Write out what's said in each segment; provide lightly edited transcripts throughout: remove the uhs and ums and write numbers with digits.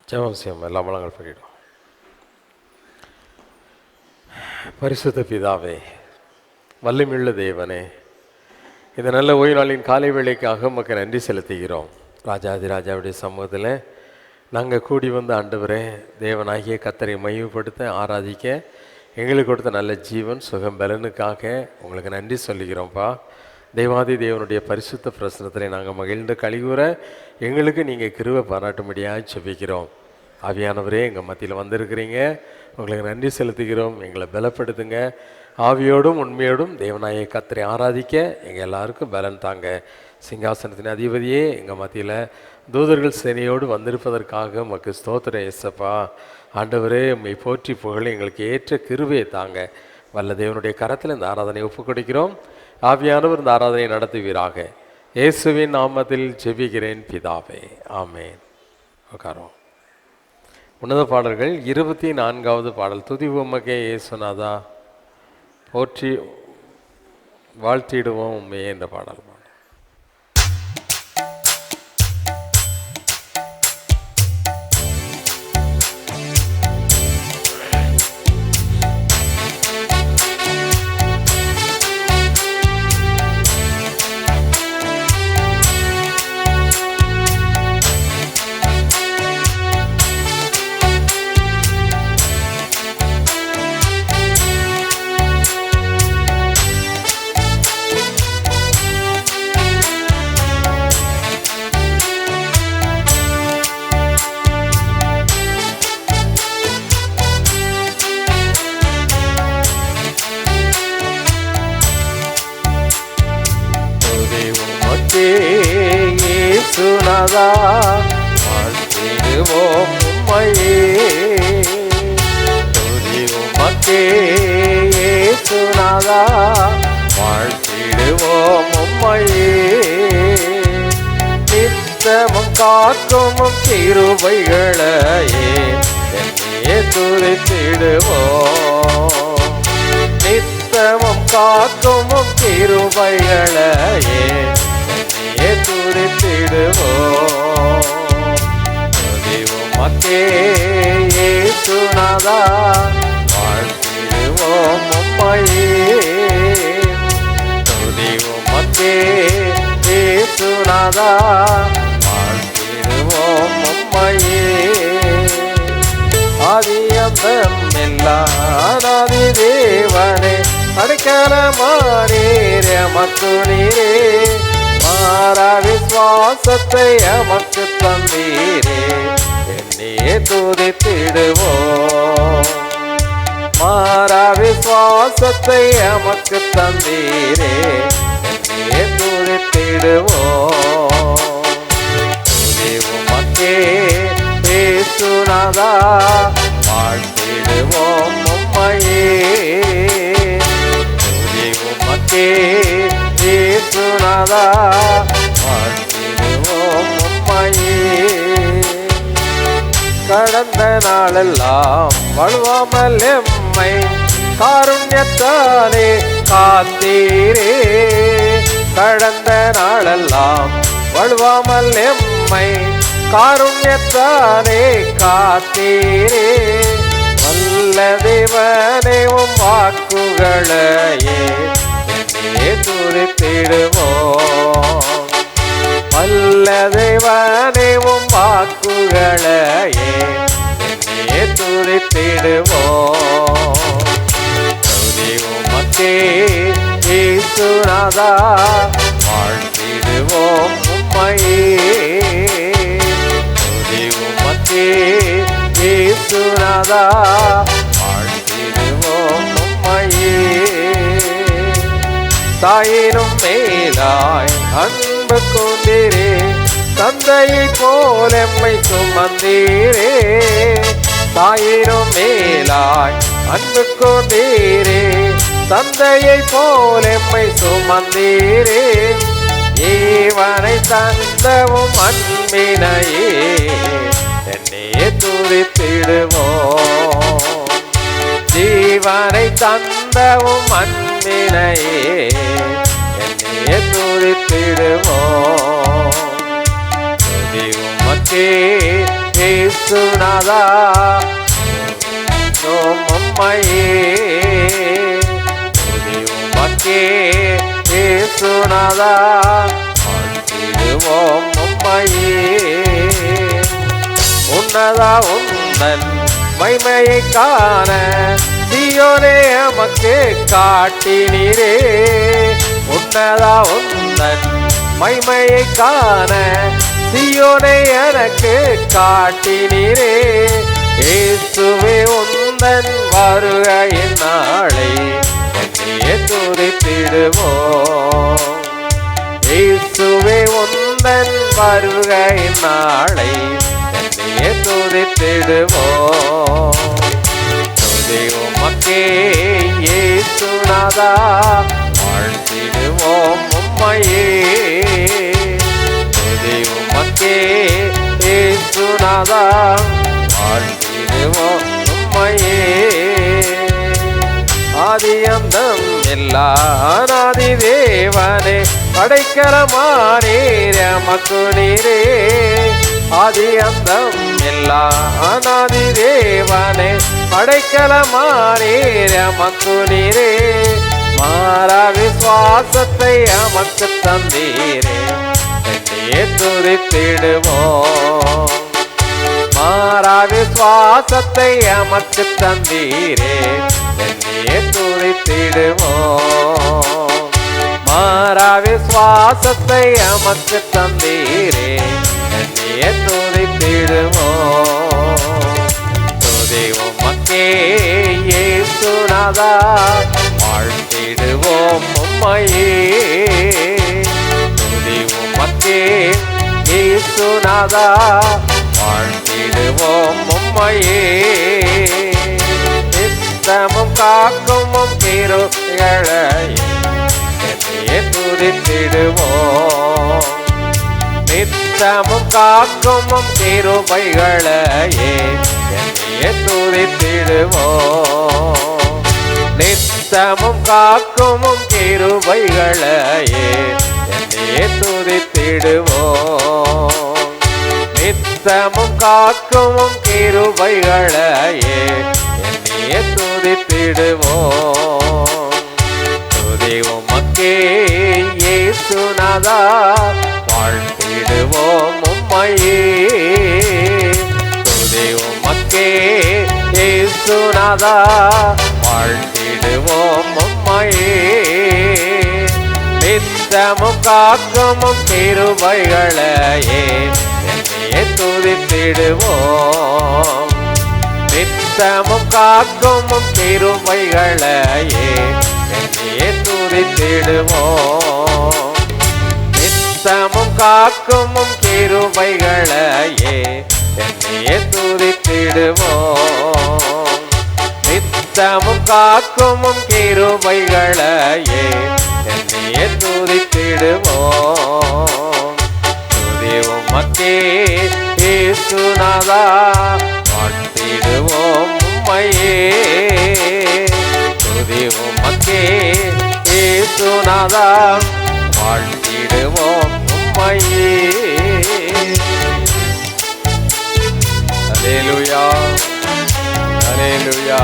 ஜெபம் செய்யும். எல்லா வளங்கள் பண்ணிடும். பரிசுத்த பிதாவே, வல்லமையுள்ள தேவனே, இந்த நல்ல ஓய்வு நாளின் காலை வேளைக்காக உமக்கு நன்றி செலுத்துகிறோம். ராஜாதிராஜாவுடைய சமூகத்தில் நாங்கள் கூடி வந்து ஆண்டவரே தேவனாகிய கர்த்தரை மையப்படுத்த ஆராதிக்க எங்களுக்கு கொடுத்த நல்ல ஜீவன் சுகம் பலனுக்காக உங்களுக்கு நன்றி சொல்லுகிறோம்ப்பா. தேவாதி தேவனுடைய பரிசுத்த பிரசனத்தில் நாங்கள் மகிழ்ந்து கழிவுற எங்களுக்கு நீங்கள் கிருபை பாராட்டும்படியாக செபிக்கிறோம். ஆவியானவரே, எங்கள் மத்தியில் வந்திருக்கிறீங்க, உங்களுக்கு நன்றி செலுத்துகிறோம். எங்களை பலப்படுத்துங்க. ஆவியோடும் உண்மையோடும் தேவனாயை கர்த்தரை ஆராதிக்க எங்கள் எல்லாருக்கும் பலன் தாங்க. சிங்காசனத்தின் அதிபதியே, எங்கள் மத்தியில் தூதர்கள் சேனையோடு வந்திருப்பதற்காக உமக்கு ஸ்தோத்திரம் இயேசப்பா. ஆண்டவரே, உம்மை போற்றி புகழ் எங்களுக்கு ஏற்ற கிருபையை தாங்க. வல்ல தேவனுடைய கரத்தில் இந்த ஆராதனை ஒப்புக் கொடுக்கிறோம். ஆவியானவர் இந்த ஆராதனை நடத்துவீராக. இயேசுவின் நாமத்தில் ஜெபிக்கிறேன் பிதாவே, ஆமேன். உட்காரோம். உன்னத பாடல்கள் 24வது பாடல். துதி உமக்கே இயேசுநாதா, போற்றி வாழ்த்திடுவோம் உண்மையே என்ற பாடல். இயேசுநாதா, வாழ்த்திடுவோம் உம்மையே. துதி உமக்கே இயேசுநாதா, வாழ்த்திடுவோம் உம்மையே. நித்தமும் காக்கும் கிருபைகளையே என்னையே துதித்திடுவோம். நித்தமும் காக்கும் கிருபைகளையே துதித்திடுவோம். துதி உமக்கே இயேசுநாதா, வாழ்த்திடுவோம் உம்மையே. துதி உமக்கே இயேசுநாதா, வாழ்த்திடுவோம் உம்மையே. ஆதியந்தம் இல்லாதாதி தேவனே, அடைக்கலமானீர் எமக்கு நீரே. மாறா விசுவாசத்தை எமக்கு தந்தீரே, என்னையே துதித்திடுவோம். மாறா விசுவாசத்தை எமக்கு தந்தீரே, என்னையே துதித்திடுவோம். துதி உமக்கே இயேசுநாதா, வாழ்த்திடுவோம் உம்மையே. துதி உமக்கே இயேசுநாதா, வாழ்த்திடுவோம் உம்மையே. கடந்த நாளெல்லாம் வழுவாமல் எம்மை காருண்யத்தாலே காத்தீரே. கடந்த நாளெல்லாம் வழுவாமல் எம்மை காருண்யத்தாலே காத்தீரே. வல்ல தேவனே, உம் வாக்குகளையே என்னையே துதித்திடுவோம். வல்ல தேவனே, உம் வாக்குகளையே என்னையே துதித்திடுவோம். துதி உமக்கே இயேசுநாதா, வாழ்த்திடுவோம் உம்மையே. துதி உமக்கே இயேசுநாதா, வாழ்த்திடுவோம் உம்மையே. தாயினும் மேலாய் அன்பு கொண்டீரே, தந்தையை போல் எம்மை சுமந்தீரே. தாயினும் மேலாய் அன்பு கொண்டீரே, தந்தையை போல் எம்மை சுமந்தீரே. ஈவனை தந்தவும் அன்பினையே என்னையே துதித்திடுவோம். ஜீவனை தந்தவும் அன்பினையே என்னையே துதித்திடுவோம். துதி உமக்கே ஏசுநாதா உம்மையே உமக்கே ஏசுநாதா வாழ்த்திடுவோம் உம்மையே. உன்னதா உந்தன் மைமையை காண சீயோனே எமக்கு காட்டினீரே. உன்னதா உந்தன் மைமையை காண சீயோனே எனக்கு காட்டினீரே. இயேசுவே உந்தன் வருகையின் நாளை என்னையே துதித்திடுவோம். இயேசுவே உந்தன் வருகையின் நாளை என்னையே துதித்திடுவோம். துதி உமக்கே இயேசுநாதா வாழ்த்திடுவோம் உம்மையே. துதி உமக்கே இயேசுநாதா வாழ்த்திடுவோம் உம்மையே. ஆதியந்தம் எல்லா அநாதி தேவனே அடைக்கலமானீர் எமக்கு நீரே. ஆதியந்தம் எல்லா அநாதி தேவனே அடைக்கலமானீர் எமக்கு நீரே. மாறா விசுவாசத்தை எமக்கு தந்தீரே என்னையே துதித்திடுவோம். மாறா விசுவாசத்தை எமக்கு தந்தீரே என்னையே துதித்திடுவோம். மாறா விசுவாசத்தை எமக்கு தந்தீரே என்னையே துதித்திடுவோம். துதி உமக்கே இயேசுநாதா வாழ்த்திடுவோம் உம்மையே. துதி உமக்கே இயேசுநாதா வாழ்த்திடுவோம் உம்மையே. நித்தமும் காக்கும் கிருபைகளை என்னையே துதித்திடுவோம். நித்தமும் காக்கும் கிருபைகளையே என்னையே துதித்திடுவோம். நித்தமும் காக்கும் கிருபைகளையே என்னையே துதித்திடுவோம். நித்தமும் காக்கும் கிருபைகளையே என்னையே துதித்திடுவோம். துதி உமக்கே இயேசுநாதா வாழ்த்திடுவோம் உம்மையே. துதி உமக்கே இயேசுநாதா வாழ்த்திடுவோம் உம்மையே. நித்தமும் காக்கும் கிருபைகளையே என்னையே துதித்திடுவோம். நித்தமும் காக்கும் கிருபைகளையே என்னையே துதித்திடுவோம். நித்தமும் காக்கும் கிருபைகளையே என்னையே துதித்திடுவோம். நித்தமும் காக்கும் கிருபைகளையே என்னையே துதித்திடுவோம். துதி உமக்கே இயேசுநாதா வாழ்த்திடுவோம் உம்மையே. துதி உமக்கே இயேசுநாதா வாழ்த்திடுவோம் உம்மையே. அல்லேலூயா அல்லேலூயா.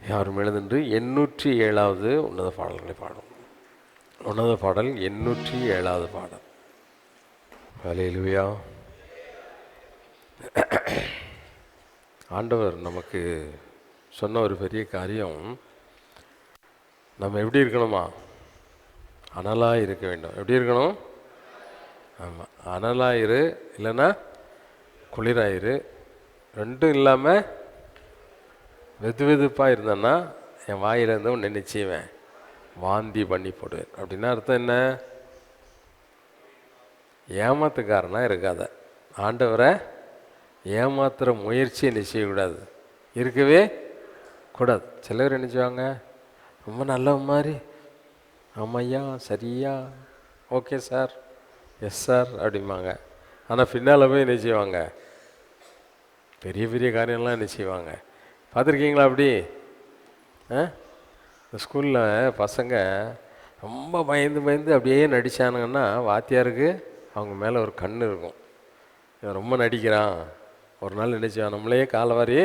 யாரும் எழுதின்று 807வது உன்னத பாடல்களை பாடும். உன்னத பாடல் 807வது பாடல். அல்லேலூயா. ஆண்டவர் நமக்கு சொன்ன ஒரு பெரிய காரியம், நம்ம எப்படி இருக்கணுமா? அனலாக இருக்க வேண்டும். எப்படி இருக்கணும்? ஆமாம், அனலாயிரு, இல்லைன்னா குளிராயிரு. ரெண்டும் இல்லாமல் வெது வெதுப்பாக இருந்தேன்னா என் வாயிலேருந்து ஒன்று நிச்சயவேன் வாந்தி பண்ணி போடுவேன். அப்படின்னா அர்த்தம் என்ன? ஏமாத்துக்காரனா இருக்காத. ஆண்டவரை ஏமாத்துகிற முயற்சியை நிச்சயக்கூடாது, இருக்கவே கூடாது. சிலர் நினச்சிவாங்க ரொம்ப நல்ல மாதிரி, ஆமையா சரியா ஓகே சார் எஸ் சார் அப்படிம்பாங்க. ஆனால் பின்னால் போய் நிச்சயவாங்க பெரிய பெரிய காரியம்லாம் நிச்சயவாங்க. பார்த்துருக்கீங்களா? அப்படி ஸ்கூலில் பசங்க ரொம்ப பயந்து பயந்து அப்படியே நடித்தானுங்கன்னா வாத்தியாருக்கு அவங்க மேலே ஒரு கண் இருக்கும். இவன் ரொம்ப நடிக்கிறான், ஒரு நாள் நினச்சான் நம்மளையே காலவாரி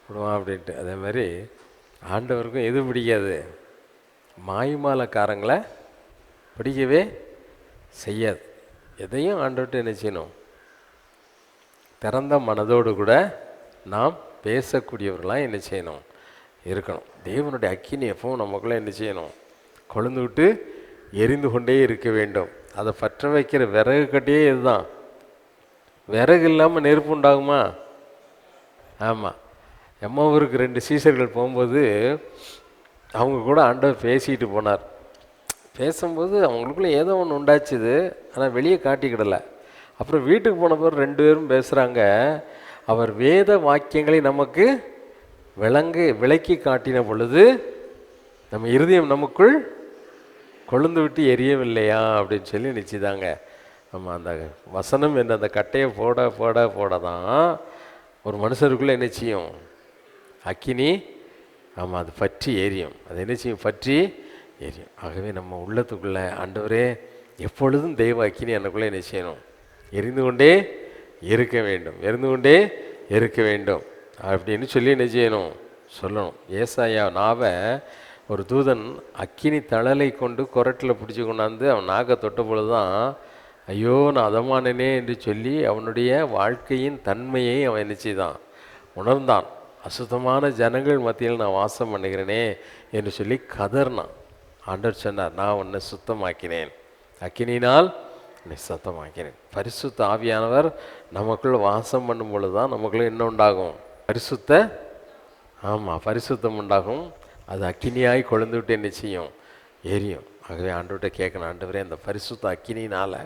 விடுவான் அப்படின்ட்டு. அதே மாதிரி ஆண்டவருக்கும் எது பிடிக்காது? மாய்மாலக்காரங்களை பிடிக்கவே செய்யாது. எதையும் ஆண்டவர்கிட்ட என்ன செய்யணும்? திறந்த மனதோடு கூட நாம் பேசக்கூடியவர்களாக என்ன செய்யணும்? இருக்கணும். தேவனுடைய அக்கினி எப்பவும் நமக்குள்ளே என்ன செய்யணும்? கொழுந்து விட்டு எரிந்து கொண்டே இருக்க வேண்டும். அதை பற்ற வைக்கிற விறகு கட்டியே இதுதான். விறகு இல்லாமல் நெருப்பு உண்டாகுமா? ஆமாம். எம்மாவூருக்கு 2 சீசர்கள் போகும்போது அவங்க கூட ஆண்டவர் பேசிட்டு போனார். பேசும்போது அவங்களுக்குள்ளே ஏதோ ஒன்று உண்டாச்சுது, ஆனால் வெளியே காட்டிக்கிடலை. அப்புறம் வீட்டுக்கு போன பிறகு 2 பேரும் பேசுகிறாங்க, அவர் வேத வாக்கியங்களை நமக்கு விளக்கி காட்டின பொழுது நம்ம இருதயம் நமக்குள் கொழுந்து விட்டு எரியவில்லையா அப்படின்னு சொல்லி நினச்சிதாங்க. ஆமாம், அந்த வசனம் என்ற அந்த கட்டையை போட போட போட தான் ஒரு மனுஷருக்குள்ளே என்ன செய்யும்? அக்கினி. ஆமாம், அது பற்றி எரியும். அது என்ன செய்யும்? பற்றி எரியும். ஆகவே நம்ம உள்ளத்துக்குள்ளே ஆண்டவரே எப்பொழுதும் தெய்வ அக்கினி எனக்குள்ளே என்ன செய்யணும்? எரிந்து கொண்டே இருக்க வேண்டும், எரிந்து கொண்டே இருக்க வேண்டும் அப்படின்னு சொல்லி என்ன செய்யணும்? சொல்லணும். ஏசாயா நாவை ஒரு தூதன் அக்கினி தழலை கொண்டு குரட்டில் பிடிச்சி கொண்டாந்து அவன் நாக்கை தொட்ட பொழுது தான் ஐயோ நான் அதமானனே என்று சொல்லி அவனுடைய வாழ்க்கையின் தன்மையை அவன் என்ன செய்தான்? உணர்ந்தான். அசுத்தமான ஜனங்கள் மத்தியில் நான் வாசம் பண்ணுகிறேனே என்று சொல்லி கதர்னான். ஆண்டவர் சொன்னார், நான் உன்னை சுத்தமாக்கினேன், அக்கினினால் உன்னை சுத்தமாக்கினேன். பரிசுத்த ஆவியானவர் நமக்குள்ள வாசம் பண்ணும் பொழுது தான் நமக்குள்ள என்ன உண்டாகும்? பரிசுத்தம் உண்டாகும். அது அக்கினியாய் கொழுந்து விட்டு என்ன செய்யும்? எரியும். ஆகவே ஆண்டவர்கிட்ட கேட்கணும், ஆண்டவரே அந்த பரிசுத்த அக்கினினால்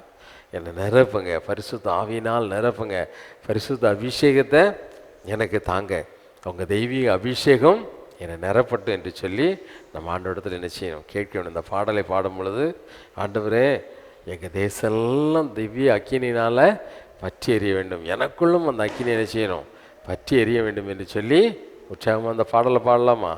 என்னை நிரப்புங்க, பரிசுத்த ஆவியினால் நிரப்புங்க, பரிசுத்த அபிஷேகத்தை எனக்கு தாங்க, உங்கள் தெய்வீக அபிஷேகம் என்னை நிரப்பட்டு என்று சொல்லி நம்ம ஆண்டவரிடத்தில் என்ன செய்யணும்? கேட்கணும். இந்த பாடலை பாடும் பொழுது ஆண்டவரே எங்கள் தேசமெல்லாம் திவ்ய அக்கினினால் பற்றி எறிய வேண்டும், எனக்குள்ளும் அந்த அக்கினி என்ன செய்யணும்? பற்றி எறிய வேண்டும் என்று சொல்லி உற்சாகமாக அந்த பாடலை பாடலாமா?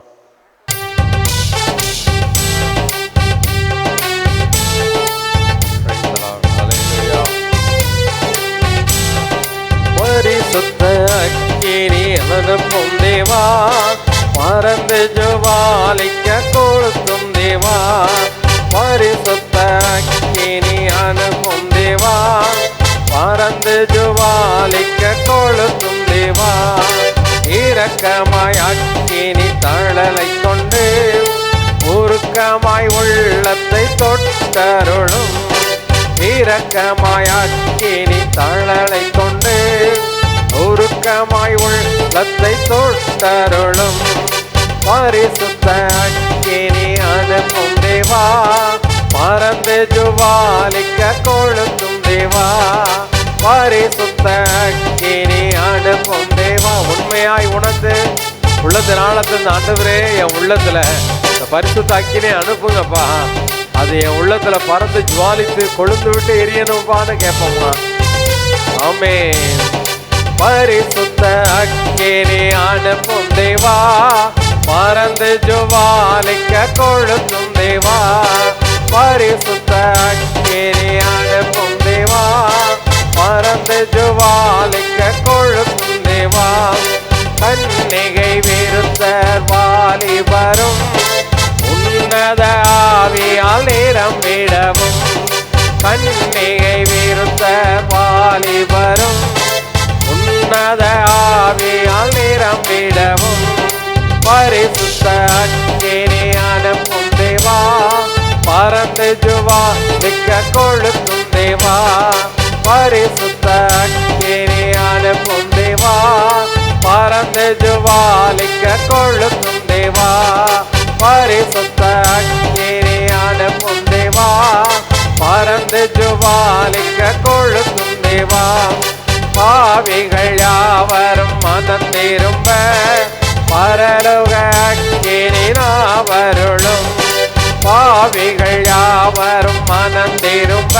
பரிசுத்த அக்கினி அனுப்பும் தேவா, பறந்து ஜுவாலிக்க கொளுத்தும் தேவா, பரிசுத்த அக்கினி அனுப்பும் தேவா, பறந்து ஜுவாலிக்க கொளுத்தும் தேவா, இரக்கமாய் அக்கினி தழலை கொண்டு உருக்கமாய் உள்ளத்தை தொட்டருளும், இரக்கமாய் அக்கினி தழலை கொண்டு உருக்கமாய் உள்ளத்தை தொட்டருளும், பரிசுத்த அக்கினி அனுப்பும் தேவா, பறந்து ஜுவாலிக்க கொளுத்தும் தேவா, பரிசுத்த அக்கினி அனுப்பும் தேவா. உண்மையாய் உணர்ந்து உள்ளத்தின் ஆழத்தின் ஆண்டவரே என் உள்ளத்துல இந்த பரிசுத்த அக்கினி அனுப்புங்கப்பா, அது என் உள்ளத்துல பறந்து ஜுவாலித்து கொழுந்து விட்டு எரியணும்பான்னு கேட்போம்மா. ஆமென். பரிசுத்த அக்கினி அனுப்பும் தேவா, பறந்து ஜுவாலிக்க கொளுத்தும் தேவா, பரிசுத்த அக்கினி அனுப்பும் தேவா, பறந்து ஜுவாலிக்க கொளுத்தும் தேவா, கன்னிகை விருத்தர் வாலிபரும் உன்னத ஆவியால் நிரம்பிடவும், கன்னிகை விருத்தர் வாலிபரும் உன்னத ஆவியால் நிரம்பிடவும், பரிசுத்த அக்கினி அனுப்பும் தேவா, பறந்து ஜுவாலிக்க கொளுத்தும் தேவா, பரிசுத்த அக்கினி அனுப்பும் தேவா, பறந்து ஜுவாலிக்க கொளுத்தும் தேவா, பரிசுத்த அக்கினி அனுப்பும் தேவா, பறந்து ஜுவாலிக்க கொளுத்தும் தேவா, பாவிகள் யாவரும் மனம் திரும்ப பரலோக அக்கினி நாவருளும், பாவிகள் யாவரும் மனம் திரும்ப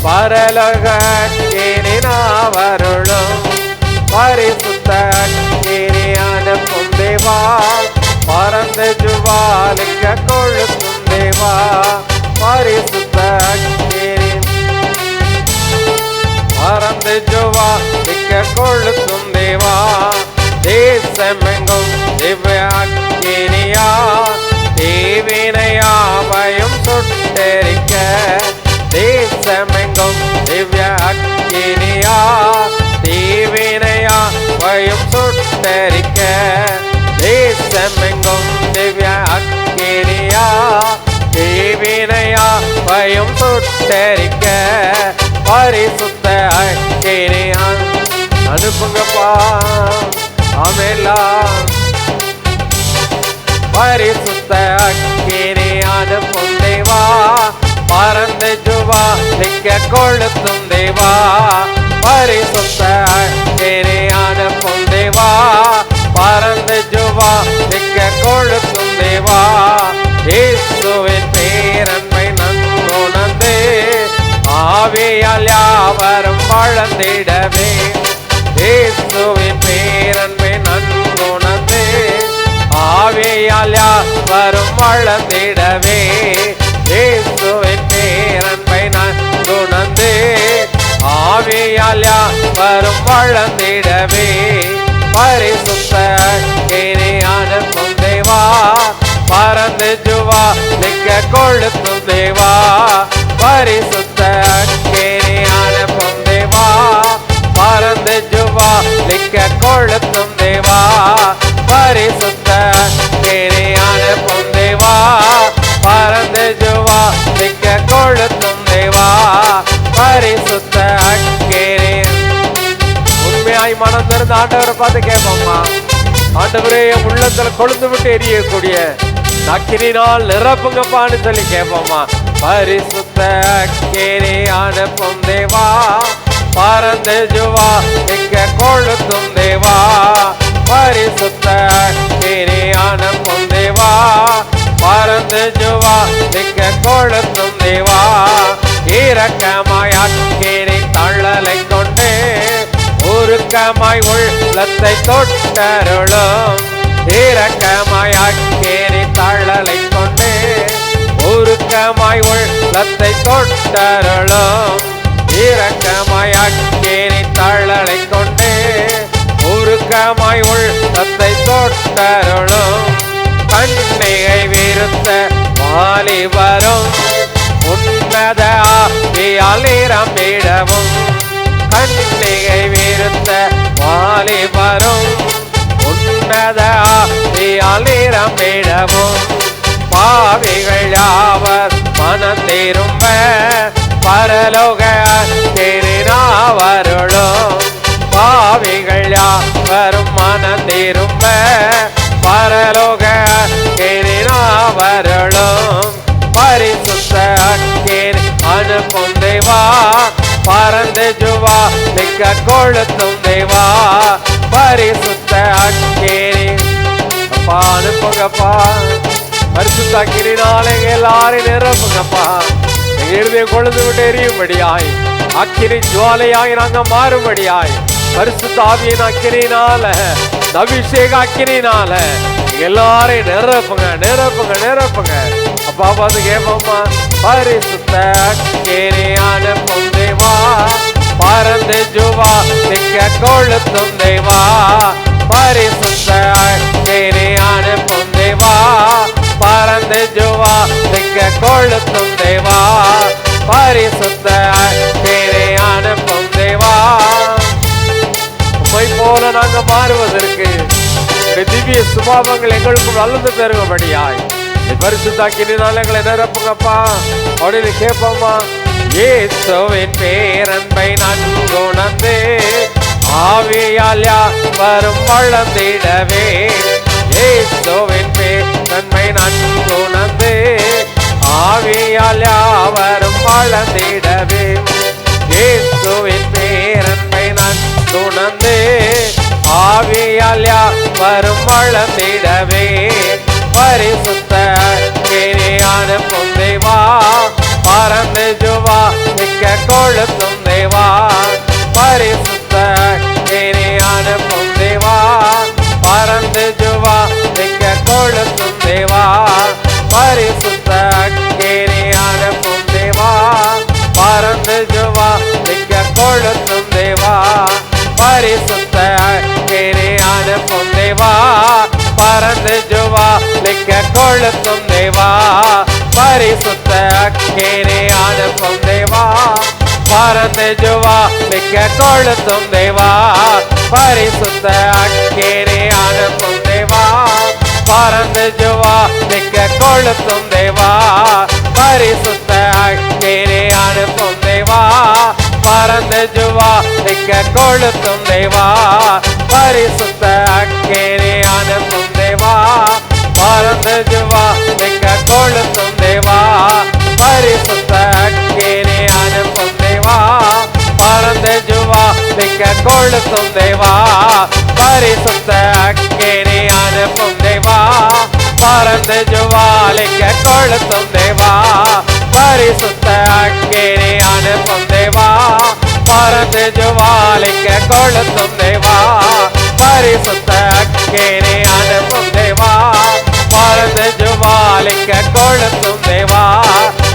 பரலோக அக்கினி நாவருளும், பரிசுத்த அக்கினி அனுப்பும் தேவா, பறந்து ஜுவாலிக்க கொளுத்தும் தேவா, கொளுத்தும் தேவா, தேசமெங்கும் திவ்ய அக்கினியா, தீவினையாவையும் சுட்டெரிக்க. தேசமெங்கும் திவ்ய அக்கினியா, தீவினையாவையும் சுட்டெரிக்க. தேசமெங்கும் திவ்ய அக்கினியா, தீவினையாவையும் சுட்டெரிக்க. பரிசுத்த அக்கினியா அனுப்புங்கப்பா. ஆமெல்லா. பரிசுத்த அக்கினி அனுப்பும் தேவா, பரந்த ஜுவாலிக்க கொளுத்தும் தேவா. பரிசுத்த அக்கினி அனுப்பும் தேவா, பரந்த ஜுவாலிக்க கொளுத்தும் தேவா. இயேசுவின் பேரன்பை நன்குணர்ந்து ஆவியால் யாவரும் வளர்ந்திடவே. இயேசுவின் பேரன்பை நன்குணர்ந்து ஆவியால் யாவரும் வளர்ந்திடவே. இயேசுவின் பேரன்பை நன்குணர்ந்து ஆவியால் யாவரும் வளர்ந்திடவே. பரிசுத்த அக்கினி அனுப்பும் தேவா, பரந்து ஜுவாலிக்க கொளுத்தும் தேவா. பரிசுத்த அக்கினி அனுப்பும் தேவா, பரந்து ஜுவாலிக்க கொளுத்தும் தேவா. பரிசுத்த அக்கினி அனுப்பும் தேவா, பரந்து ஜுவாலிக்க கொளுத்தும் தேவா. பரிசுத்த அக்கினி. உண்மையாய் மனம் திறந்து ஆண்டவரை பார்த்து கேட்போம்மா. ஆண்டவரே, என் உள்ளத்துல கொழுந்து விட்டு எரியக்கூடிய அக்கினினால் நிரப்புங்கப்பான்னு சொல்லி கேட்போம்மா. பரிசுத்த அக்கினி அனுப்பும் தேவா, பரந்து ஜுவாலிக்க கொளுத்தும் தேவா. பரிசுத்த அக்கினி அனுப்பும் தேவா, பரந்து ஜுவாலிக்க கொளுத்தும் தேவா. இரக்கமாய் அக்கினி தள்ளலை கொண்டு உருக்கமாய் உள்ளத்தை தொட்டருளும். இரக்கமாய் அக்கினி தள்ளலை கொண்டு உருக்கமாய் உள்ளத்தை தொட்டருளும். இரக்கமாய் அக்கினி தள்ளலை கொண்டு உருக்கமாய் உள்ளத்தை தொட்டருளும். கண்ணிகை விருத்த வாலிபரும் உன்னத ஆவியால் நிரம்பிடவும். கண்ணிகை விருத்த வாலிபரும் உன்னத ஆவியால் நிரம்பிடவும். பாவிகள் யாவர் மனம் திரும்ப பரலோக அக்கினியாவருளும். பாவிகள் யாவரும் மனம் திரும்ப பரலோக அக்கினியாவருளும். பரிசுத்த அக்கினி அனுப்பும் தேவா, பரந்து ஜுவாலிக்க கொளுத்தும் தேவா. பரிசுத்த அக்கினி அப்பா அனுப்புங்கப்பா. பரிசுத்த அக்கினினாலே எல்லாரையும் நிரப்புங்கப்பா. இருதய கொழுந்து விட்டு எரியும்படியாய், அக்கினி ஜுவாலையாய் நாங்க மாறும்படியாய், பரிசுத்த ஆவியின் அக்கினினால, அபிஷேக அக்கினினால எல்லாரையும் நிரப்புங்க நிரப்புங்க நிரப்புங்க. அப்பா பார்த்து கேட்போம்மா. பரிசுத்த அக்கினி அனுப்பும் தேவா, பரந்து ஜுவாலிக்க கொளுத்தும் தேவா. பரிசுத்த அக்கினி அனுப்பும் தேவா, பரந்து ஜுவாலிக்க கொளுத்தும் தேவா. பரிசுத்த அக்கினி அனுப்பும் தேவா. உம்மை போல நாங்க மாறுவதற்கு திவ்ய சுபாவங்கள் எங்களுக்கும் வளர்ந்து பெறும்படியாய் பரிசுத்த அக்கினினால எங்களை நிரப்புங்கப்பா அப்படின்னு கேட்போமா. இயேசுவின் பேரன்பை நன்குணர்ந்து ஆவியால் யாவரும் வளர்ந்திடவே. இயேசுவின் பேரன்பை நன்குணர்ந்து ஆவியால் யாவரும் வளர்ந்திடவே. இயேசுவின் பேரன்பை நன்குணர்ந்து ஆவியால் யாவரும் வளர்ந்திடவே. பரிசுத்த அக்கினி அனுப்பும் தேவா, பரந்து ஜுவாலிக்க கொளுத்தும் தேவா. பரிசுத்த அக்கினி அனுப்பும் தேவா, பரந்து ஜுவாலிக்க கொளுத்தும் தேவா. பரிசுத்த அக்கினி அனுப்பும் தேவா, பரந்து ஜுவாலிக்க கொளுத்தும் தேவா. பரிசுத்த பறந்து ஜுவாலிக்க கொளுத்தும் தேவா, பரிசுத்த அக்கினி அனுப்பும் தேவா, பறந்து ஜுவாலிக்க கொளுத்தும் தேவா, பரிசுத்த அக்கினி அனுப்பும் தேவா, பறந்து ஜுவாலிக்க கொளுத்தும் தேவா, பரிசுத்த அக்கினி அனுப்பும் தேவா, பறந்து ஜுவாலிக்க கொளுத்தும் தேவா, பரிசுத்த அக்கினி அனுப்பும் தேவா, பறந்து ஜுவாலிக்க கொளுத்தும் தேவா, பரிசுத்த அக்கினி அனுப்பும் தேவா, பறந்து ஜுவாலிக்க கொளுத்தும் தேவா, பரிசுத்த அக்கினி அனுப்பும் தேவா, பறந்து ஜுவாலிக்க கொளுத்தும் தேவா, பரிசுத்த அக்கினி அனுப்பும் தேவா, பறந்து ஜுவாலிக்க கொளுத்தும் தேவா, பரிசுத்த அக்கினி அனுப்பும் தேவா, பறந்து ஜுவாலிக்க கொளுத்தும் தேவா,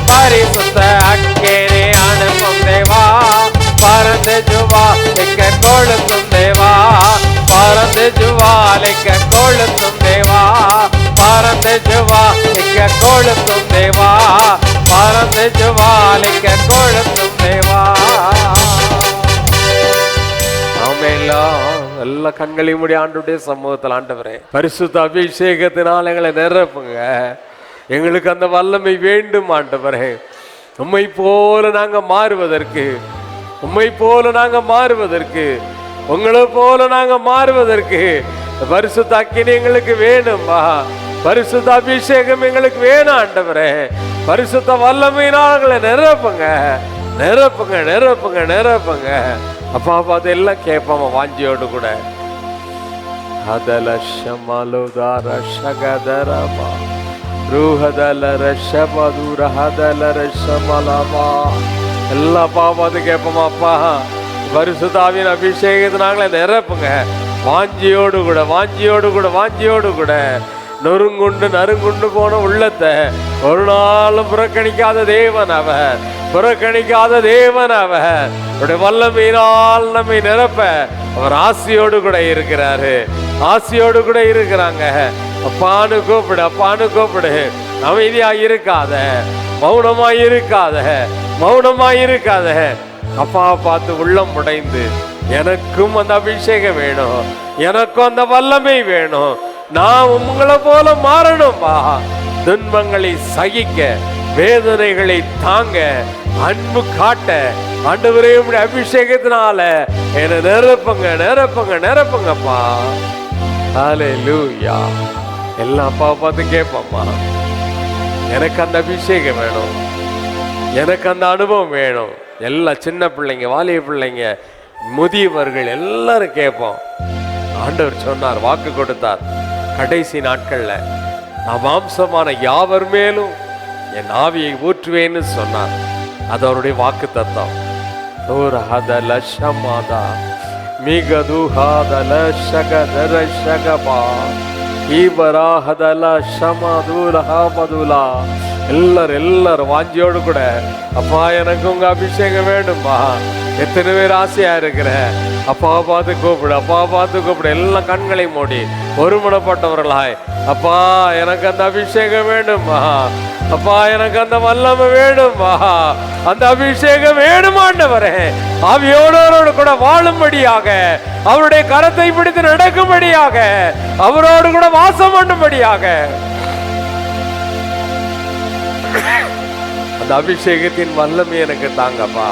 பரிசுத்த அக்கினி அனுப்பும் தேவா, பறந்து ஜுவாலிக்க கொளுத்தும் தேவா, பறந்து ஜுவாலிக்க கொளுத்தும் தேவா, பறந்து ஜுவாலிக்க கொளுத்தும் தேவா, பறந்து ஜுவாலிக்க கொளுத்தும் தேவா. எல்லா கண்களையும் மூடி ஆண்டவருடைய சமூகத்தில் ஆண்டவரே, பரிசுத்த அபிஷேகத்தினால் எங்களை நிரப்புங்க. எங்களுக்கு அந்த வல்லமை வேண்டும் ஆண்டவரே. உம்மை போல நாங்க மாறுவதற்கு, உம்மை போல நாங்க மாறுவதற்கு, உங்களை போல நாங்க மாறுவதற்கு பரிசுத்த அக்கினி எங்களுக்கு வேணும்பா. பரிசுத்த அபிஷேகம் எங்களுக்கு வேணும் ஆண்டவரே. பரிசுத்த வல்லமையினால் எங்களை நிரப்புங்க, நிரப்புங்க, நிரப்புங்க, நிரப்புங்க. அப்பா பார்த்து எல்லாம் கேட்பாம வாஞ்சியோடு கூட. அதல ஷமலுதார ஷகதரமா ரூஹதல ரஷமதுர ஹதல ரஷமலமா. எல்லா பாப்பாத்து கேட்போமா அப்பா. பரிசுத்தாவின் அபிஷேகத்தினாங்களே நிரப்புங்க. வாஞ்சியோடு கூட, வாஞ்சியோடு கூட, வாஞ்சியோடு கூட. நொறுங்குண்டு நறுங்குண்டு போன உள்ளத்தை ஒரு நாளும் புறக்கணிக்காத தேவன் அவர், புறக்கணிக்காத தேவன் அவர். அவருடைய வல்லமையினால் நம்மை நிரப்ப அவர் ஆசியோடு கூட இருக்கிறாரு, ஆசியோடு கூட இருக்கிறாங்க. அப்பான்னு கூப்பிடு, அப்பான்னு கூப்பிடு. அமைதியா இருக்காத, மௌனமா இருக்காத, மௌனமா இருக்காத. அப்பா பார்த்து உள்ளம் உடைந்து, எனக்கும் அந்த அபிஷேகம் வேணும், எனக்கும் அந்த வல்லமை வேணும், நான் உங்களை போல மாறணும்பா. துன்பங்களை சகிக்க, வேதனைகளை தாங்க, அன்பு காட்ட ஆண்டவரே உம்முடைய அபிஷேகத்தினால என்னை நிரப்புங்க, நிரப்புங்க, நிரப்புங்கப்பா. ஹல்லேலூயா. எல்லாம் அப்பா பார்த்து கேட்போம்மா, எனக்கு அந்த அபிஷேகம் வேணும், எனக்கு அந்த அனுபவம் வேணும். எல்லா சின்ன பிள்ளைங்க, வாலிய பிள்ளைங்க, முதியவர்கள் எல்லாரும் கேட்போம். ஆண்டவர் சொன்னார், வாக்கு கொடுத்தார், கடைசி நாட்கள்ல நான் மாம்சமான யாவர் மேலும் என் ஆவியை ஊற்றுவேன்னு சொன்னார். அது அவருடைய வாக்கு தத்தம். எல்லாரும் வாஞ்சியோடு கூட, அப்பா எனக்கு உங்க அபிஷேகம் வேணும்பா. எத்தனை பேர் ஆசையா இருக்கிற அப்பா பார்த்து கூப்பிடு, அப்பா பார்த்து கூப்பிடு. எல்லாம் கண்களை மூடி ஒருமுனப்பட்டவர்களாய், அப்பா எனக்கு அந்த அபிஷேகம் வேணும்பா, அப்பா எனக்கு அந்த வல்லமை வேணும்பா, அந்த அபிஷேகம் வேணுமாண்டவரே. ஆவியோடு கூட வாழும்படியாக, அவருடைய கரத்தை பிடித்து நடக்கும்படியாக, அவரோடு கூட வாசம் பண்ணும்படியாக அந்த அபிஷேகத்தின் வல்லமை எனக்கு தாங்கப்பா.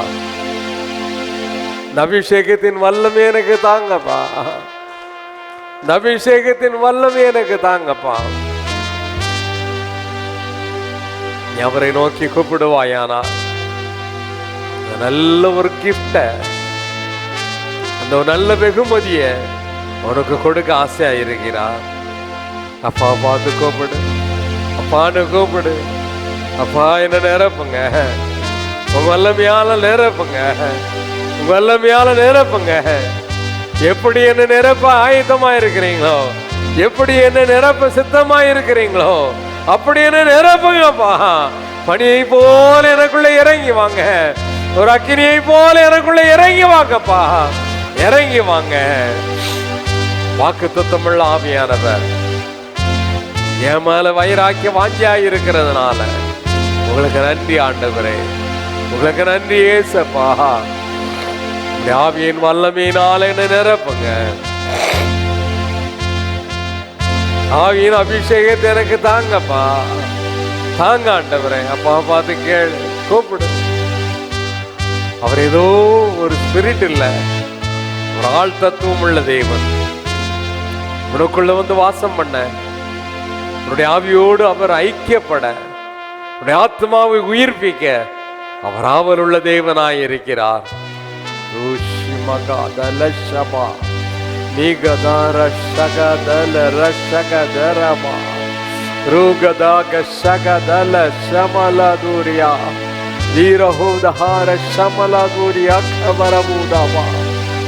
அபிஷேகத்தின் வல்லமை எனக்கு தாங்கப்பா. அபிஷேகத்தின் வல்லமை எனக்கு தாங்கப்பா. அவரை நோக்கி கூப்பிடுவாயானா நல்ல ஒரு கிஃப்ட, அந்த நல்ல வெகுமதிய உனக்கு கொடுக்க ஆசையா இருக்கிறார். அப்பா பார்த்து கூப்பிடு, அப்பான்னு கூப்பிடு. அப்பா என்ன நிரப்புங்க, உங்க வல்லமையால நிரப்புங்க, உங்க வல்லமையால நிரப்புங்க. எப்படி என்ன நிரப்ப ஆயத்தமா இருக்கிறீங்களோ, எப்படி என்ன நிரப்ப சித்தமா இருக்கிறீங்களோ, அப்படி என்ன நிரப்புங்கப்பா. பனியை போல எனக்குள்ள இறங்கி வாங்க, ஒரு அக்கினியை போல எனக்குள்ள இறங்கி வாங்கப்பா, இறங்கி வாங்க. வாக்கு தத்தமுள்ள ஆவியானவர் என் மேல வைராக்கிய வாஞ்சியா இருக்கிறதுனால உங்களுக்கு நன்றி ஆண்டவரே, உங்களுக்கு நன்றி ஏசப்பா. ஆவியின் வல்லமையினால என்ன நிரப்புங்க. ஆவியின் அபிஷேகத்தை எனக்கு தாங்கப்பா, தாங்க ஆண்டவரே. அப்பா பார்த்து கேளு, கூப்பிடு. அவர் ஏதோ ஒரு ஸ்பிரிட் இல்ல, ஒரு ஆள் தத்துவம் உள்ள தேவன். உனக்குள்ள வந்து வாசம் பண்ண, உன்னுடைய ஆவியோடு அவர் ஐக்கியப்பட, உன்னுடைய ஆத்மாவை உயிர்ப்பிக்க அவர் ஆவல் உள்ள தேவனாய் இருக்கிறார்.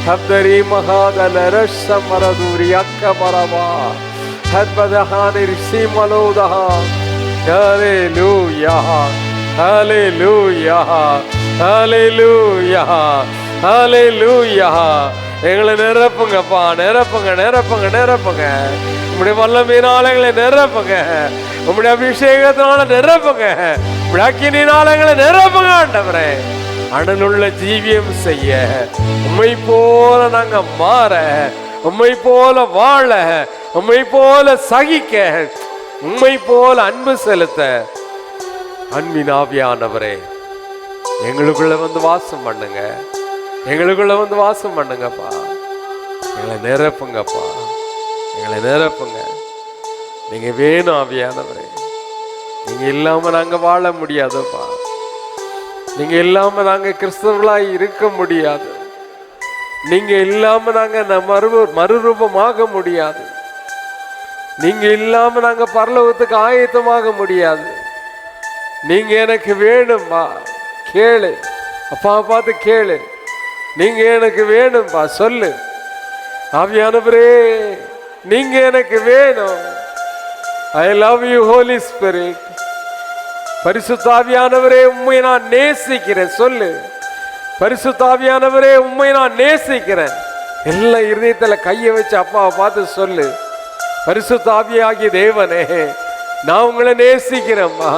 Habdari mahadala rasamaraduri akkabarava hadbadahani risimalodaha. Hallelujah, hallelujah, hallelujah, hallelujah. எங்களை நிரப்புங்கப்பா, நிரப்புங்க, நிரப்புங்க, நிரப்புங்க. உம்முடைய வல்லமையினால எங்களை நிரப்புங்க, உம்முடைய அபிஷேகத்தினால நிரப்புங்க, உம்முடைய அக்கினியினால எங்களை நிரப்புங்க ஆண்டவரே. அனலுள்ள ஜீவியம் செய்ய, உம்மை போல நாங்க மாற, உம்மை போல வாழ, உம்மை போல சகிக்க, உம்மை போல அன்பு செலுத்த அன்பின் ஆவியானவரே எங்களுக்குள்ள வந்து வாசம் பண்ணுங்க, எங்களுக்குள்ள வந்து வாசம் பண்ணுங்கப்பா. எங்களை நிரப்புங்கப்பா, எங்களை நிரப்புங்க. நீங்க வேணும் ஆவியானவரே. நீங்க இல்லாம நாங்க வாழ முடியாதுப்பா. நீங்க இல்லாம நாங்க கிறிஸ்தவர்களாய் இருக்க முடியாது. நீங்க இல்லாம நாங்க மறுரூபமாக முடியாது. நீங்க இல்லாம நாங்க பரலோகத்துக்கு ஆயத்தமாக முடியாது. நீங்க எனக்கு வேணும்பா, கேளு. அப்பா பார்த்து கேளு, நீங்க எனக்கு வேணும்பா சொல்லு. ஆவியானவரே நீங்க எனக்கு வேணும். I love you Holy Spirit. பரிசுத்த ஆவியானவரே உம்மை நான் நேசிக்கிறேன் சொல்லு. பரிசுத்த ஆவியானவரே உம்மை நான் நேசிக்கிறேன். எல்லா இருதயத்துல கையை வச்சு அப்பாவை பார்த்து சொல்லு. பரிசுத்த ஆவியாகிய தேவனே நான் உங்களை நேசிக்கிறேன்மா,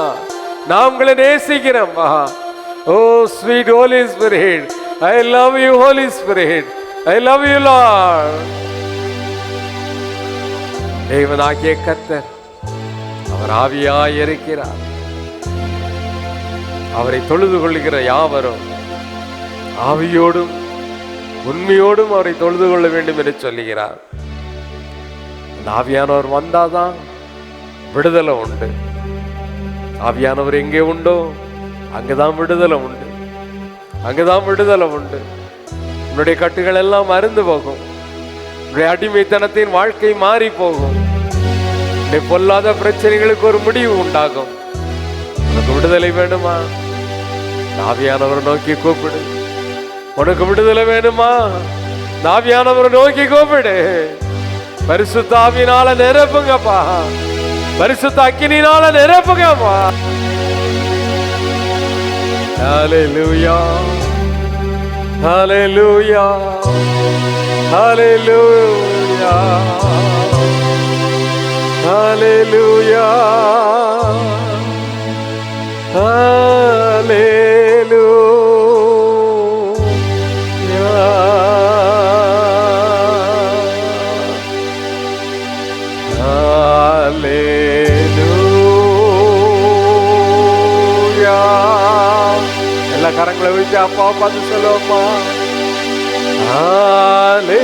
நான் உங்களை நேசிக்கிறேன்மா. Oh sweet Holy Spirit, I love you Holy Spirit, I love you Lord. தேவனாகிய கர்த்தர் அவர் ஆவியாய் இருக்கிறார். அவரை தொழுது கொள்ளுகிற யாவரும் ஆவியோடும் உண்மையோடும் அவரை தொழுது கொள்ள வேண்டும் என்று சொல்லுகிறார். அந்த ஆவியானவர் வந்தாதான் விடுதலை உண்டு. ஆவியானவர் எங்கே உண்டோ அங்கதான் விடுதலை உண்டு, அங்கதான் விடுதலை உண்டு. உன்னுடைய கட்டுகள் எல்லாம் அருந்து போகும். உன்னுடைய அடிமைத்தனத்தின் வாழ்க்கை மாறி போகும். உன்னுடைய பொல்லாத பிரச்சனைகளுக்கு ஒரு முடிவு உண்டாகும். உனக்கு விடுதலை வேணுமா? ஆவியானவரை நோக்கி கூப்பிடு. உனக்கு விடுதலை வேணுமா? ஆவியானவரை நோக்கி கூப்பிடு. பரிசுத்த ஆவியினால நிரப்புங்கப்பா, பரிசுத்த அக்கினியினால நிரப்புங்கப்பா. ஹல்லேலூயா, ஹல்லேலூயா, ஹல்லேலூயா, ஹல்லேலூயா, எல்லா கரங்களை வச்சு அப்பா பார்த்து சொல்லுவோமா. ஹல்லேலூயா,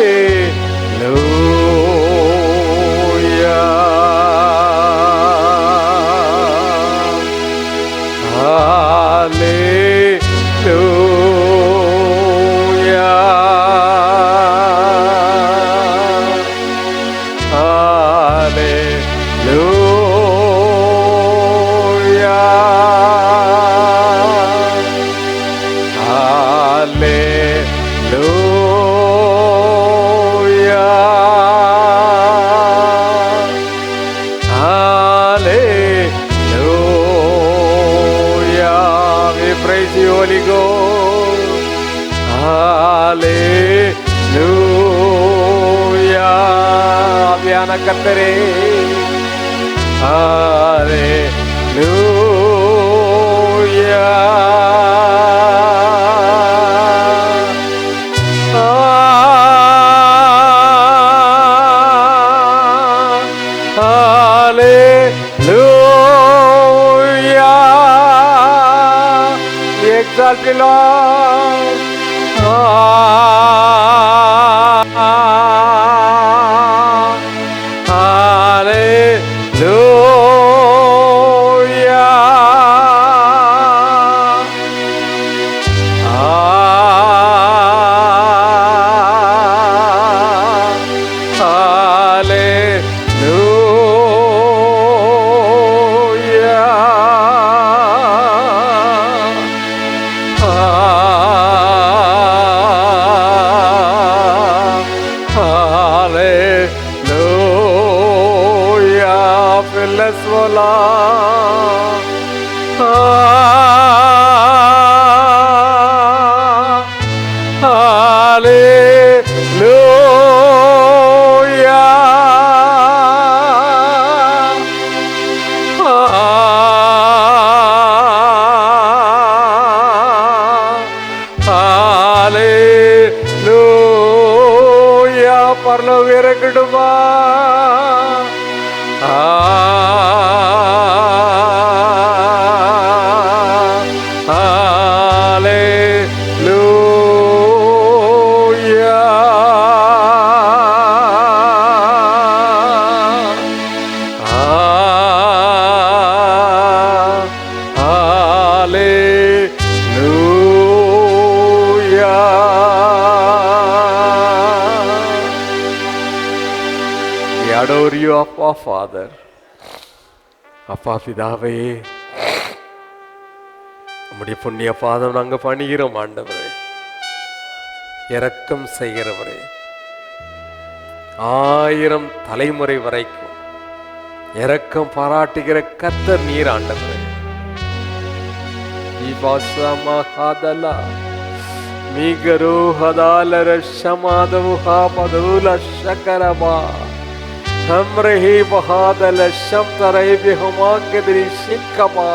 ஹல்லேலூயா, ஹல்லேலூயா, ஹல்லேலூயா, hallelujah. We praise you, Holy Ghost. Hallelujah. ஆவியான கர்த்தரே, exalt the Lord. பரலோக இறங்கிடுமா? Adore you, Appa Father. அப்பா பிதாவே, நம்முடைய புண்ணிய பாதம் நாங்கள் பணிகிறோம் ஆண்டவரே. இரக்கம் செய்கிறவரே, 1000 தலைமுறை வரைக்கும் இரக்கம் பாராட்டுகிற கர்த்தர் நீர் ஆண்டவரே. மீகரு ஹதாலர ஷமாதவுஹா பதுல ஷகரபா हमरही बहादल शब्दरै बिहमा गदरी शिकमा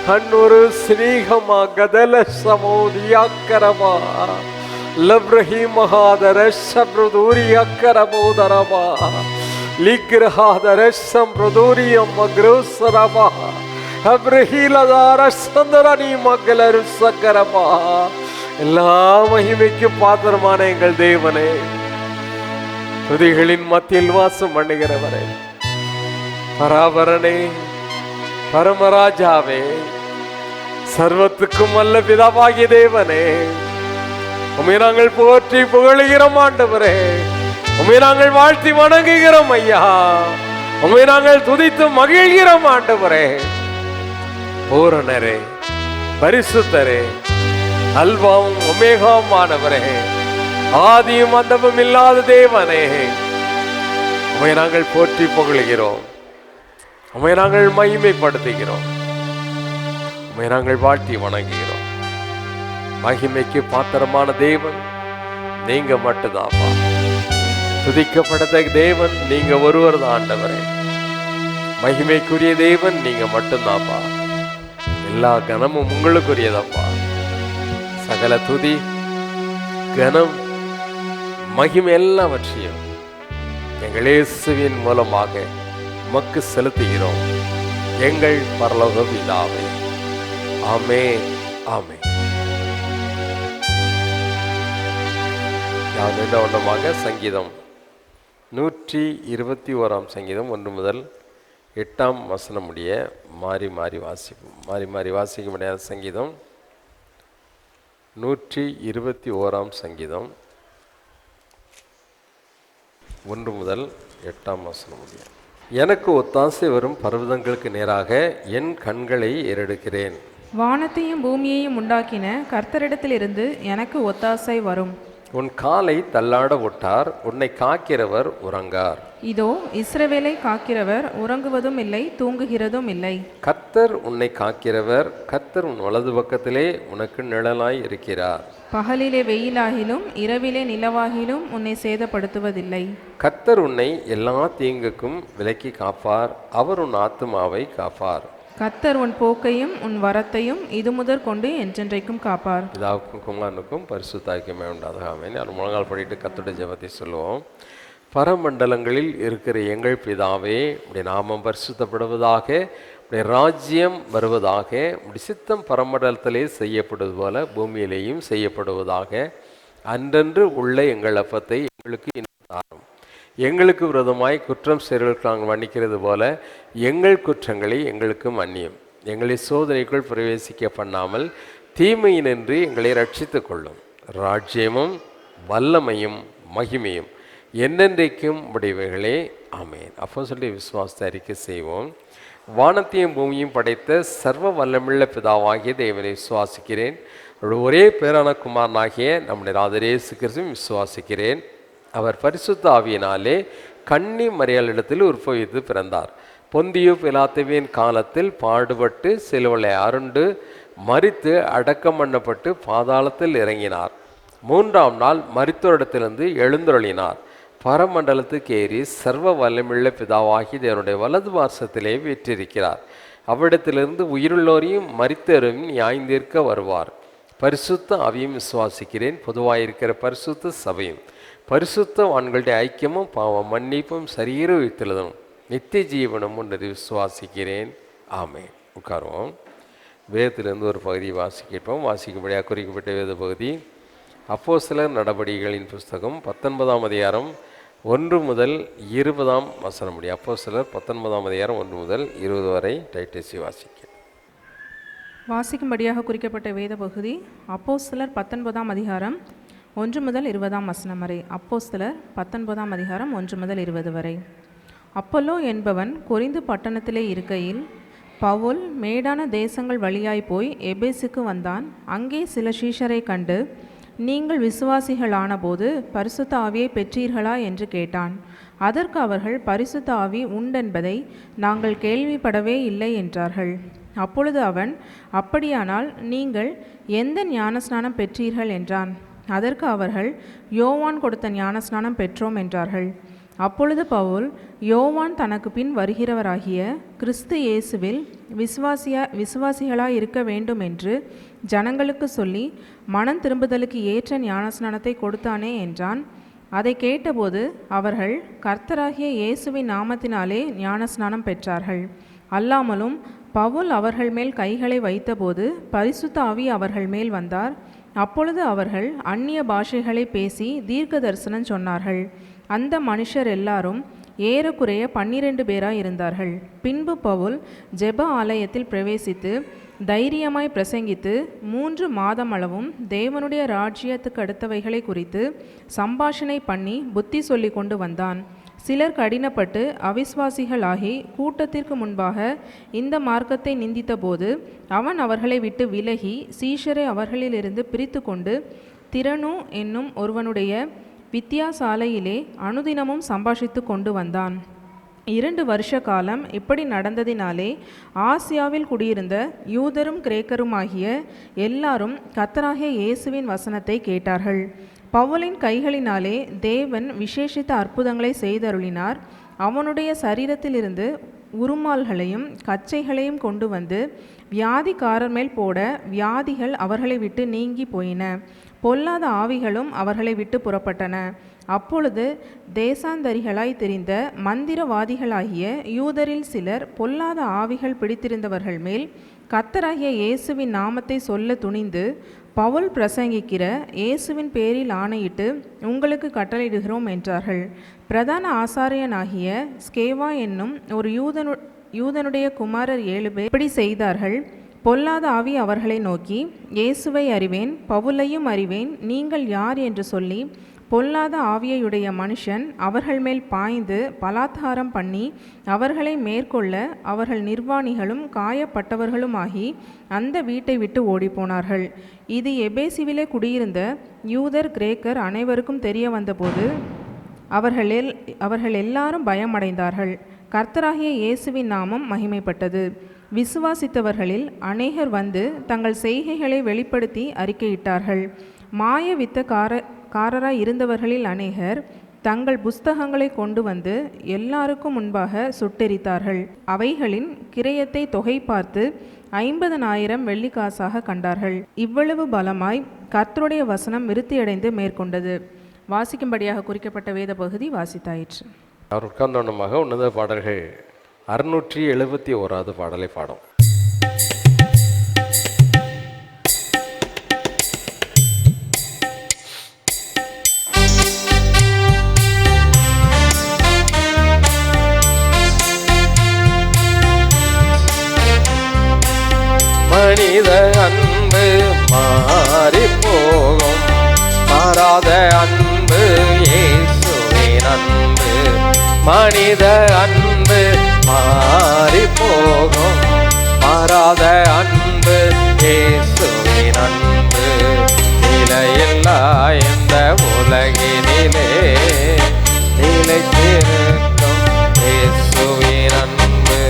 हन्नुर श्रीहमा गदल समोदिया करमा लब्रही महादर शब्रदूरिया करमोदरबा लिग्रहादर शब्रदूरिय मग्रुसरबा हब्रही लदार संदरनी मगलर सकरबा எல்லா மகிமைக்கு பாத்திரமான எங்கள் தேவனே, துதிகளின் மத்தியில் வாசம் பண்ணுகிறவரே, பராபரனே, பரமராஜாவே, சர்வத்துக்கும் அல்ல பிதாவாகிய தேவனே, உம்மை நாங்கள் போற்றி புகழுகிறோம் ஆண்டவரே. உம்மை நாங்கள் வாழ்த்தி வணங்குகிறோம் ஐயா. உம்மை நாங்கள் துதித்து மகிழ்கிறோம் ஆண்டவரே. பூரணரே, பரிசுத்தரே, அல்பாவும் ஒமேகாவும் ஆனவரே, ஆதியும் அந்தமும் இல்லாத தேவனே, உம்மை நாங்கள் போற்றி புகழுகிறோம். உம்மை நாங்கள் மகிமைப்படுத்துகிறோம். உம்மை நாங்கள் வாழ்த்தி வணங்குகிறோம். மகிமைக்கு பாத்திரமான தேவன் நீங்க மட்டும்தான்ப்பா. துதிக்கப்பட்ட தேவன் நீங்க ஒருவர் தான் ஆண்டவரே. மகிமைக்குரிய தேவன் நீங்க மட்டும்தான்ப்பா. எல்லா கனமும் உங்களுக்குரியதப்பா. சகல துதி, கனம், மகிமை எல்லாவற்றையும் எங்கள் இயேசுவின் மூலமாக உமக்கு செலுத்துகிறோம் எங்கள் பரலோக பிதாவே. ஆமென், ஆமென். ஒன்றமாக சங்கீதம் 121 சங்கீதம் 1 முதல் 8 வசனம் முடிய மாறி மாறி வாசிக்க முடியாத சங்கீதம் 121 சங்கீதம் 1 முதல் 8 வசனம் முடிய. எனக்கு ஒத்தாசை வரும் பர்வதங்களுக்கு நேராக என் கண்களை ஏறெடுக்கிறேன். வானத்தையும் பூமியையும் உண்டாக்கின கர்த்தரிடத்திலிருந்து எனக்கு ஒத்தாசை வரும். உன் காலை தள்ளாட விட்டார், உன்னை காக்கிறவர் உறங்கார். இதோ இஸ்ரவேலை காக்கிறவர் உறங்குவதும் இல்லை, தூங்குகிறதும் இல்லை. கர்த்தர் உன்னை காக்கிறவர், கர்த்தர் உன் வலது பக்கத்திலே உனக்கு நிழலாய் இருக்கிறார். பகலிலே வெயிலாகிலும் இரவிலே நிலவாகிலும் உன்னை சேதப்படுத்துவதில்லை. கர்த்தர் உன்னை எல்லா தீங்குக்கும் விலக்கி காப்பார், அவர் உன் ஆத்துமாவை காப்பார். கர்த்தர் உன் போக்கையும் உன் வரத்தையும் இது முதற் கொண்டு என்றென்றைக்கும் காப்பார். பிதாவுக்கும் குமாரனுக்கும் பரிசுத்தாய்க்குமே உண்டாதாக ஆமென். அது முழங்கால் படிட்டு கர்த்தருடைய ஜெபத்தை சொல்லுவோம். பரமண்டலங்களில் இருக்கிற எங்கள் பிதாவே, உடைய நாமம் பரிசுத்தப்படுவதாக, உடைய ராஜ்யம் வருவதாக, உடைய சித்தம் பரமண்டலத்திலே செய்யப்படுவது போல பூமியிலேயும் செய்யப்படுவதாக. அன்றன்று உள்ள எங்கள் அப்பத்தை எங்களுக்கு இன்று தாரும். எங்களுக்கு விரோதமாய் குற்றம் செய்வர்களுக்கு நாங்கள் மன்னிக்கிறது போல எங்கள் குற்றங்களை எங்களுக்கு மன்னியும். எங்களை சோதனைக்குள் பிரவேசிக்க பண்ணாமல் தீமையினின்று எங்களை ரட்சித்துக் கொள்ளும். ராஜ்யமும் வல்லமையும் மகிமையும் என்னென்றைக்கும் உடையவைகளே, ஆமென். அப்போஸ்தலருடைய விசுவாசத்தை அறிக்கை செய்வோம். வானத்தையும் பூமியும் படைத்த சர்வ வல்லமுள்ள பிதாவாகிய தேவனை விசுவாசிக்கிறேன். ஒரே பேரான குமாரனாகிய நம்முடைய நாதர் இயேசு கிறிஸ்துவை விசுவாசிக்கிறேன். அவர் பரிசுத்த ஆவியினாலே கன்னி மரியாளிடத்தில் உற்பவித்து பிறந்தார். பொந்தியு பிலாத்துவின் காலத்தில் பாடுபட்டு சிலுவையில் அருண்டு மரித்து அடக்கம் பண்ணப்பட்டு பாதாளத்தில் இறங்கினார். 3ஆம் நாள் மரித்தோரிடத்திலிருந்து எழுந்தருளினார். பரமண்டலத்துக்கு ஏறி சர்வ வல்லமுள்ள பிதாவாகி தேவனுடைய வலது பார்சத்திலே வீற்றிருக்கிறார். அவ்விடத்திலிருந்து உயிருள்ளோரையும் மரித்தோரையும் நியாயந்தீர்க்க வருவார். பரிசுத்த ஆவியும் விசுவாசிக்கிறேன். பொதுவாயிருக்கிற பரிசுத்த சபையும் பரிசுத்தவான்களுடைய ஐக்கியமும் பாவம் மன்னிப்பும் சரீர உயிர்த்தெழுதலும் நித்திய ஜீவனும் ஒன்று விசுவாசிக்கிறேன். ஆமென். உட்காருவோம். வேதத்திலிருந்து ஒரு பகுதியை வாசிக்கப்போம். வாசிக்கும்படியாக குறிக்கப்பட்ட வேத பகுதி அப்போஸ்தலர் நடபடிகளின் புஸ்தகம் 19ஆம் அதிகாரம் 1 முதல் 20ஆம் வசனம் முடியும். அப்போஸ்தலர் 19ஆம் அதிகாரம் 1 முதல் 20 வரை டைட்டஸி வாசிக்க. வாசிக்கும்படியாக குறிக்கப்பட்ட வேத பகுதி அப்போஸ்தலர் 19ஆம் அதிகாரம் 1 முதல் 20ஆம் வசனம் வரை. அப்போஸ்தலர் 19ஆம் அதிகாரம் 1 முதல் 20 வரை. அப்பல்லோ என்பவன் கொரிந்து பட்டணத்திலே இருக்கையில் பவுல் மேடான தேசங்கள் வழியாய் போய் எபேசுக்கு வந்தான். அங்கே சில சீஷரை கண்டு, நீங்கள் விசுவாசிகளான போது பரிசுத்த ஆவியை பெற்றீர்களா என்று கேட்டான். அதற்கு அவர்கள், பரிசுத்த ஆவி உண்டென்பதை நாங்கள் கேள்விப்படவே இல்லை என்றார்கள். அப்பொழுது அவன், அப்படியானால் நீங்கள் எந்த ஞானஸ்நானம் பெற்றீர்கள் என்றான். அதற்கு அவர்கள், யோவான் கொடுத்த ஞானஸ்நானம் பெற்றோம் என்றார்கள். அப்பொழுது பவுல், யோவான் தனக்கு பின் வருகிறவராகிய கிறிஸ்து இயேசுவில் விசுவாசிகளாய் இருக்க வேண்டும் என்று ஜனங்களுக்கு சொல்லி மனம் திரும்புதலுக்கு ஏற்ற ஞானஸ்நானத்தை கொடுத்தானே என்றான். அதை கேட்டபோது அவர்கள் கர்த்தராகிய இயேசுவின் நாமத்தினாலே ஞானஸ்நானம் பெற்றார்கள். அல்லாமலும் பவுல் அவர்கள் மேல் கைகளை வைத்தபோது பரிசுத்த ஆவி அவர்கள் மேல் வந்தார். அப்பொழுது அவர்கள் அந்நிய பாஷைகளை பேசி தீர்க்க தரிசனம் சொன்னார்கள். அந்த மனுஷர் எல்லாரும் ஏறக்குறைய 12 பேராய் இருந்தார்கள். பின்பு பவுல் ஜெப ஆலயத்தில் பிரவேசித்து தைரியமாய் பிரசங்கித்து 3 மாதமளவும் தேவனுடைய ராஜ்யத்துக்கு அடுத்தவைகளை குறித்து சம்பாஷணை பண்ணி புத்தி சொல்லி கொண்டு வந்தான். சிலர் கடினப்பட்டு அவிசுவாசிகளாகி கூட்டத்திற்கு முன்பாக இந்த மார்க்கத்தை நிந்தித்த போது அவன் அவர்களை விட்டு விலகி சீஷரை அவர்களிலிருந்து பிரித்து கொண்டு திறனு என்னும் ஒருவனுடைய வித்தியாசாலையிலே அனுதினமும் சம்பாஷித்து கொண்டு வந்தான். 2 வருஷ காலம் இப்படி நடந்ததினாலே ஆசியாவில் குடியிருந்த யூதரும் கிரேக்கருமாகிய எல்லாரும் கர்த்தராகிய இயேசுவின் வசனத்தை கேட்டார்கள். பவுலின் கைகளினாலே தேவன் விசேஷித்த அற்புதங்களை செய்தருளினார். அவனுடைய சரீரத்திலிருந்து உருமால்களையும் கச்சைகளையும் கொண்டு வந்து வியாதிக்காரர் மேல் போட வியாதிகள் அவர்களை விட்டு நீங்கி போயின. பொல்லாத ஆவிகளும் அவர்களை விட்டு புறப்பட்டன. அப்பொழுது தேசாந்தரிகளாய் தெரிந்த மந்திரவாதிகளாகிய யூதரில் சிலர் பொல்லாத ஆவிகள் பிடித்திருந்தவர்கள் மேல் கர்த்தராகிய இயேசுவின் நாமத்தை சொல்ல துணிந்து, பவுல் பிரசங்கிக்கிற இயேசுவின் பேரில் ஆணையிட்டு உங்களுக்கு கட்டளையிடுகிறோம் என்றார்கள். பிரதான ஆசாரியனாகிய ஸ்கேவா என்னும் ஒரு யூதனுடைய குமாரர் 7 பேர் இப்படி செய்தார்கள். பொல்லாத ஆவி அவர்களை நோக்கி, இயேசுவை அறிவேன், பவுலையும் அறிவேன், நீங்கள் யார் என்று சொல்லி பொல்லாத ஆவியையுடைய மனுஷன் அவர்கள் மேல் பாய்ந்து பலாத்காரம் பண்ணி அவர்களை மேற்கொள்ள அவர்கள் நிர்வாணிகளும் காயப்பட்டவர்களுமாகி அந்த வீட்டை விட்டு ஓடிப்போனார்கள். இது எபேசுவிலே குடியிருந்த யூதர் கிரேக்கர் அனைவருக்கும் தெரிய வந்தபோது அவர்கள் எல்லாரும் பயமடைந்தார்கள். கர்த்தராகிய இயேசுவின் நாமம் மகிமைப்பட்டது. விசுவாசித்தவர்களில் அநேகர் வந்து தங்கள் செய்கைகளை வெளிப்படுத்தி அறிக்கையிட்டார்கள். மாய வித்தக்காரராய் இருந்தவர்களில் அநேகர் தங்கள் புஸ்தகங்களை கொண்டு வந்து எல்லாருக்கும் முன்பாக சுட்டெரித்தார்கள். அவைகளின் கிரயத்தை தொகை பார்த்து 50,000 வெள்ளிக்காசாக கண்டார்கள். இவ்வளவு பலமாய் கர்த்தருடைய வசனம் விருத்தியடைந்து மேற்கொண்டது. வாசிக்கும்படியாக குறிக்கப்பட்ட வேத பகுதி வாசித்தாயிற்று. அவர் உட்கார்ந்தோன்னமாக உன்னத பாடல்கள் 671வது பாடலை பாடும். மனித அன்பு மாறி போகும், மாறாத அன்பு இயேசுவின் அன்பு. மனித அன்பு மாறி போகும், மாறாத அன்பு இயேசுவின் அன்பு. நிலையில்லா இந்த உலகினிலே நிலைத்திருக்கும் இயேசுவின் அன்பு.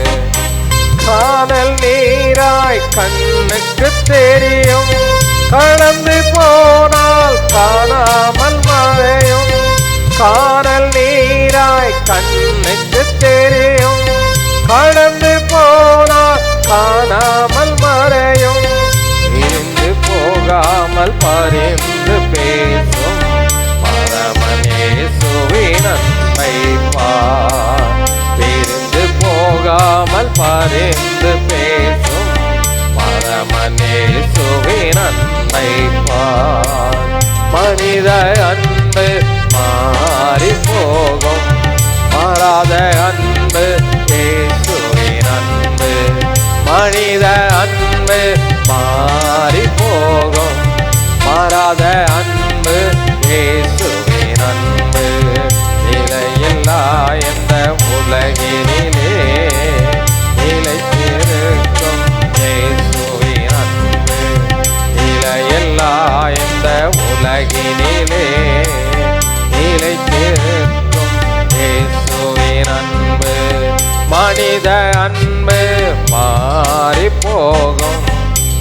காணல் நீராய் கண்ணுக்கு தெரியும், கடந்து போனால் காணாமல் மறையும். காணல் நீராய் கண்ணுக்கு தெரியும், கடந்து போனால் காணாமல் மறையும். இருந்து போகாமல் பரிந்து பேசும் பரமன் இயேசுவின் அன்பை பார். பிரிந்து போகாமல் பரிந்து பேசும் பரமன் இயேசுவின் அன்பை பார். மனித அன்பு மாறி போகும், மாறாத அன்பு இயேசுவின் அன்பு. மனித அன்பு மாறி போகும், மாறாத அன்பு இயேசுவின் அன்பு. நிலையில்லா இந்த உலகினிலே நிலைத்திருக்கும் இயேசுவின் அன்பு. நிலையில்லா இந்த உலகினிலே நிலைத்திருக்கும் இயேசுவின் அன்பு. மனித அன்பு மாறி போகும்,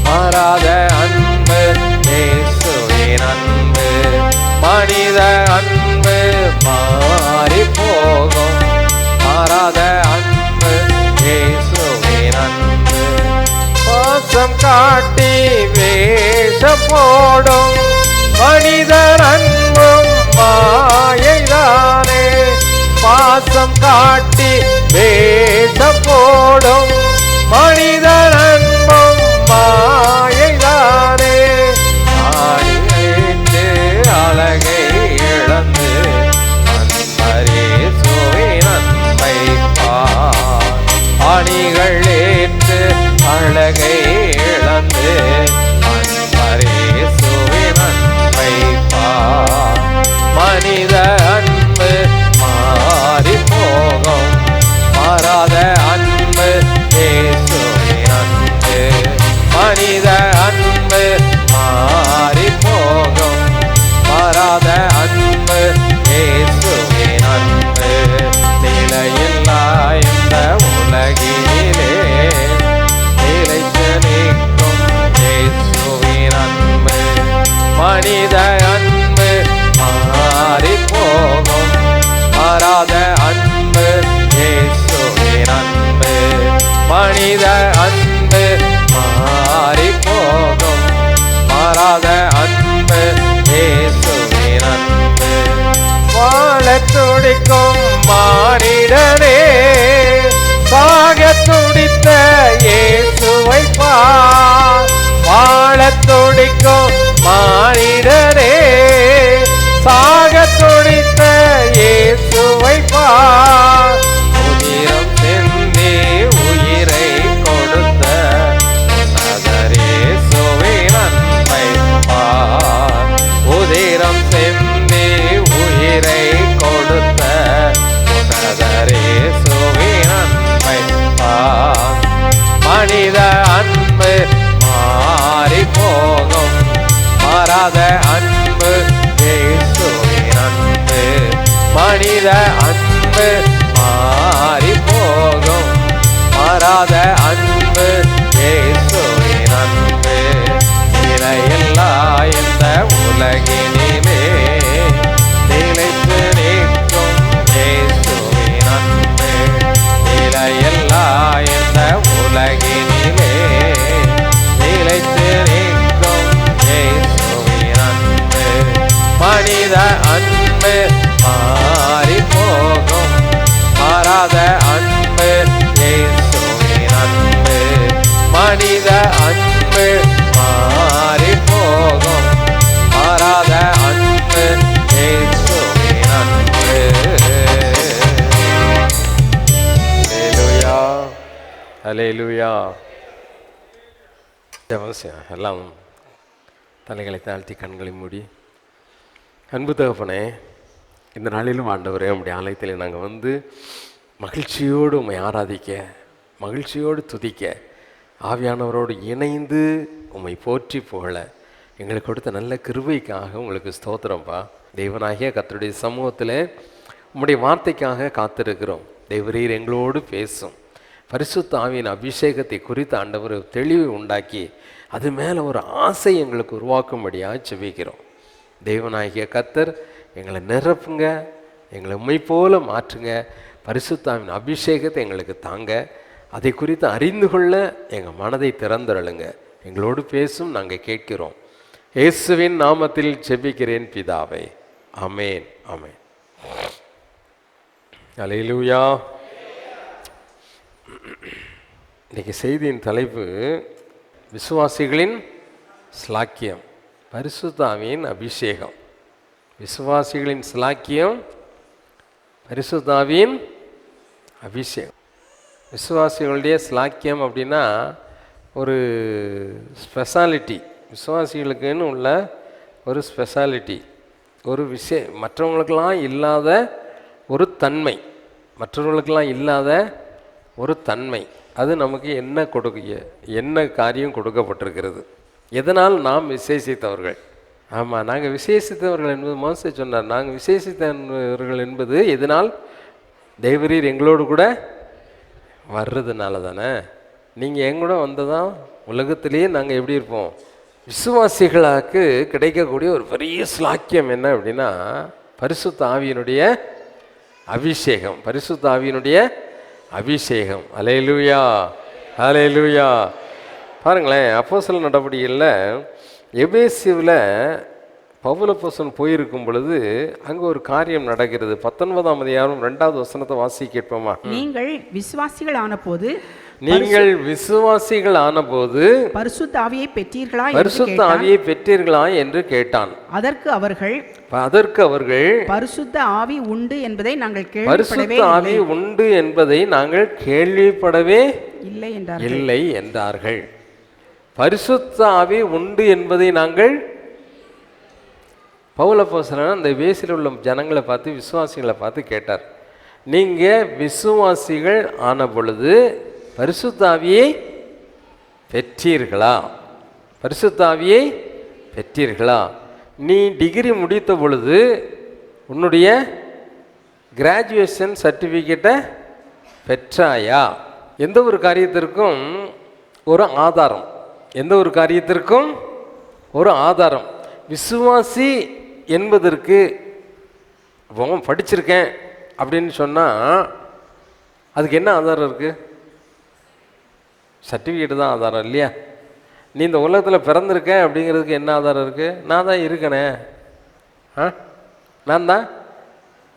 மாறாத அன்பு இயேசுவின் அன்பு. மனித அன்பு மாறி போகும், மாறாத அன்பு இயேசுவின் அன்பு. பாசம் காட்டி வேஷம் போடும் மனிதர் அன்பும் மாயைதானே. பாசம் காட்டி வேஷம் போடும் மனிதர் அன்பும் மாயைதானே. ஆணிகளிட்டு அழகை இழந்து இயேசுவின் அன்பை பார். ஆணிகள் ஏற்று அழகை இழந்து இயேசுவின் அன்பை பார். மனித அன்பு மாறி போகும், மாறாத அன்பு இயேசுவின் அன்பு. மனித அன்பு மாறி போகும், மாறாத அன்பு இயேசுவின் அன்பு. நிலையில்லா இந்த உலகினிலே நிலைத்து நிற்கும் இயேசுவின் அன்பு. மனித அன்பு மாறி போகும், மாறாத அன்பு இயேசுவின் அன்பு. மனித அன்பு மாறி போகும், மாறாத அன்பு இயேசுவின் அன்பு. வாழத் துடிக்கும் மானிடனே, சாகத் துடித்த இயேசுவை பார். வாழத் துடிக்கும் மானிடனே, சாகத் துடித்த இயேசுவை பார். உதிரம் சிந்தி உயிரை கொடுத்த உன்னதர் இயேசுவின் அன்பை பார். உதிரம் சிந்தி மாறாத அன்பு இயேசுவின் அன்பு. மனித அன்பு மாறி போகும், மாறாத அன்பு இயேசுவின் அன்பு. நிலையில்லா இந்த உலகினிலே நிலைத்து நிற்கும் இயேசுவின் அன்பு. நிலையில்லா இந்த உலகினிலே நிலைத்து நிற்கும் இயேசுவின் அன்பு. மனித அன்பு மாறி போகும், மாறாத அன்பு இயேசுவின் அன்பு. மனித அன்பு மாறி போகும், மாறாத அன்பு இயேசுவின் அன்பு. ஹல்லேலூயா, ஹல்லேலூயா. எல்லாம் தலைகளை தாழ்த்தி கண்களை மூடி. அன்பு தகப்பனே, இந்த நாளிலும் ஆண்டவரே உம்முடைய ஆலயத்தில் நாங்கள் வந்து மகிழ்ச்சியோடு உம்மை ஆராதிக்க, மகிழ்ச்சியோடு துதிக்க, ஆவியானவரோடு இணைந்து உம்மை போற்றி புகழ எங்களுக்கு கொடுத்த நல்ல கிருபைக்காக உங்களுக்கு ஸ்தோத்திரம்ப்பா. தேவனாகிய கர்த்தருடைய சமூகத்தில் உம்முடைய வார்த்தைக்காக காத்திருக்கிறோம். தேவரீர் எங்களோடு பேசும். பரிசுத்த ஆவியின் அபிஷேகத்தை குறித்து ஆண்டவர் தெளிவு உண்டாக்கி அது மேலே ஒரு ஆசை எங்களுக்கு உருவாக்கும்படியாக செபிக்கிறோம். தேவனாகிய கர்த்தர் எங்களை நிரப்புங்க, எங்களை உம்மை போல மாற்றுங்க. பரிசுத்த ஆவியின் அபிஷேகத்தை எங்களுக்கு தாங்க. அதை குறித்து அறிந்து கொள்ள எங்கள் மனதை திறந்துருளுங்க. எங்களோடு பேசும், நாங்கள் கேட்கிறோம். இயேசுவின் நாமத்தில் ஜெபிக்கிறேன் பிதாவே, ஆமேன், ஆமேன். அல்லேலூயா. இன்னைக்கு செய்தியின் தலைப்பு விசுவாசிகளின் ஸ்லாக்கியம், பரிசுத்த ஆவியின் அபிஷேகம். விசுவாசிகளின் ஸ்லாக்கியம், பரிசுத்த ஆவியின் அபிஷேகம். விசுவாசிகளுடைய ஸ்லாக்கியம் அப்படின்னா ஒரு ஸ்பெஷாலிட்டி, விசுவாசிகளுக்குன்னு உள்ள ஒரு ஸ்பெஷாலிட்டி, ஒரு மற்றவங்களுக்கெல்லாம் இல்லாத ஒரு தன்மை, மற்றவர்களுக்கெல்லாம் இல்லாத ஒரு தன்மை. அது நமக்கு என்ன காரியம் கொடுக்கப்பட்டிருக்கிறது, எதனால் நாம் விசேஷித்தவர்கள். ஆமாம், நாங்கள் விசேஷித்தவர்கள் என்பது மோசே சொன்னார். நாங்கள் விசேஷித்தவர்கள் என்பது எதனால்? தேவரீர் எங்களோடு கூட வர்றதுனால தானே. நீங்கள் எங்கூட வந்ததான் உலகத்திலேயே நாங்கள் எப்படி இருப்போம்? விசுவாசிகளாக்கு கிடைக்கக்கூடிய ஒரு பெரிய ஸ்லாக்கியம் என்ன அப்படின்னா பரிசுத்த ஆவியினுடைய அபிஷேகம். பரிசுத்த ஆவியினுடைய அபிஷேகம். அல்லேலூயா, அல்லேலூயா. பாருங்களேன், அப்போஸ்தலர் நடவடிக்கையில் எபேசுவில் பவுல் அப்போஸ்தலன் போயிருக்கும் பொழுது அங்கே ஒரு காரியம் நடக்கிறது. 19ஆம் அதிகாரம் 2வது வசனத்தை வாசி கேட்போமா? நீங்கள் விசுவாசிகள் ஆனபோது பரிசுத்த ஆவியை பெற்றீர்களா, பரிசுத்த ஆவியை பெற்றீர்களா என்று கேட்டான். அதற்கு அவர்கள் பரிசுத்த ஆவி உண்டு என்பதை நாங்கள் கேள்விப்படவே இல்லை என்றார்கள். பரிசுத்த ஆவி உண்டு என்பதை நாங்கள், பவுல் அப்போஸ்தலன் அந்த வேசில் உள்ள ஜனங்களை பார்த்து, விசுவாசிகளை பார்த்து கேட்டார். நீங்கள் விசுவாசிகள் ஆன பொழுது பரிசுத்த ஆவியை பெற்றீர்களா? பரிசுத்த ஆவியை பெற்றீர்களா? நீ டிகிரி முடித்த பொழுது உன்னுடைய கிராஜுவேஷன் சர்டிஃபிகேட்டை பெற்றாயா? எந்த ஒரு காரியத்திற்கும் ஒரு ஆதாரம், எந்த ஒரு காரியத்திற்கும் ஒரு ஆதாரம். விசுவாசி என்பதற்கு படிச்சிருக்கேன் அப்படின்னு சொன்னால் அதுக்கு என்ன ஆதாரம் இருக்குது? சர்டிஃபிகேட்டு தான் ஆதாரம் இல்லையா? நீ இந்த உலகத்தில் பிறந்திருக்க அப்படிங்கிறதுக்கு என்ன ஆதாரம் இருக்குது? நான் தான் இருக்கனே, நான் தான்.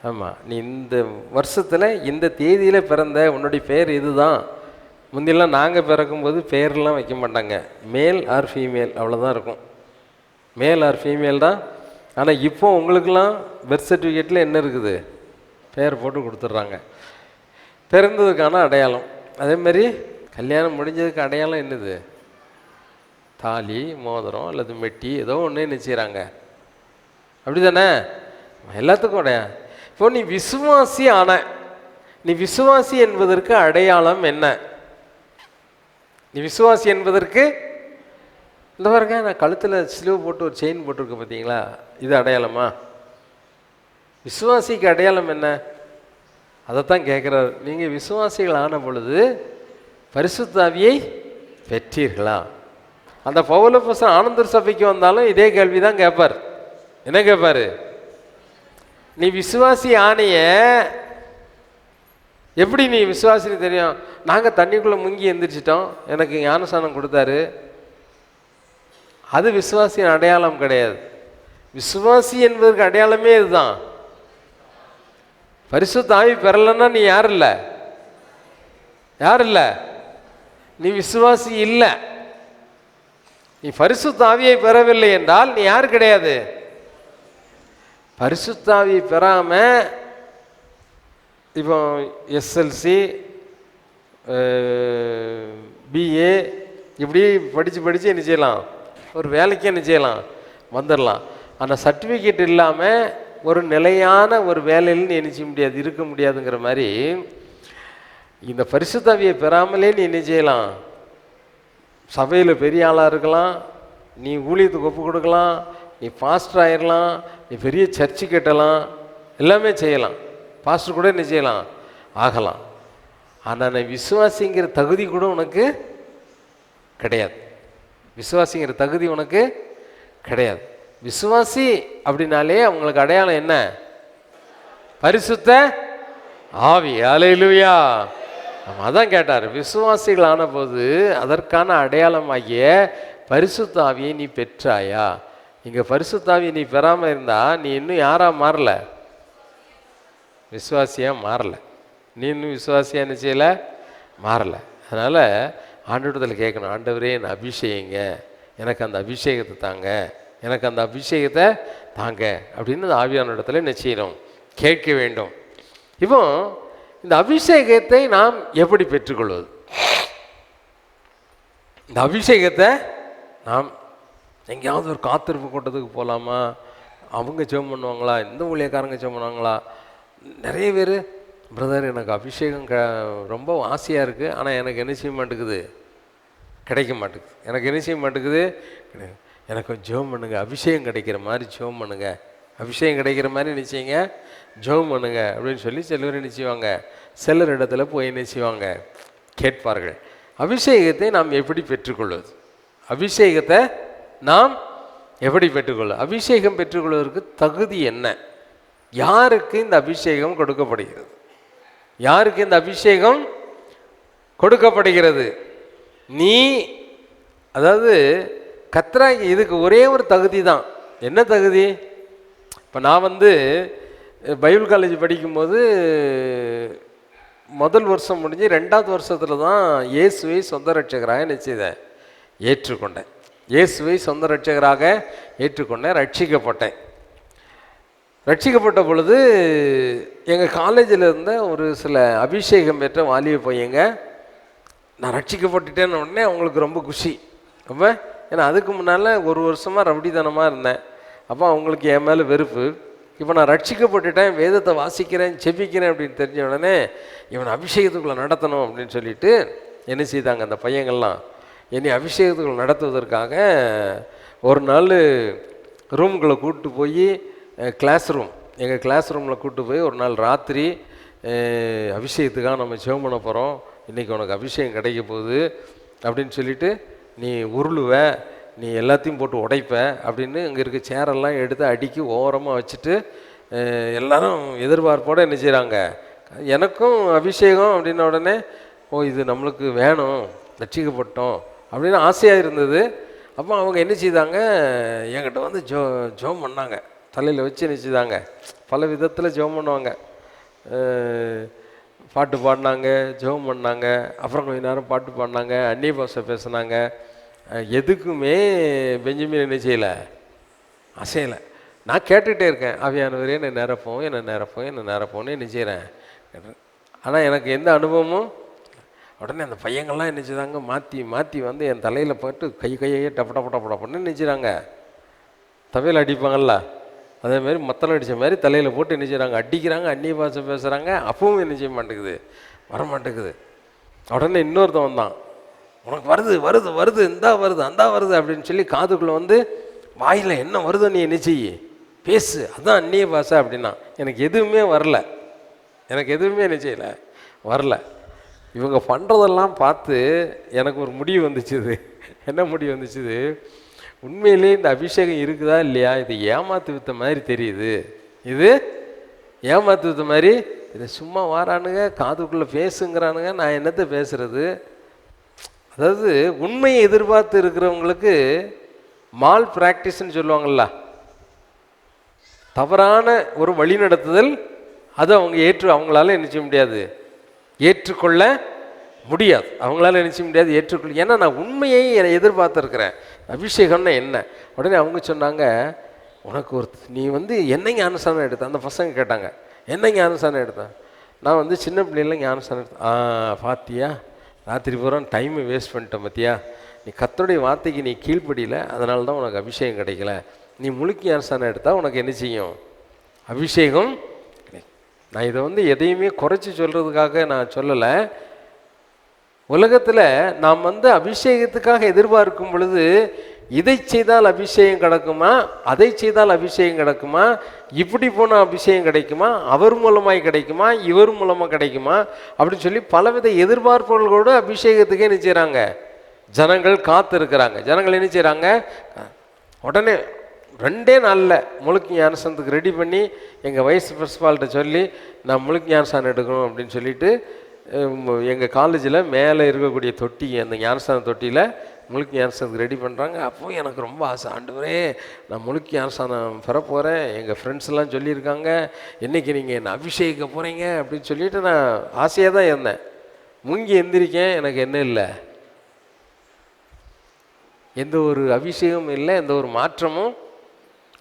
ஆமாம், நீ இந்த வருஷத்தில் இந்த தேதியில் பிறந்த, உன்னுடைய பேர் இது தான். முந்தியெல்லாம் நாங்கள் பிறக்கும்போது பேரெலாம் வைக்க மாட்டாங்க, மேல் ஆர் ஃபீமேல் அவ்வளோதான் இருக்கும், மேல் ஆர் ஃபீமேல் தான். ஆனால் இப்போ உங்களுக்கெல்லாம் பர்த் சர்டிஃபிகேட்டில் என்ன இருக்குது? பேர் போட்டு கொடுத்துட்றாங்க, பிறந்ததுக்கான அடையாளம். அதேமாதிரி கல்யாணம் முடிஞ்சதுக்கு அடையாளம் என்னது? தாலி, மோதிரம் அல்லது மெட்டி, ஏதோ ஒன்று நினச்சிக்கிறாங்க, அப்படி தானே? எல்லாத்துக்கும் அடையாளம். இப்போ நீ விசுவாசி ஆன, நீ விசுவாசி என்பதற்கு அடையாளம் என்ன? நீ விசுவாசி என்பதற்கு இந்த பாருங்க, நான் கழுத்தில் ஸ்லீவ் போட்டு ஒரு செயின் போட்டிருக்கேன் பார்த்தீங்களா, இது அடையாளமா? விசுவாசிக்கு அடையாளம் என்ன? அதைத்தான் கேட்குறாரு. நீங்கள் விசுவாசிகள் ஆன பொழுது பரிசுத்த ஆவியை பெற்றீர்களா? அந்த பவுலப்போஸ்தலன் ஆனந்தர் சபைக்கு வந்தாலும் இதே கேள்வி தான் கேட்பார். என்ன கேட்பார்? நீ விசுவாசி ஆணைய எப்படி நீ விசுவாசின்னு தெரியும்? நாங்கள் தண்ணிக்குள்ளே முங்கி எந்திரிச்சிட்டோம், எனக்கு ஞானஸ்நானம் கொடுத்தாரு. அது விசுவாசியின் அடையாளம் கிடையாது. விசுவாசி என்பதற்கு அடையாளமே இதுதான். பரிசுத்த ஆவி பெறலைன்னா நீ யார் இல்லை? யார் இல்லை? நீ விசுவாசி இல்லை. நீ பரிசுத்த ஆவியை பெறவில்லை என்றால் நீ யார் கிடையாது? பரிசுத்த ஆவியை பெறாம இப்போ எஸ்எல்சி பிஏ இப்படி படித்து என்ன செய்யலாம்? ஒரு வேலைக்கு என்ன செய்யலாம்? வந்துடலாம். ஆனால் சர்டிஃபிகேட் இல்லாமல் ஒரு நிலையான ஒரு வேலையில் நீ என்ன செய்ய முடியாது, இருக்க முடியாதுங்கிற மாதிரி இந்த பரிசுத்த ஆவியை பெறாமலே நீ என்ன செய்யலாம்? சபையில் பெரிய ஆளாக இருக்கலாம், நீ ஊழியத்துக்கு ஒப்பு கொடுக்கலாம், நீ பாஸ்டர் ஆயிடலாம், நீ பெரிய சர்ச்சு கட்டலாம், எல்லாமே செய்யலாம். பாஸ்டர் கூட என்ன செய்யலாம்? ஆகலாம். ஆனால் நான் விசுவாசிங்கிற தகுதி கூட உனக்கு கிடையாது. விசுவாசிங்கிற தகுதி உனக்கு கிடையாது. விசுவாசி அப்படின்னாலே அவங்களுக்கு அடையாளம் என்ன? பரிசுத்த ஆவி. அல்லேலூயா. அதான் கேட்டார். விசுவாசிகள் ஆன போது அதற்கான அடையாளமாகிய பரிசுத்த ஆவியை நீ பெற்றாயா? இங்கே பரிசுத்த ஆவியை நீ பெறாமல் இருந்தால் நீ இன்னும் யாராக மாறல? விசுவாசியாக மாறலை. நீ இன்னும் விசுவாசியாக என்ன செய்யலை? மாறலை. அதனால் ஆண்டவரிடத்தில் கேட்கணும், ஆண்டவரே என்னை அபிஷேகங்க, எனக்கு அந்த அபிஷேகத்தை தாங்க, எனக்கு அந்த அபிஷேகத்தை தாங்க அப்படின்னு அந்த ஆவியான இடத்துல என்ன செய்யணும்? கேட்க வேண்டும். இப்போ இந்த அபிஷேகத்தை நாம் எப்படி பெற்றுக்கொள்வது? இந்த அபிஷேகத்தை நாம் எங்கேயாவது ஒரு காத்திருப்பு கூட்டத்துக்கு போகலாமா? அவங்க ஜெபம் பண்ணுவாங்களா? இந்த ஊழியக்காரங்க ஜெபம் பண்ணுவாங்களா? நிறைய பேர், பிரதர் எனக்கு அபிஷேகம் ரொம்ப ஆசையாக இருக்குது, ஆனால் எனக்கு என்ன செய்ய மாட்டேங்குது? கிடைக்க மாட்டேங்குது. எனக்கு என்ன செய்ய மாட்டேங்குது? எனக்கு ஜெபம் பண்ணுங்க, அபிஷேகம் கிடைக்கிற மாதிரி ஜெபம் பண்ணுங்க, அபிஷேகம் கிடைக்கிற மாதிரி நிச்சயங்க ஜெபம் பண்ணுங்க அப்படின்னு சொல்லி சிலர் என்ன செய்வாங்க? சிலர் இடத்துல போய் என்ன செய்வாங்க? கேட்பார்கள். அபிஷேகத்தை நாம் எப்படி பெற்றுக்கொள்வது? அபிஷேகத்தை நாம் எப்படி பெற்றுக்கொள்வது? அபிஷேகம் பெற்றுக்கொள்வதற்கு தகுதி என்ன? யாருக்கு இந்த அபிஷேகம் கொடுக்கப்படுகிறது? யாருக்கு இந்த அபிஷேகம் கொடுக்கப்படுகிறது? நீ, அதாவது கர்த்தராகிய, இதுக்கு ஒரே ஒரு தகுதி தான். என்ன தகுதி? இப்போ நான் பைபிள் காலேஜ் படிக்கும்போது முதல் வருஷம் முடிஞ்சு 2வது வருஷத்தில் தான் இயேசுவை சொந்த ரட்சகராக நிச்சயத்தை ஏற்றுக்கொண்டேன். இயேசுவை சொந்த ரட்சகராக ஏற்றுக்கொண்டேன், ரட்சிக்கப்பட்டேன். ரட்சிக்கப்பட்ட பொழுது எங்கள் காலேஜில் இருந்த ஒரு சில அபிஷேகம் பெற்ற வாலிப பையங்க, நான் ரட்சிக்கப்பட்டுட்டேன்னு உடனே அவங்களுக்கு ரொம்ப குஷி. ரொம்ப, ஏன்னா அதுக்கு முன்னால் ஒரு வருஷமாக ரவுடித்தனமாக இருந்தேன். அப்போ அவங்களுக்கு என் மேலே வெறுப்பு. இப்போ நான் ரட்சிக்கப்பட்டுட்டேன், வேதத்தை வாசிக்கிறேன், செபிக்கிறேன் அப்படின்னு தெரிஞ்ச உடனே இவனை அபிஷேகத்துக்குள்ளே நடத்தணும் அப்படின்னு சொல்லிட்டு என்ன செய்தாங்க அந்த பையங்கள்லாம்? என்னை அபிஷேகத்துக்குள்ளே நடத்துவதற்காக ஒரு நாள் ரூம்குள்ளே கூப்பிட்டு போய், எங்கள் கிளாஸ் ரூமில் கூப்பிட்டு போய் ஒரு நாள் ராத்திரி, அபிஷேகத்துக்காக நம்ம ஜெபம் பண்ண போகிறோம், இன்றைக்கி உனக்கு அபிஷேகம் கிடைக்க போகுது அப்படின்னு சொல்லிவிட்டு, நீ உருளுவ, நீ எல்லாத்தையும் போட்டு உடைப்ப அப்படின்னு இங்கே இருக்க சேரெல்லாம் எடுத்து அடுக்கி ஓரமாக வச்சுட்டு எல்லாரும் எதிர்பார்ப்போடு என்ன செய்கிறாங்க? எனக்கும் அபிஷேகம் அப்படின்ன உடனே, ஓ இது நம்மளுக்கு வேணும், ரட்சிக்கப்பட்டோம் அப்படின்னு ஆசையாக இருந்தது. அப்போ அவங்க என்ன செய்தாங்க? என்கிட்ட ஜெபம் பண்ணாங்க, தலையில் வச்சு என்ன செய்தாங்க? பல விதத்தில் ஜெபம் பண்ணுவாங்க. பாட்டு பாடினாங்க, ஜெபம் பண்ணாங்க, அப்புறம் கொஞ்ச நேரம் பாட்டு பாடினாங்க, அந்நிய பாஷை பேசினாங்க. எதுக்குமே பெஞ்சமின் என்ன செய்யலை? அசையலை. நான் கேட்டுகிட்டே இருக்கேன், ஆவியானவரே என்னை நிரப்போம், என்னை நிரப்போன்னு என்ன செய்கிறேன். ஆனால் எனக்கு எந்த அனுபவமும். உடனே அந்த பையங்கள்லாம் என்ன செய்தாங்க? மாற்றி என் தலையில் போட்டு கையே டப்படப்படப்படப்படன்னு என்ன செய்கிறாங்க? தவையில் அடிப்பாங்கள்ல, அதேமாதிரி மத்தளம் அடித்த மாதிரி தலையில் போட்டு என்ன செய்கிறாங்க? அடிக்கிறாங்க, அந்நிய பாஷை பேசுகிறாங்க. அப்பவும் என்ன செய்ய மாட்டேங்குது? வரமாட்டேங்குது. உடனே இன்னொருத்தன் வந்தான், உனக்கு வருது வருது வருது இந்தா வருது அந்தா வருது அப்படின்னு சொல்லி காதுக்குள்ளே வந்து வாயில் என்ன வருதோ நீ என்ன செய்ய பேசு, அதுதான் அந்நிய பாஷை அப்படின்னா. எனக்கு எதுவுமே வரல, எனக்கு எதுவுமே என்ன செய்யலை வரல. இவங்க பண்ணுறதெல்லாம் பார்த்து எனக்கு ஒரு முடிவு வந்துச்சுது. என்ன முடிவு வந்துச்சுது, உண்மையிலே இந்த அபிஷேகம் இருக்குதா இல்லையா, இது ஏமாத்து வித்த மாதிரி தெரியுது, இது ஏமாத்து வித்த மாதிரி. இதை சும்மா வாரானுங்க, காதுக்குள்ளே பேசுங்கிறானுங்க, நான் என்னத்தை பேசுறது. அதாவது உண்மையை எதிர்பார்த்து இருக்கிறவங்களுக்கு மால் ப்ராக்டிஸ்ன்னு சொல்லுவாங்கள்ல, தவறான ஒரு வழிநடத்துதல், அதை அவங்க அவங்களால என்ன செய்ய முடியாது, ஏற்றுக்கொள்ள முடியாது. அவங்களால என்ன செய்ய முடியாது, ஏற்றுக்கொள்ள. ஏன்னா நான் உண்மையை எதிர்பார்த்துருக்கிறேன். அபிஷேகம்னா என்ன? உடனே அவங்க சொன்னாங்க, உனக்கு நீ வந்து என்ன ஞானஸ்தானம் எடுத்த? அந்த பசங்க கேட்டாங்க, என்ன ஞானஸ்தானம் எடுத்தேன்? நான் வந்து சின்ன பிள்ளைல ஞானஸ்தானம் எடுத்தேன். பார்த்தியா, ராத்திரி பூரா டைமை வேஸ்ட் பண்ணிட்டேன் பார்த்தியா, நீ கர்த்தருடைய வார்த்தைக்கு நீ கீழ்ப்படியில, அதனால தான் உனக்கு அபிஷேகம் கிடைக்கல. நீ முழுக்க ஞானஸ்தானம் எடுத்தால் உனக்கு என்ன செய்யும், அபிஷேகம். நான் இதை வந்து எதையுமே குறைச்சி சொல்கிறதுக்காக நான் சொல்லலை. உலகத்தில் நாம் வந்து அபிஷேகத்துக்காக எதிர்பார்க்கும் பொழுது, இதை செய்தால் அபிஷேகம் கிடக்குமா, அதை செய்தால் அபிஷேகம் கிடக்குமா, இப்படி போனால் அபிஷேகம் கிடைக்குமா, அவர் மூலமாய் கிடைக்குமா, இவர் மூலமாக கிடைக்குமா அப்படின்னு சொல்லி பலவித எதிர்பார்ப்புகளோடு அபிஷேகத்துக்கே என்ன செய்கிறாங்க, ஜனங்கள் காத்து இருக்கிறாங்க. ஜனங்கள் என்ன செய்கிறாங்க, உடனே 2 நாளில் முழுக்க ஞானஸ்தானத்துக்கு ரெடி பண்ணி எங்கள் வயசு பிரின்சிபால்கிட்ட சொல்லி நான் முழுக்க ஞானஸ்தானம் எடுக்கணும் அப்படின்னு சொல்லிட்டு எங்கள் காலேஜில் மேலே இருக்கக்கூடிய தொட்டி, அந்த ஞானஸ்தான தொட்டியில் முழுக்க ஞானஸ்தானத்துக்கு ரெடி பண்ணுறாங்க. அப்போது எனக்கு ரொம்ப ஆசை, ஆண்டவரே நான் முழுக்க ஞானஸ்தானம் பெற போகிறேன், எங்கள் ஃப்ரெண்ட்ஸ்லாம் சொல்லியிருக்காங்க, என்றைக்கு நீங்கள் என்னை அபிஷேகிக்க போகிறீங்க அப்படின்னு சொல்லிட்டு நான் ஆசையாக தான் இருந்தேன். முங்கி எந்திரிக்கேன், எனக்கு என்ன இல்லை, எந்த ஒரு அபிஷேகமும் இல்லை, எந்த ஒரு மாற்றமும்.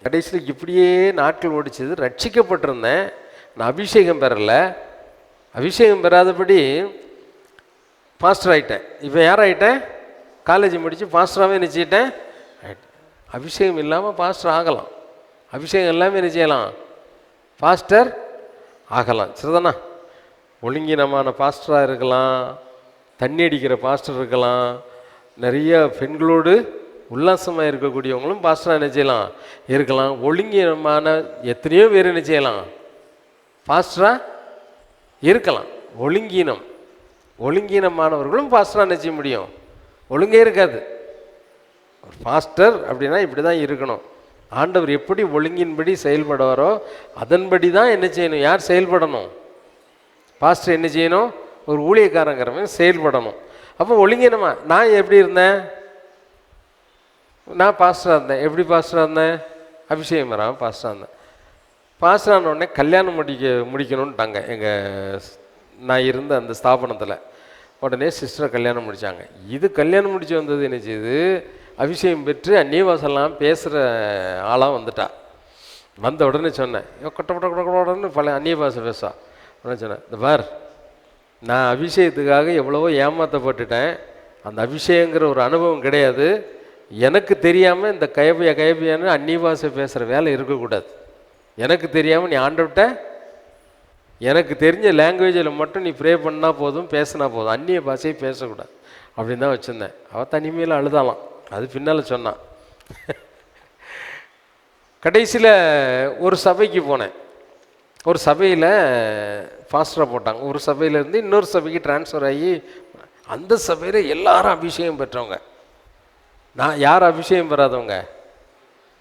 கடைசியில் இப்படியே நாட்கள் ஓடிச்சது. ரட்சிக்கப்பட்டிருந்தேன், நான் அபிஷேகம் பெறலை. அபிஷேகம் பெறாதபடி பாஸ்டர் ஆகிட்டேன். இப்போ யார் ஆகிட்டேன், காலேஜ் முடித்து பாஸ்டராகவே நினச்சிக்கிட்டேன். அபிஷேகம் இல்லாமல் பாஸ்டர் ஆகலாம், அபிஷேகம் எல்லாமே என்ன செய்யலாம், பாஸ்டர் ஆகலாம். சரிதானா? ஒழுங்கினமான பாஸ்டராக இருக்கலாம், தண்ணி அடிக்கிற பாஸ்டர் இருக்கலாம், நிறைய பெண்களோடு உல்லாசமாக இருக்கக்கூடியவங்களும் பாஸ்டராக என்ன செய்யலாம், இருக்கலாம். ஒழுங்கினமான எத்தனையோ பேர் என்ன செய்யலாம், பாஸ்டராக இருக்கலாம். ஒழுங்கீனமானவர்களும் பாஸ்டராக என்ன செய்ய முடியும், ஒழுங்கே இருக்காது. பாஸ்டர் அப்படின்னா இப்படி தான் இருக்கணும். ஆண்டவர் எப்படி ஒழுங்கின்படி செயல்படுவாரோ அதன்படி தான் என்ன செய்யணும், யார் செயல்படணும், பாஸ்டர் என்ன செய்யணும், ஒரு ஊழியக்காரங்கிறவன் செயல்படணும். அப்போ ஒழுங்கினமா நான் எப்படி இருந்தேன், நான் பாஸ்டராக இருந்தேன். எப்படி பாஸ்டராக இருந்தேன், அபிஷேகம் வராமல் பாஸ்டராக இருந்தேன். பாஸ்டர் ஆன உடனே கல்யாணம் முடிக்கணும்ட்டாங்க நான் இருந்த அந்த ஸ்தாபனத்தில். உடனே சிஸ்டரை கல்யாணம் முடித்தாங்க. இது கல்யாணம் முடித்து வந்தது என்ன செய்யுது, அபிஷேகம் பெற்று அந்நிய பாஷெல்லாம் பேசுகிற ஆளாக வந்துட்டா. வந்த உடனே சொன்னேன், கொட்ட பல அந்நிய பாஷை பேசா. உடனே சொன்னேன், இந்த பார், நான் அபிஷேகத்துக்காக எவ்வளவோ ஏமாற்றப்பட்டுட்டேன், அந்த அபிஷேகங்கிற ஒரு அனுபவம் கிடையாது. எனக்கு தெரியாமல் இந்த கைபியான்னு அந்நிய பாஷை பேசுகிற வேலை இருக்கக்கூடாது. எனக்கு தெரியாமல் நீ ஆண்டவர்கிட்ட எனக்கு தெரிஞ்ச லாங்குவேஜில் மட்டும் நீ ப்ரே பண்ணால் போதும், பேசினா போதும், அந்நிய பாஷையை பேசக்கூடாது அப்படின்னு தான் வச்சுருந்தேன். அவள் தனிமையில் அழுதாலாம், அது பின்னால் சொன்னான். கடைசியில் ஒரு சபைக்கு போனேன். ஒரு சபையில் பாஸ்டராக போட்டாங்க. ஒரு சபையிலேருந்து இன்னொரு சபைக்கு ட்ரான்ஸ்ஃபர் ஆகி, அந்த சபையில் எல்லாரும் அபிஷேகம் பெற்றவங்க. நான் யார் அபிஷேகம் பெறாதவங்க,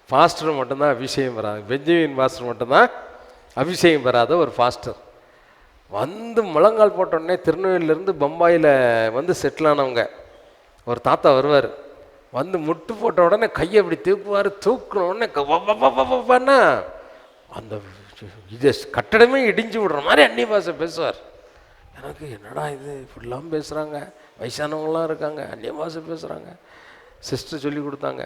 பாஸ்டர் மட்டும்தான் அபிஷேகம் பெறாது. பெஞ்சமின் பாஸ்டர் மட்டும்தான் அபிஷேகம் பெறாத ஒரு பாஸ்டர். வந்து முழங்கால் போட்டோடனே திருநெல்வேலியிலேருந்து பம்பாயில் வந்து செட்டில் ஆனவங்க. ஒரு தாத்தா வருவார், வந்து முட்டு போட்ட உடனே கையை அப்படி தூக்குவார். தூக்குன உடனே பண்ணா அந்த இது கட்டடமே இடிஞ்சு விடுற மாதிரி அந்நிய பாஷை பேசுவார். எனக்கு என்னடா இது இப்படிலாம் பேசுகிறாங்க, வயசானவங்களாம் இருக்காங்க, அந்நிய பாஷை பேசுகிறாங்க. சிஸ்டர் சொல்லி கொடுத்தாங்க,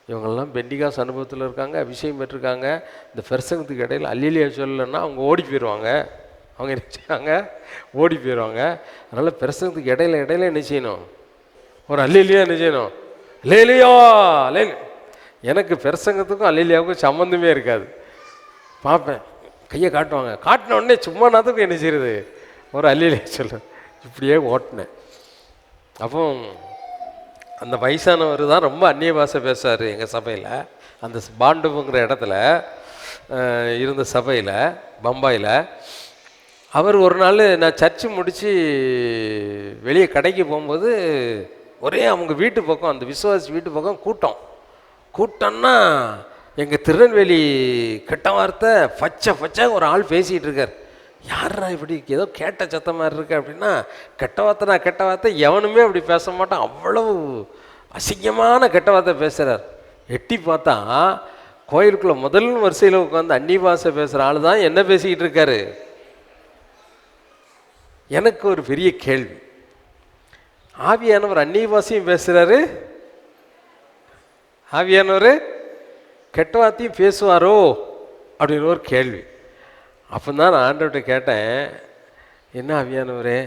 இவங்கெல்லாம் பெண்டிகாஸ் அனுபவத்தில் இருக்காங்க, அபிஷேகம் பெற்றிருக்காங்க. இந்த பிரசங்கத்துக்கு இடையில் அல்லிலியா சொல்லலைன்னா அவங்க ஓடி போயிடுவாங்க. அவங்க என்ன செய்வாங்க, ஓடி போயிடுவாங்க. அதனால் பிரசங்கத்துக்கு இடையில என்ன செய்யணும், ஒரு அல்லிலியா என்ன செய்யணும், லேலியா லே. எனக்கு பிரசங்கத்துக்கும் அல்லிலியாவுக்கும் சம்மந்தமே இருக்காது. பார்ப்பேன், கையை காட்டுவாங்க, காட்டின உடனே சும்மா நாத்துக்கும் என்ன செய்யுது, ஒரு அல்லிலியா சொல்ல, இப்படியே ஓட்டினேன். அப்போ அந்த வயசானவர் தான் ரொம்ப அந்நிய பாஷை பேசுவார் எங்கள் சபையில். அந்த பாண்டுங்கிற இடத்துல இருந்த சபையில் பம்பாயில். அவர் ஒரு நாள் நான் சர்ச்சு முடித்து வெளியே கடைக்கு போகும்போது ஒரே அவங்க வீட்டு பக்கம், அந்த விசுவாசி வீட்டு பக்கம் கூட்டம்னா எங்கள் திருநெல்வேலி கெட்ட வார்த்தை பச்சை ஒரு ஆள் பேசிகிட்டு இருக்கார். யாரா இப்படி ஏதோ கேட்ட சத்த மாதிரி இருக்கு அப்படின்னா, கெட்ட வார்த்தை எவனுமே அப்படி பேச மாட்டான், அவ்வளவு அசிங்கமான கெட்ட வார்த்தை பேசுகிறார். எட்டி பார்த்தா கோயிலுக்குள்ளே முதல் வரிசையில் உட்காந்து அந்நிய பாஷை பேசுகிற ஆள் தான் என்ன பேசிக்கிட்டு இருக்காரு. எனக்கு ஒரு பெரிய கேள்வி, ஆவியானவர் அந்நிய பாஷையும் பேசுகிறாரு, ஆவியானவர் கெட்ட வார்த்தையும் பேசுவாரோ அப்படின்னு ஒரு கேள்வி. அப்போ தான் நான் ஆண்டவர்கிட்ட கேட்டேன், என்ன ஆவியானவரே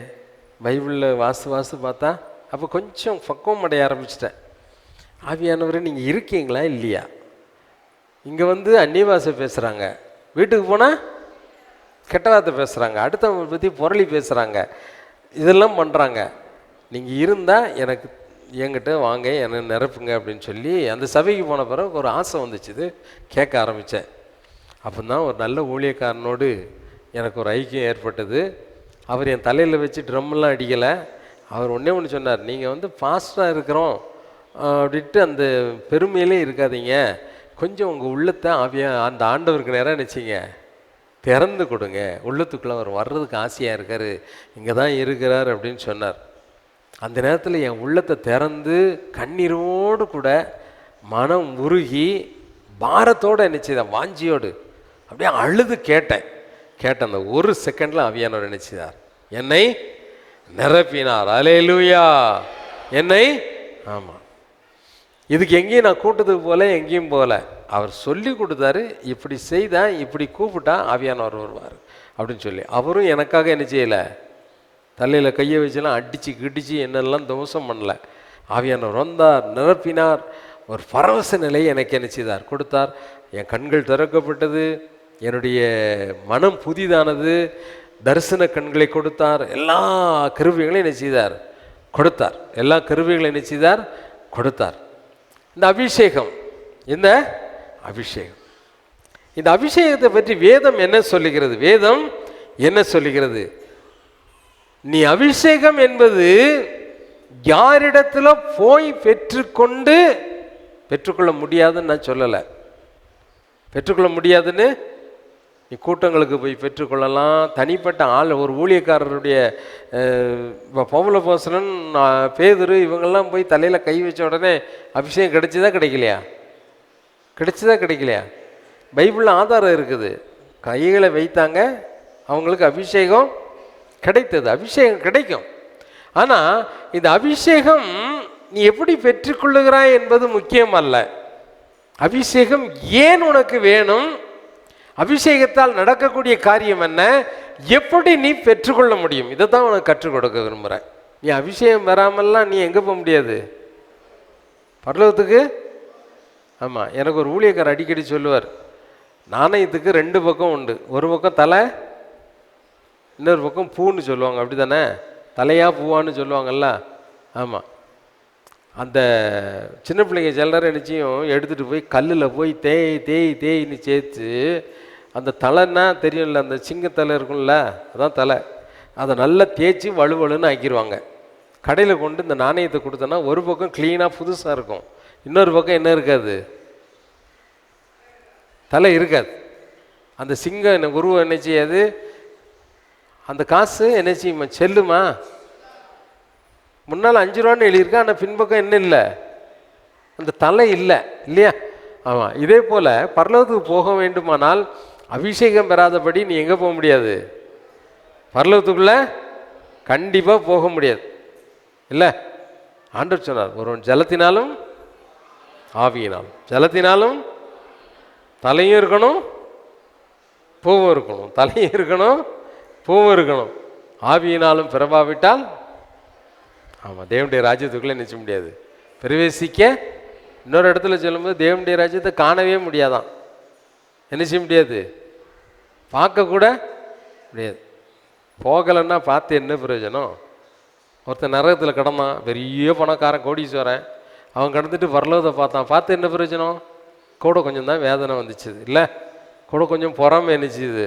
பைபிளில் வாசு பார்த்தா அப்போ கொஞ்சம் பக்குவம் அடைய ஆரம்பிச்சிட்டேன். ஆவியானவரே நீங்கள் இருக்கீங்களா இல்லையா? இங்கே வந்து அந்நிய பாஷை பேசுகிறாங்க, வீட்டுக்கு போனால் கெட்ட வார்த்தை பேசுகிறாங்க, அடுத்தவங்க பற்றி புரளி பேசுகிறாங்க, இதெல்லாம் பண்ணுறாங்க. நீங்கள் இருந்தால் எனக்கு என்கிட்ட வாங்க, என்னை நிரப்புங்க அப்படின்னு சொல்லி அந்த சபைக்கு போன பிறகு ஒரு ஆசை வந்துச்சு, கேட்க ஆரம்பித்தேன். அப்போ தான் ஒரு நல்ல ஊழியக்காரனோடு எனக்கு ஒரு ஐக்கியம் ஏற்பட்டது. அவர் என் தலையில் வச்சு ட்ரம்மெல்லாம் அடிக்கலை. அவர் ஒன்று சொன்னார், நீங்கள் வந்து ஃபாஸ்ட்டாக இருக்கிறோம் அப்படின்ட்டு அந்த பெருமையிலே இருக்காதீங்க, கொஞ்சம் உங்கள் உள்ளத்தை அந்த ஆண்டவருக்கு நேரம் நினச்சிங்க திறந்து கொடுங்க, உள்ளத்துக்குள்ளே அவர் வர்றதுக்கு ஆசையாக இருக்கார், இங்கே தான் இருக்கிறார் அப்படின்னு சொன்னார். அந்த நேரத்தில் என் உள்ளத்தை திறந்து கண்ணீரோடு கூட மனம் உருகி பாரத்தோடு நினச்சிதான், வாஞ்சியோடு அப்படியே அழுது கேட்டேன். அந்த ஒரு செகண்டில் ஆவியானவர் நினச்சிதார், என்னை நிரப்பினார். அல்லேலூயா. என்னை, ஆமாம், இதுக்கு எங்கேயும் நான் கூட்டத்துக்கு போல எங்கேயும் போகல, அவர் சொல்லி கொடுத்தாரு, இப்படி செய்தா இப்படி கூப்பிட்டா ஆவியானவர் வருவார் அப்படின்னு சொல்லி. அவரும் எனக்காக என்ன செய்யலை, தலையில் கையை வச்செல்லாம் அடித்து கிடிச்சு என்னெல்லாம் தோஷம் பண்ணல. ஆவியானவர் வந்தார், நிரப்பினார், ஒரு பரவச நிலையை எனக்கு என்ன செய்தார், கொடுத்தார். என் கண்கள் திறக்கப்பட்டது, என்னுடைய மனம் புதிதானது, தரிசன கண்களை கொடுத்தார், எல்லா கிருபைகளையும் என்ன செய்தார், கொடுத்தார். எல்லா கிருபைகளையும் என்ன செய்தார், கொடுத்தார். இந்த அபிஷேகம், இந்த அபிஷேகத்தை பற்றி வேதம் என்ன சொல்லுகிறது? வேதம் என்ன சொல்லுகிறது? நீ அபிஷேகம் என்பது யாரிடத்துல போய் பெற்றுக்கொள்ள முடியாதுன்னு நான் சொல்லலை. பெற்றுக்கொள்ள முடியாதுன்னு நீ கூட்டங்களுக்கு போய் பெற்றுக்கொள்ளலாம். தனிப்பட்ட ஆள், ஒரு ஊழியக்காரருடைய பவுலப்போஸ்தலன், பேதுரு இவங்கெல்லாம் போய் தலையில் கை வச்ச உடனே அபிஷேகம் கிடைச்சதா கிடைக்கலையா? பைபிளில் ஆதாரம் இருக்குது, கைகளை வைத்தாங்க, அவங்களுக்கு அபிஷேகம் கிடைத்தது. அபிஷேகம் கிடைக்கும். ஆனால் இந்த அபிஷேகம் நீ எப்படி பெற்றுக்கொள்ளுகிறாய் என்பது முக்கியம் அல்ல. அபிஷேகம் ஏன் உனக்கு வேணும், அபிஷேகத்தால் நடக்கக்கூடிய காரியம் என்ன, எப்படி நீ பெற்றுக்கொள்ள முடியும், இதை தான் உனக்கு கற்றுக் கொடுக்க விரும்புகிறேன். நீ அபிஷேகம் பெறாமல்லாம் நீ எங்கே போக முடியாது, பரலோகத்துக்கு. ஆமாம், எனக்கு ஒரு ஊழியக்காரர் அடிக்கடி சொல்லுவார், நாணயத்துக்கு ரெண்டு பக்கம் உண்டு, ஒரு பக்கம் தலை, இன்னொரு பக்கம் பூன்னு சொல்லுவாங்க, அப்படி தானே, தலையா பூவான்னு சொல்லுவாங்கல்ல. ஆமாம், அந்த சின்ன பிள்ளைங்க எல்லாரும் நிச்சயம் எடுத்துகிட்டு போய் கல்லில் போய் தேய்ன்னு சேர்த்து, அந்த தலைன்னா தெரியும்ல, அந்த சிங்கத்தலை இருக்கும்ல, அதான் தலை, அதை நல்லா தேய்ச்சி வலுவலுன்னு ஆக்கிடுவாங்க. கடையில் கொண்டு இந்த நாணயத்தை கொடுத்தோன்னா ஒரு பக்கம் க்ளீனாக புதுசாக இருக்கும், இன்னொரு பக்கம் என்ன இருக்காது, தலை இருக்காது. அந்த சிங்கம் என்ன உருவம் என்ன செய்யாது, அந்த காசு என்ன செய்யுமா, செல்லுமா. முன்னால் 5 ரூபான்னு எழுதியிருக்கா, ஆனால் பின்பக்கம் என்ன இல்லை, அந்த தலை இல்லை, இல்லையா? ஆமாம், இதே போல் பரலோகத்துக்கு போக வேண்டுமானால் அபிஷேகம் பெறாதபடி நீ எங்கே போக முடியாது, பரலோகத்துக்குள்ளே கண்டிப்பாக போக முடியாது, இல்லை? ஆண்டவர் சொன்னார், ஒருவன் ஜலத்தினாலும் ஆவியினாலும், ஜலத்தினாலும் தலையும் இருக்கணும் பூவும் இருக்கணும், தலையும் இருக்கணும் பூவும் இருக்கணும், ஆவியினாலும் பிறவாவிட்டால், ஆமாம், தேவனுடைய ராஜ்யத்துக்குள்ளே நிச்சய முடியாது பிரவேசிக்க. இன்னொரு இடத்துல சொல்லும்போது தேவனுடைய ராஜ்யத்தை காணவே முடியாதான், என்ன செய்ய முடியாது, பார்க்கக்கூட முடியாது. போகலைன்னா பார்த்து என்ன பிரயோஜனம்? ஒருத்தன் நரகத்தில் கிடந்தான், பெரிய பணக்காரன், கோடீஸ்வரன், அவன் கடந்துட்டு பரலோகத்தை பார்த்தான். பார்த்து என்ன பிரயோஜனம்? கூட கொஞ்சம் தான் வேதனை வந்துச்சு இல்லை, கூட கொஞ்சம் பொறாமை என்னச்சுது.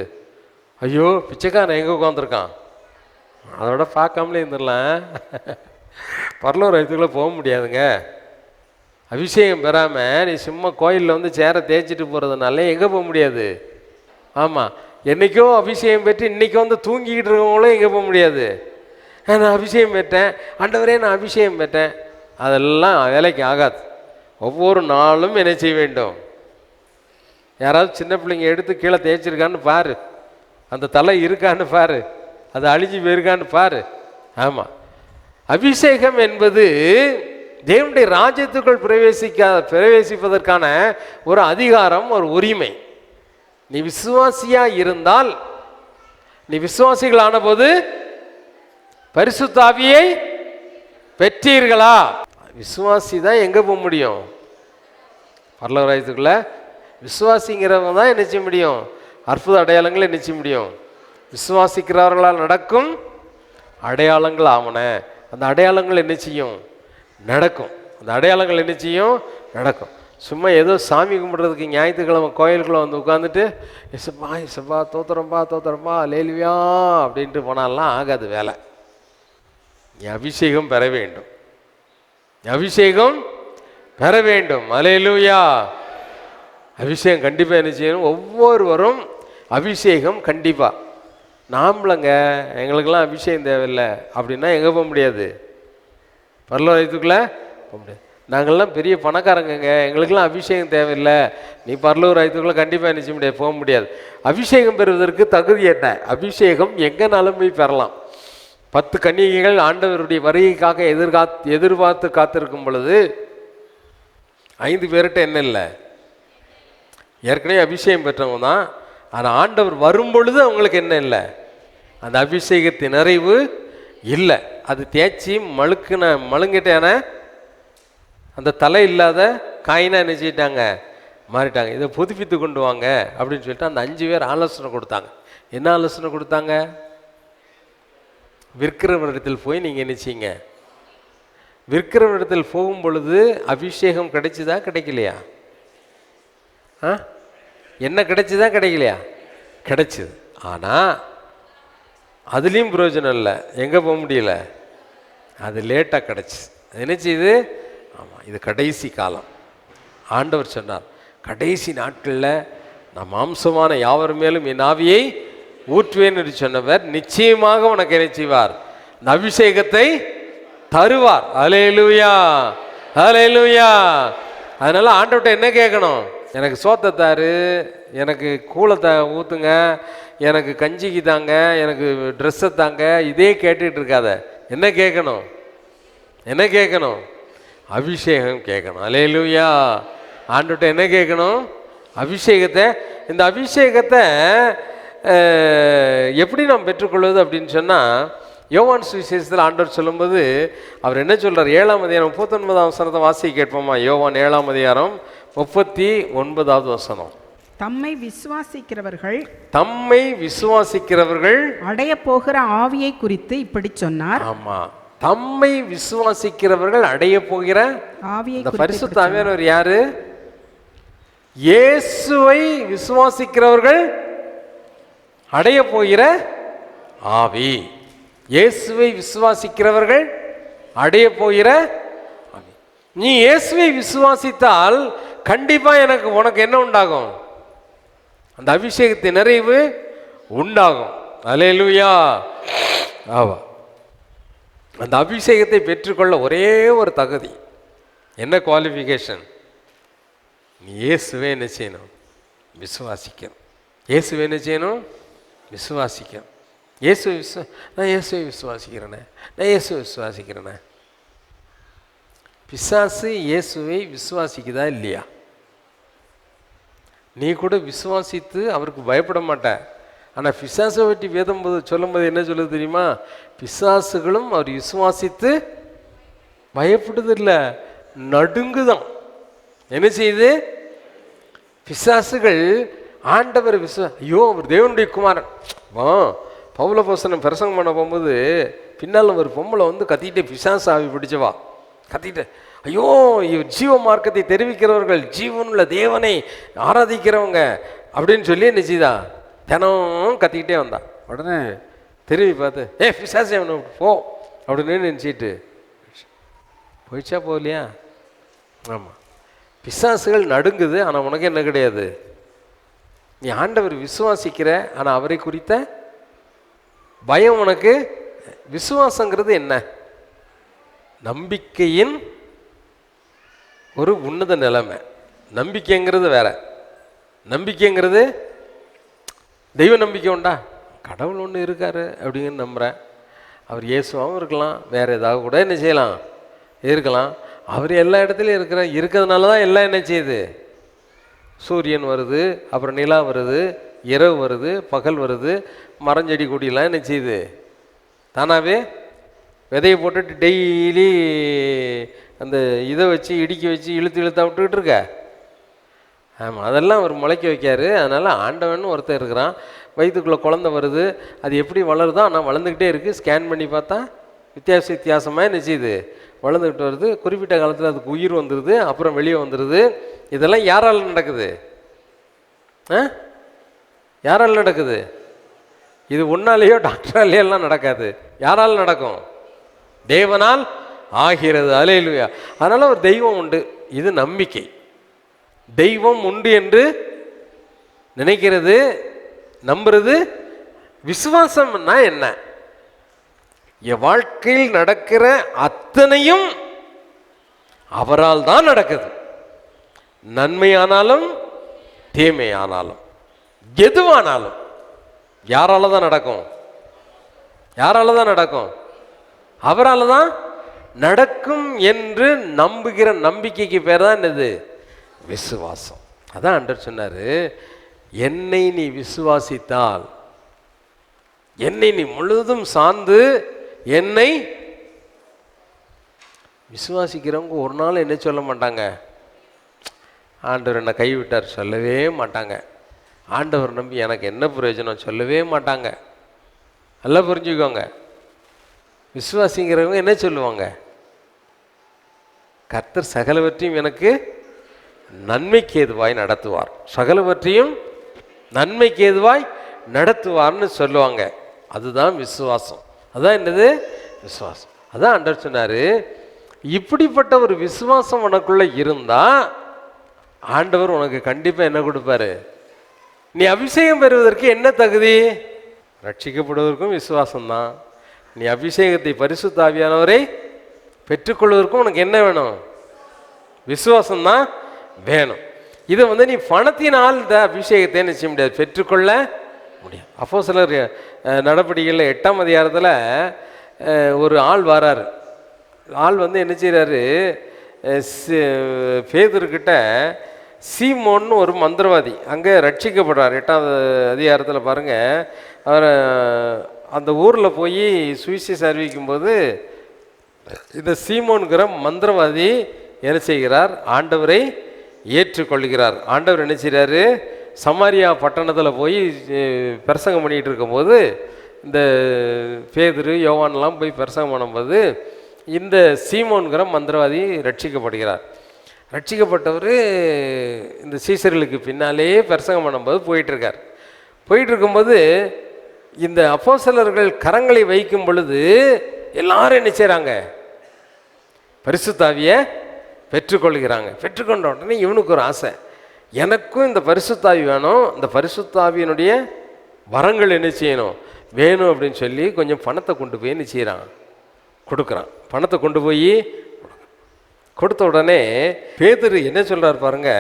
ஐயோ பிச்சைக்காரன் எங்கே உட்காந்துருக்கான், அதோட பார்க்காமலே இருந்துடலாம். பரலோக ராஜ்யத்துக்குள்ளே போக முடியாதுங்க. அபிஷேகம் பெறாமல் நீ சும்மா கோயிலில் வந்து சேரை தேய்ச்சிட்டு போகிறதுனால எங்கே போக முடியாது. ஆமாம், என்றைக்கோ அபிஷேகம் பெற்று இன்றைக்கி வந்து தூங்கிக்கிட்டு இருக்கவங்களும் எங்கே போக முடியாது. நான் அபிஷேகம் பெற்றேன், ஆண்டவரே நான் அபிஷேகம் பெற்றேன், அதெல்லாம் வேலைக்கு ஆகாது. ஒவ்வொரு நாளும் என்ன செய்ய வேண்டும்? யாராவது சின்ன பிள்ளைங்க எடுத்து கீழே தேய்ச்சிருக்கான்னு பாரு, அந்த தலை இருக்கான்னு பாரு, அது அழிஞ்சு போயிருக்கான்னு பாரு. ஆமாம், அபிஷேகம் என்பது தேவனுடைய ராஜ்யத்துக்குள் பிரவேசிப்பதற்கான ஒரு அதிகாரம், ஒரு உரிமை. நீ விசுவாசியா இருந்தால், நீ விசுவாசிகள் ஆன போது பரிசுத்த ஆவியை பெற்றீர்களா? விசுவாசி தான் எங்கே போக முடியும்? பரலோக ராஜ்யத்துக்குள்ள விசுவாசிங்கிறவங்க தான் என்ன செய்ய முடியும்? அற்புத அடையாளங்களை என்ன செய்ய முடியும்? விசுவாசிக்கிறவர்களால் நடக்கும் அடையாளங்கள் ஆவன. அந்த அடையாளங்கள் என்ன செய்யும்? நடக்கும். அந்த அடையாளங்கள் என்ன செய்யும்? நடக்கும். சும்மா ஏதோ சாமி கும்பிட்றதுக்கு ஞாயிற்றுக்கிழமை கோயிலுக்குள்ளே வந்து உட்காந்துட்டு எசப்பா எசப்பா தோத்திரம்பா தோத்திரம்பா லேலுவியா அப்படின்ட்டு போனாலாம் ஆகாது வேலை. நீ அபிஷேகம் பெற வேண்டும், அபிஷேகம் பெற வேண்டும். அல்லேலூயா. அபிஷேகம் கண்டிப்பாக என்ன செய்யணும்? ஒவ்வொருவரும் அபிஷேகம் கண்டிப்பாக. நாமளங்க எங்களுக்கெல்லாம் அபிஷேகம் தேவையில்லை அப்படின்னா எங்கே போக முடியாது? பரலோக ராஜ்யத்துக்குள்ளே போக முடியாது. நாங்கள்லாம் பெரிய பணக்காரங்க, எங்களுக்கெல்லாம் அபிஷேகம் தேவையில்லை, நீ பரலோக ராஜ்யத்துக்குள்ளே கண்டிப்பாக என்ன செய்ய முடியாது, போக முடியாது. அபிஷேகம் பெறுவதற்கு தகுதி என்ன? அபிஷேகம் எங்கேனாலும் போய் பெறலாம். 10 கன்னிகைகள் ஆண்டவருடைய வருகைக்காக எதிர்பார்த்து காத்திருக்கும் பொழுது 5 பேர்கிட்ட என்ன இல்லை? ஏற்கனவே அபிஷேகம் பெற்றவங்க தான். ஆனால் ஆண்டவர் வரும் பொழுது அவங்களுக்கு என்ன இல்லை? அந்த அபிஷேகத்தின் நிறைவு இல்லை. அது தேய்ச்சி மழுங்கிட்டான அந்த தலை இல்லாத காயினா என்ன செய்யிட்டாங்க? மாறிட்டாங்க. இதை புதுப்பித்து கொண்டு வாங்க அப்படின்னு சொல்லிட்டு அந்த 5 பேர் ஆலோசனை கொடுத்தாங்க. என்ன ஆலோசனை கொடுத்தாங்க? விற்கிறவரிடத்தில் போய் நீங்கள் என்ன செய்யுங்க? விற்கிறவரிடத்தில் போகும் பொழுது அபிஷேகம் கிடைச்சிதா கிடைக்கலையா? என்ன கிடைச்சிதா கிடைக்கலையா? கிடைச்சிது. ஆனால் அதுலேயும் பிரயோஜனம் இல்லை. எங்கே போக முடியல? அது லேட்டாக கிடச்சிது. என்ன செய்யுது? ஆமாம், இது கடைசி காலம். ஆண்டவர் சொன்னார், கடைசி நாட்களில் நான் மாம்சமான யாவர் மேலும் என் ஆவியை ஊற்றுவேன் என்று சொன்னவர் நிச்சயமாக உனக்கு என்ன செய்வார்? இந்த அபிஷேகத்தை தருவார். அல்லேலூயா, அல்லேலூயா. அதனால ஆண்டவர்கிட்ட என்ன கேட்கணும்? எனக்கு சோத்தை தாரு, எனக்கு கூளை ஊற்றுங்க, எனக்கு கஞ்சிக்கு தாங்க, எனக்கு ட்ரெஸ்ஸை தாங்க, இதே கேட்டுட்டு இருக்காத. என்ன கேட்கணும்? என்ன கேட்கணும்? அபிஷேகம் கேட்கணும். அல்லேலூயா. ஆண்டவர்கிட்ட என்ன கேட்கணும்? அபிஷேகத்தை. இந்த அபிஷேகத்தை எப்படி நாம் பெற்றுக்கொள்வது அப்படின்னு சொன்னால், யோவான் சுவிசேஷத்தில் ஆண்டவர் சொல்லும்போது அவர் என்ன சொல்கிறார்? 7ஆம் அதிகாரம் 39ஆம் வசனத்தை வாசிக்க கேட்போமா? யோவான் 7ஆம் அதிகாரம் 39வது வசனம். தம்மை விசுவாசிக்கிறவர்கள் அடைய போகிற ஆவியை குறித்து இப்படி சொன்னார். ஆமா, தம்மை விசுவாசிக்கிறவர்கள் அடைய போகிற ஆவியை. பரிசுத்த ஆவியானவர் யாரு? இயேசுவை விசுவாசிக்கிறவர்கள் அடைய போகிற ஆவி. இயேசுவை விசுவாசிக்கிறவர்கள் அடைய போகிற ஆவி. நீ இயேசுவை விசுவாசித்தால் கண்டிப்பா உனக்கு என்ன உண்டாகும்? அந்த அபிஷேகத்தின் நிறைவு உண்டாகும். அல்லேலூயா. ஆவா. அந்த அபிஷேகத்தை பெற்றுக்கொள்ள ஒரே ஒரு தகுதி என்ன? குவாலிஃபிகேஷன். நீ இயேசுவே என்ன செய்யணும்? விசுவாசிக்கணும். இயேசுவே என்ன செய்யணும்? விசுவாசிக்கணும். நான் இயேசுவை விசுவாசிக்கிறேனே. பிசாசு இயேசுவை விசுவாசிக்குதா இல்லையா? நீ கூட விசுவாசித்து அவருக்கு பயப்பட மாட்ட. ஆனால் பிசாசை பற்றி வேதம் சொல்லும்போது என்ன சொல்லுது தெரியுமா? பிசாசுகளும் அவர் விசுவாசித்து பயப்படுது இல்லை, நடுங்குதான். என்ன செய்யுது? பிசாசுகள் ஆண்டவர் ஐயோ அவர் தேவனுடைய குமாரன். பவுலப்போஸ்தலன் பிரசங்கம் பண்ண போகும்போது பின்னால் ஒரு பொம்பளை வந்து கத்திக்கிட்டே, பிசாசு ஆவி பிடிச்சவா கத்திக்கிட்டே, ஐயோ ஜீவ மார்க்கத்தை தெரிவிக்கிறவர்கள், ஜீவனுள்ள தேவனை ஆராதிக்கிறவங்க அப்படின்னு சொல்லி நிச்சயதா தினம் கத்திக்கிட்டே வந்தான். உடனே திரும்பி பார்த்து பிசாசு அவனை போ அப்படின்னு நினச்சிட்டு போயிடுச்சா போகலையா? ஆமாம், பிசாசுகள் நடுங்குது, ஆனால் உனக்கு என்ன கிடையாது. நீ ஆண்டவர் விசுவாசிக்கிற, ஆனால் அவரை குறித்த பயம் உனக்கு. விசுவாசங்கிறது என்ன? நம்பிக்கையின் ஒரு உன்னத நிலைமை. நம்பிக்கைங்கிறது வேற. நம்பிக்கைங்கிறது தெய்வ நம்பிக்கை உண்டா, கடவுள் ஒன்று இருக்காரு அப்படிங்கிற நம்புகிறேன். அவர் இயேசுவாகவும் இருக்கலாம், வேறு ஏதாவது கூட என்ன செய்யலாம் இருக்கலாம். அவர் எல்லா இடத்துலையும் இருக்கிறதுனால தான் எல்லாம் என்ன செய்யுது. சூரியன் வருது, அப்புறம் நிலா வருது, இரவு வருது, பகல் வருது, மரஞ்செடி கொடியெல்லாம் என்ன செய்யுது தானாகவே விதையை போட்டுட்டு டெய்லி அந்த இதை வச்சு இடுக்கி வச்சு இழுத்தா விட்டுக்கிட்டு இருக்க. ஆமாம், அதெல்லாம் அவர் முளைக்க வைக்காரு. அதனால் ஆண்டவன் ஒருத்தர் இருக்கிறான், வயிற்றுக்குள்ளே குழந்தை வருது, அது எப்படி வளருதோ ஆனால் வளர்ந்துக்கிட்டே இருக்குது. ஸ்கேன் பண்ணி பார்த்தா வித்தியாசமாக என்ன செய்யுது, வளர்ந்துக்கிட்டு வருது. குறிப்பிட்ட காலத்தில் அதுக்கு உயிர் வந்துடுது, அப்புறம் வெளியே வந்துடுது. இதெல்லாம் யாரால் நடக்குது? யாரால் நடக்குது? இது ஒன்னாலேயோ டாக்டராலேயோ எல்லாம் நடக்காது. யாரால் நடக்கும்? தேவனால் ஆகிறது. அல்லேலூயா. அதனால் ஒரு தெய்வம் உண்டு, இது நம்பிக்கை. தெய்வம் உண்டு என்று நினைக்கிறது, நம்புறது. விசுவாசம்னா என்ன? என் வாழ்க்கையில் நடக்கிற அத்தனையும் அவரால் தான் நடக்குது. நன்மையானாலும் தீமையானாலும் எதுவானாலும் யாரால தான் நடக்கும்? யாரால தான் நடக்கும்? அவரால் தான் நடக்கும் என்று நம்புகிற நம்பிக்கைக்கு பேர் தான் என்னது? விசுவாசம். அதான் ஆண்டவர் சொன்னாரு, என்னை நீ விசுவாசித்தால், என்னை நீ முழுதும் சார்ந்து என்னை விசுவாசிக்கிறவங்க ஒரு நாள் என்ன சொல்ல மாட்டாங்க, ஆண்டவர் என்னை கைவிட்டார் சொல்லவே மாட்டாங்க. ஆண்டவர் நம்பி எனக்கு என்ன பிரயோஜனம் சொல்லவே மாட்டாங்க. நல்லா புரிஞ்சுக்கோங்க. விசுவாசிங்கிறவங்க என்ன சொல்லுவாங்க? கர்த்தர் சகலவற்றையும் எனக்கு நன்மைக்கு ஏதுவாய் நடத்துவார், சகலவற்றையும் நன்மைக்கு ஏதுவாய் நடத்துவார்னு சொல்லுவாங்க. அதுதான் விசுவாசம். அதான் என்னது? விசுவாசம். அதான் ஆண்டவர் சொன்னார், இப்படிப்பட்ட ஒரு விசுவாசம் உனக்குள்ள இருந்தா ஆண்டவர் உனக்கு கண்டிப்பாக என்ன கொடுப்பாரு? நீ அபிஷேகம் பெறுவதற்கு என்ன தகுதி? ரட்சிக்கப்படுவதற்கும் விசுவாசம்தான். நீ அபிஷேகத்தை பரிசுத்த ஆவியானவரை பெற்றுக்கொள்வதற்கும் உனக்கு என்ன வேணும்? விசுவாசம்தான் வேணும். இதை நீ பணத்தினால் இந்த அபிஷேகத்தை என்ன செய்ய முடியாது, பெற்றுக்கொள்ள முடியும். அப்போஸ்தலர் நடவடிக்கைகளில் 8ஆம் அதிகாரத்தில் ஒரு ஆள் வராரு. ஆள் என்ன செய்கிறாரு, பேதுருக்கிட்ட சீமோன்னு ஒரு மந்திரவாதி அங்கே ரட்சிக்கப்படுறார். 8ஆம் அதிகாரத்தில் பாருங்கள், அவர் அந்த ஊரில் போய் சுவிசேஷம் அறிவிக்கும்போது இந்த சீமோன்கிற மந்திரவாதி என்ன செய்கிறார், ஆண்டவரை ஏற்றுக்கொள்கிறார். ஆண்டவர் என்ன செய்கிறாரு, சமாரியா பட்டணத்தில் போய் பிரசங்கம் பண்ணிகிட்டு இருக்கும்போது இந்த பேதுரு யோவான்லாம் போய் பிரசங்கம் பண்ணும்போது இந்த சீமோன்கிற மந்திரவாதி ரட்சிக்கப்படுகிறார். ரட்சிக்கப்பட்டவர் இந்த சீசர்களுக்கு பின்னாலே பிரசங்கம் பண்ணும்போது போயிட்டுருக்கார். போயிட்டுருக்கும்போது இந்த அப்போஸ்தலர்கள் கரங்களை வைக்கும் பொழுது எல்லாரும் என்ன செய்கிறாங்க, பரிசுத்த ஆவியை பெற்றுக்கொள்கிறாங்க. பெற்றுக்கொண்ட உடனே இவனுக்கு ஒரு ஆசை, எனக்கும் இந்த பரிசுத்த ஆவி வேணும், இந்த பரிசுத்த ஆவியினுடைய வரங்கள் என்ன செய்யணும் வேணும் அப்படின்னு சொல்லி கொஞ்சம் பணத்தை கொண்டு போய் என்ன செய்கிறான், கொடுக்குறான். பணத்தை கொண்டு போய் கொடுத்த உடனே பேதுரு என்ன சொல்கிறார் பாருங்க,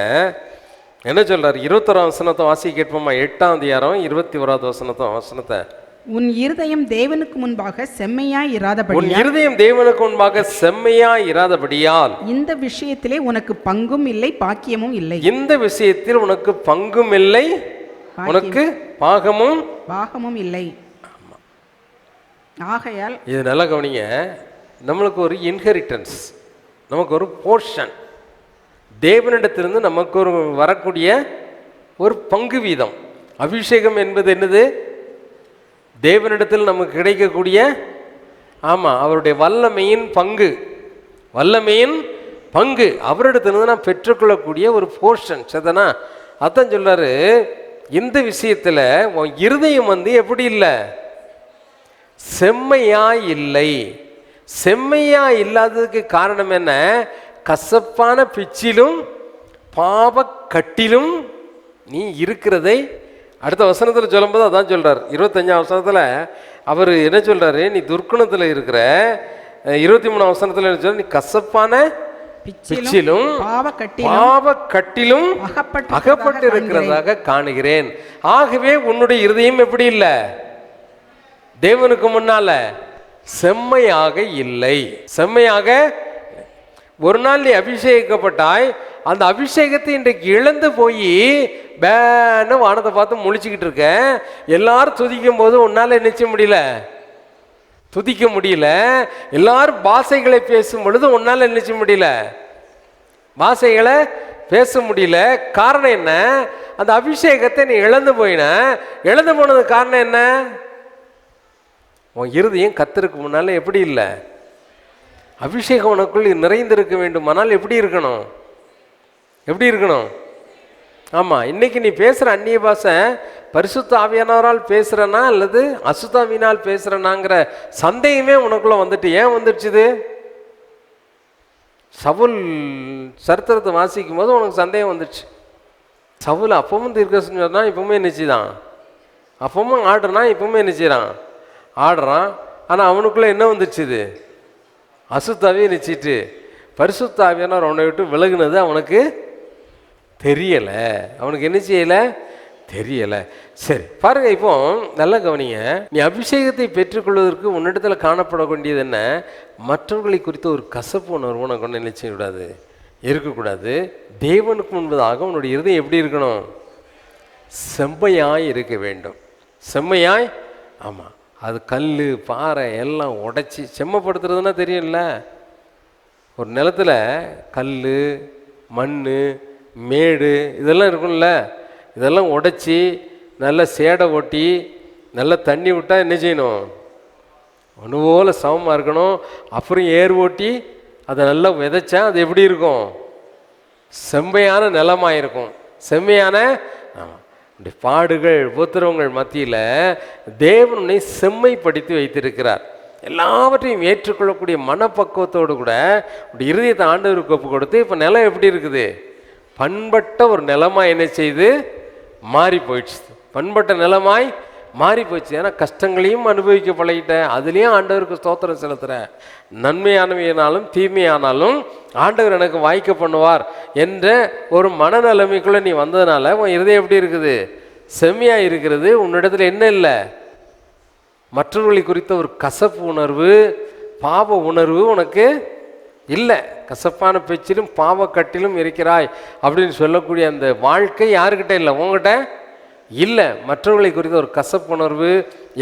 என்ன சொல்கிறார்? 21ஆம் வசனத்தை வாசி கேட்போமா? 8ஆம் அதிகாரம் 21ஆவது வசனத்தை. உன் இருதயம் தேவனுக்கு முன்பாக செம்மையாய் இராதபடியால், உன் இருதயம் தேவனுக்கு முன்பாக செம்மையாய் இராதபடியால் இந்த விஷயத்திலே உனக்கு பங்கும் இல்லை பாக்கியமும் இல்லை. இந்த விஷயத்தில் உனக்கு பங்கும் இல்லை, உனக்கு பாகமும் இல்லை. ஆகையால் இது நல்லா கவனிங்க, நம்மளுக்கு ஒரு இன்ஹெரிட்டன்ஸ், நமக்கு ஒரு போர்ஷன், தேவனிடத்திலிருந்து நமக்கு ஒரு வரக்கூடிய ஒரு பங்கு வீதம். அபிஷேகம் என்பது என்னது? தேவனிடத்தில் நமக்கு கிடைக்கக்கூடிய, ஆமாம், அவருடைய வல்லமையின் பங்கு, வல்லமையின் பங்கு அவரிடத்திலிருந்து நான் பெற்றுக்கொள்ளக்கூடிய ஒரு போர்ஷன். சரிதானா? அதான் சொல்றாரு, இந்த விஷயத்துல உன் இருதயம் எப்படி இல்லை, செம்மையா இல்லை. செம்மையா இல்லாததுக்கு காரணம் என்ன? கசப்பான பிச்சிலும் பாவக்கட்டிலும் நீ இருக்கிறதை அடுத்த வசனத்தில் சொல்லும்போது அதான் சொல்றார். 25ஆம் வசனத்தில் அவர் என்ன சொல்றாரு, நீ துர்க்குணத்தில் இருக்கிற. 23ஆம் வசனத்தில் என்ன சொல்ற, நீ கசப்பான பிச்சிலும் பாவக்கட்டிலும் அகப்பட்டு இருக்கிறதாக காணுகிறேன். ஆகவே உன்னுடைய இருதயம் எப்படி இல்லை, தேவனுக்கு முன்னால செம்மையாக இல்லை. செம்மையாக ஒரு நாள் நீ அபிஷேகிக்கப்பட்டாய், அந்த அபிஷேகத்தை இன்றைக்கு இழந்து போய் பேன்னு வானத்தை பார்த்து முழிச்சுக்கிட்டு இருக்க. எல்லாரும் துதிக்கும் போது உன்னால நிச்சய முடியல, துதிக்க முடியல. எல்லாரும் பாஷைகளை பேசும் பொழுது உன்னால நிச்சய முடியல, பாஷைகளை பேச முடியல. காரணம் என்ன? அந்த அபிஷேகத்தை நீ இழந்து போயின. இழந்து போனது காரணம் என்ன? உன் இருதயம் கர்த்தருக்கு முன்னால எப்படி இல்லை, அபிஷேகம் உனக்குள் நிறைந்திருக்க வேண்டுமானால் எப்படி இருக்கணும், எப்படி இருக்கணும்? ஆமாம், இன்னைக்கு நீ பேசுகிற அந்நிய பாஷை பரிசுத்த ஆவியானவரால் பேசுகிறனா அல்லது அசுத்தாவினால் பேசுகிறனாங்கிற சந்தேகமே உனக்குள்ளே வந்துட்டு. ஏன் வந்துடுச்சுது? சவுல் சரித்திரத்தை வாசிக்கும் போது உனக்கு சந்தேகம் வந்துடுச்சு. சவுல் அப்பவும் தீர்க்கதரிசனம் சொன்னா, இப்பவுமே நிச்சயதான். அப்பவும் ஆடுறான், இப்பவுமே நிச்சயம் ஆடுறான். ஆனால் அவனுக்குள்ளே என்ன வந்துடுச்சுது? அசுத்தாவே நிச்சிட்டு பரிசுத்த ஆவியானவர் அவனை விட்டு விலகுனது அவனுக்கு தெரியலை. அவனுக்கு என்ன செய்யலை? தெரியலை. சரி பாருங்க, இப்போ நல்ல கவனிங்க. நீ அபிஷேகத்தை பெற்றுக்கொள்வதற்கு உன்னிடத்தில் காணப்பட வேண்டியது என்ன? மற்றவர்களை குறித்த ஒரு கசப்பு உணர்வு உனக்கு ஒன்று என்ன செய்யக்கூடாது, இருக்கக்கூடாது. தேவனுக்கு முன்பதாக உன்னுடைய இருதயம் எப்படி இருக்கணும்? செம்மையாய் இருக்க வேண்டும். செம்மையாய், ஆமாம். அது கல் பாறை எல்லாம் உடைச்சி செம்மப்படுத்துறதுன்னா தெரியும்ல. ஒரு நிலத்தில் கல் மண் மேடு இதெல்லாம் இருக்கும்ல, இதெல்லாம் உடைச்சி நல்ல சேடை ஓட்டி நல்ல தண்ணி விட்டால் என்ன செய்யணும்? ஒன்று போல் சமமாக இருக்கணும். அப்புறம் ஏர் ஓட்டி அதை நல்லா விதைச்சா அது எப்படி இருக்கும்? செம்மையான நிலமாக இருக்கும். செம்மையான, ஆமாம். பாடுகள் உபத்திரவங்கள் மத்தியில் தேவனை செம்மைப்படுத்தி வைத்திருக்கிறார். எல்லாவற்றையும் ஏற்றுக்கொள்ளக்கூடிய மனப்பக்குவத்தோடு கூட இருதயத்தை ஆண்டவருக்கு ஒப்பு கொடுத்து இப்போ நிலம் எப்படி இருக்குது? பண்பட்ட ஒரு நிலமாய் என்ன செய்து மாறி போயிடுச்சு. பண்பட்ட நிலமாய் மாறி போயிடுச்சு. ஏன்னா கஷ்டங்களையும் அனுபவிக்க பழகிட்டேன், அதுலேயும் ஆண்டவருக்கு ஸ்தோத்திரம் செலுத்துகிறேன். நன்மையானவையானாலும் தீமையானாலும் ஆண்டவர் எனக்கு வாய்க்க பண்ணுவார் என்ற ஒரு மனநிலைமைக்குள்ளே நீ வந்ததுனால உன் இருதயம் எப்படி இருக்குது? செம்மையாக இருக்கிறது. உன்னிடத்தில் என்ன இல்லை? மற்றவர்களை குறித்த ஒரு கசப்பு உணர்வு, பாவ உணர்வு உனக்கு இல்லை. கசப்பான பேச்சிலும் பாவக்கட்டிலும் இருக்கிறாய் அப்படின்னு சொல்லக்கூடிய அந்த வாழ்க்கை யாருக்கிட்ட இல்லை? உங்ககிட்ட இல்லை. மற்றவர்களை குறித்த ஒரு கசப்புணர்வு,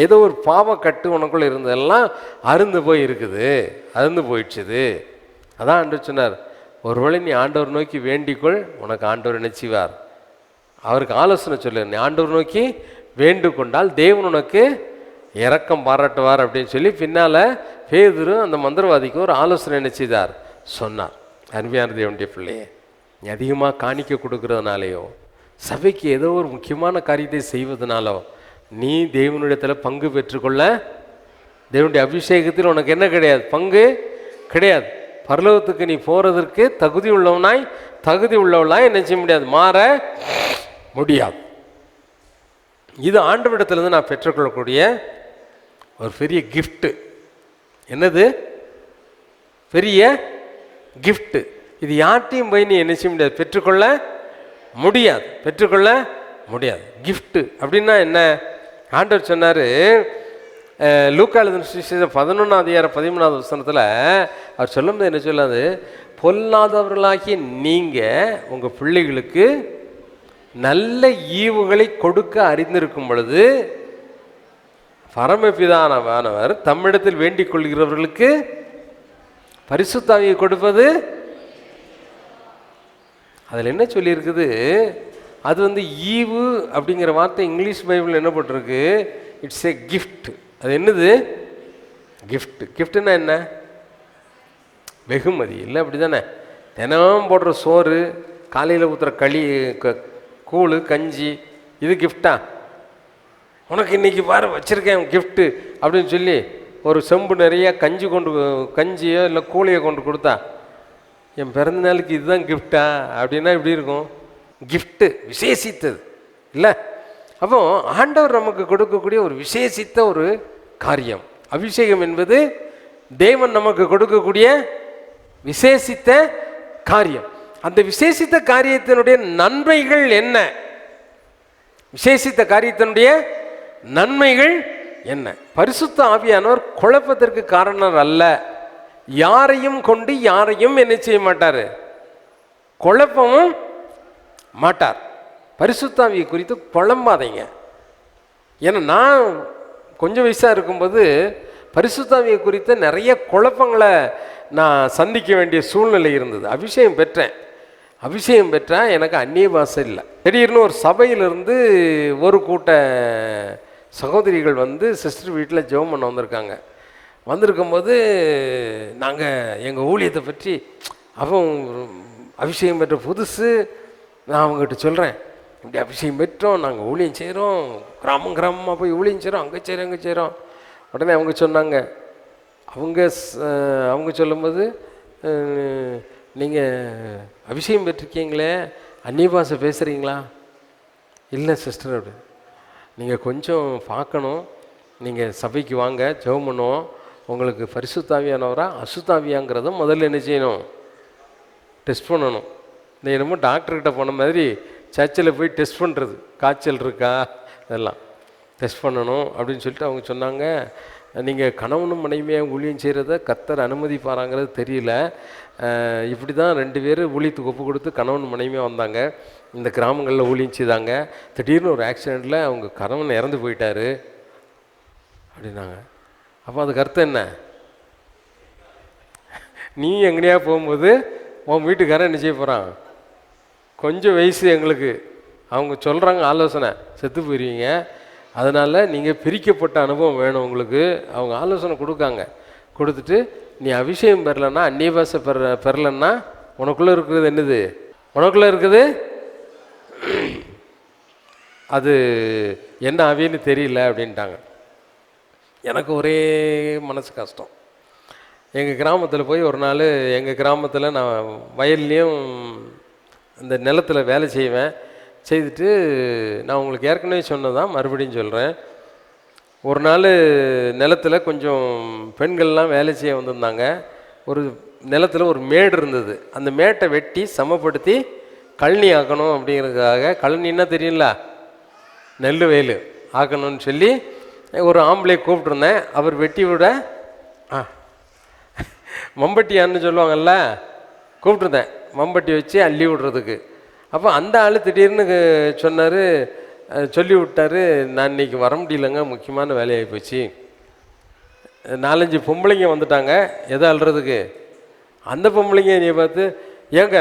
ஏதோ ஒரு பாவக்கட்டு உனக்குள்ளே இருந்ததெல்லாம் அருந்து போய் இருக்குது, அருந்து போயிடுச்சுது. அதான் ஆண்டவர் சொன்னார், ஒருவேளை நீ ஆண்டவர் நோக்கி வேண்டிக்கொள், உனக்கு ஆண்டவர் நினைச்சுவார். அவருக்கு ஆலோசனை சொல்லு, நீ ஆண்டவர் நோக்கி வேண்டு கொண்டால் தேவன் உனக்கு இரக்கம் பாராட்டுவார் அப்படின்னு சொல்லி பின்னால் பேதுரு அந்த மந்திரவாதிக்கு ஒரு ஆலோசனை நினைச்சிதார் சொன்னார். அருமையான தேவனுடைய பிள்ளையே, நீ அதிகமாக காணிக்க கொடுக்கறதுனாலையோ சபைக்கு ஏதோ ஒரு முக்கியமான காரியத்தை செய்வதனாலோ நீ தேவனுடையத்தில் பங்கு பெற்றுக்கொள்ள, தேவனுடைய அபிஷேகத்தில் உனக்கு என்ன கிடையாது? பங்கு கிடையாது. பரலோகத்துக்கு நீ போகிறதற்கு தகுதி உள்ளவனாய் என்ன செய்ய முடியாது? மாற முடியாது. இது ஆண்டவரிடத்திலிருந்து நான் பெற்றுக்கொள்ளக்கூடிய ஒரு பெரிய கிஃப்ட்டு. என்னது? பெரிய கிஃப்ட்டு. இது யார்ட்டையும் போய் நீ என்ன செய்ய முடியாது? பெற்றுக்கொள்ள முடியாது. கிஃப்ட்டு அப்படின்னா என்ன? ஆண்டவர் சொன்னார், லூக்கா எழுதின சுவிசேஷம் 11:13 அவர் சொல்லும்போது என்ன சொல்லாது? பொல்லாதவர்களாகிய நீங்கள் உங்கள் பிள்ளைகளுக்கு நல்ல ஈவுகளை கொடுக்க அறிந்திருக்கும் பொழுது பரமபிதானவர் தம்மிடத்தில் வேண்டிக் கொள்கிறவர்களுக்கு பரிசுத்த ஆவியை கொடுப்பது. அதில் என்ன சொல்லியிருக்குது? அது ஈவு அப்படிங்கிற வார்த்தை இங்கிலீஷ் பைபிள் என்ன போட்டிருக்கு? It's A gift. அது என்னது? கிஃப்ட். கிஃப்ட்னா என்ன? வெகுமதி இல்லை, அப்படி தானே? தினம் போடுற சோறு, காலையில் ஊற்றுற கூழ் கஞ்சி, இது கிஃப்டா? உனக்கு இன்றைக்கி பாரு வச்சுருக்கேன் கிஃப்ட்டு அப்படின்னு சொல்லி ஒரு செம்பு நிறைய கஞ்சியோ இல்லை கூழையோ கொண்டு கொடுத்தா, என் பிறந்த நாளுக்கு இதுதான் கிஃப்டா அப்படின்னா எப்படி இருக்கும்? கிஃப்ட்டு விசேஷித்தது இல்லை. அப்போ ஆண்டவர் நமக்கு கொடுக்கக்கூடிய ஒரு விசேஷித்த ஒரு காரியம். அபிஷேகம் என்பது தேவன் நமக்கு கொடுக்கக்கூடிய விசேஷித்த காரியம். அந்த விசேஷித்த காரியத்தினுடைய நன்மைகள் என்ன? விசேஷித்த காரியத்தினுடைய நன்மைகள் என்ன? பரிசுத்த ஆவியானவர் குழப்பத்திற்கு காரணர் அல்ல. யாரையும் கொண்டு யாரையும் என்ன செய்ய மாட்டார்? குழப்பமும் மாட்டார். பரிசுத்த ஆவியை குறித்து குழம்பாதீங்க. ஏன்னா நான் கொஞ்சம் வயசாக இருக்கும்போது பரிசுத்த ஆவியை குறித்த நிறைய குழப்பங்களை நான் சந்திக்க வேண்டிய சூழ்நிலை இருந்தது. அபிஷேகம் பெற்றால் எனக்கு அந்நிய பாஷை இல்லை. திடீர்னு ஒரு சபையிலிருந்து ஒரு கூட்ட சகோதரிகள் வந்து சிஸ்டர் வீட்டில் ஜெபம் பண்ண வந்திருக்கும்போது நாங்கள் எங்கள் ஊழியத்தை பற்றி அபிஷேகம் பெற்ற புதுசு நான் அவங்ககிட்ட சொல்கிறேன், இப்படி அபிஷேகம் பெற்றோம், நாங்கள் ஊழியம் செய்கிறோம், கிராமமாக போய் ஊழியம் செய்கிறோம், அங்கே செய்கிறோம். உடனே அவங்க சொன்னாங்க, அவங்க சொல்லும்போது, நீங்கள் அபிஷேகம் பெற்றிருக்கீங்களே, அந்நிய பாஷை பேசுகிறீங்களா? இல்லை சிஸ்டர் அப்படி. நீங்கள் கொஞ்சம் பார்க்கணும், நீங்கள் சபைக்கு வாங்க, ஜெபம் பண்ணுவோம், உங்களுக்கு பரிசுத்தாவியானவரா அசுத்தாவியாங்கிறத முதல்ல என்ன செய்யணும்? டெஸ்ட் பண்ணணும். இந்த என்னமோ டாக்டர்கிட்ட போன மாதிரி சர்ச்சில் போய் டெஸ்ட் பண்ணுறது, காய்ச்சல் இருக்கா இதெல்லாம் டெஸ்ட் பண்ணணும் அப்படின்னு சொல்லிட்டு அவங்க சொன்னாங்க. நீங்கள் கணவனும் மனைவியாக ஊழியம் செய்கிறத கர்த்தர் அனுமதிப்பாராங்கிறது தெரியல. இப்படி தான் 2 பேர் ஊழியத்துக்கு ஒப்பு கொடுத்து கணவன் மனைவியாக வந்தாங்க, இந்த கிராமங்களில் ஊழியம் செய்தாங்க. திடீர்னு ஒரு ஆக்சிடெண்ட்டில் அவங்க கணவன் இறந்து போயிட்டார் அப்படின்னாங்க. அப்போ அதுக்கு அர்த்தம் என்ன? நீ எங்கேயா போகும்போது உன் வீட்டுக்காரன் என்ன செய்ய போகிறான்? கொஞ்சம் வயசு எங்களுக்கு, அவங்க சொல்கிறாங்க ஆலோசனை, செத்து போயிடுவீங்க, அதனால் நீங்கள் பிரிக்கப்பட்ட அனுபவம் வேணும் உங்களுக்கு. அவங்க ஆலோசனை கொடுத்துட்டு நீ அபிஷேகம் பெறலைன்னா, அந்நிய பாஷை பெறலைன்னா உனக்குள்ளே இருக்கிறது என்னது? உனக்குள்ளே இருக்குது அது என்ன ஆவின்னு தெரியல அப்படின்ட்டாங்க. எனக்கு ஒரே மனசு கஷ்டம். எங்கள் கிராமத்தில் போய் ஒரு நாள், எங்கள் கிராமத்தில் நான் வயல்லையும் இந்த நிலத்தில் வேலை செய்துட்டு நான் உங்களுக்கு ஏற்கனவே சொன்னதான் மறுபடியும் சொல்கிறேன். ஒரு நாள் நிலத்தில் கொஞ்சம் பெண்கள்லாம் வேலை செய்ய வந்திருந்தாங்க. ஒரு நிலத்தில் ஒரு மேடு இருந்தது, அந்த மேட்டை வெட்டி சமப்படுத்தி கழனி ஆக்கணும் அப்படிங்கிறதுக்காக, கழனின்னா தெரியுங்களா, நெல் வயல் ஆக்கணும்னு சொல்லி ஒரு ஆம்பளை கூப்பிட்ருந்தேன். அவர் வெட்டி விட மம்பட்டியான்னு சொல்லுவாங்கள்ல, கூப்பிட்ருந்தேன் மம்பட்டி வச்சு அள்ளி விடுறதுக்கு. அப்போ அந்த ஆள் திடீர்னு சொன்னார், சொல்லி விட்டார், நான் இன்றைக்கி வர முடியலங்க, முக்கியமான வேலையாகி போச்சு. 4-5 பொம்பளைங்க வந்துட்டாங்க எதை அள்ளுறதுக்கு. அந்த பொம்பளைங்க நீ பார்த்து, ஏங்க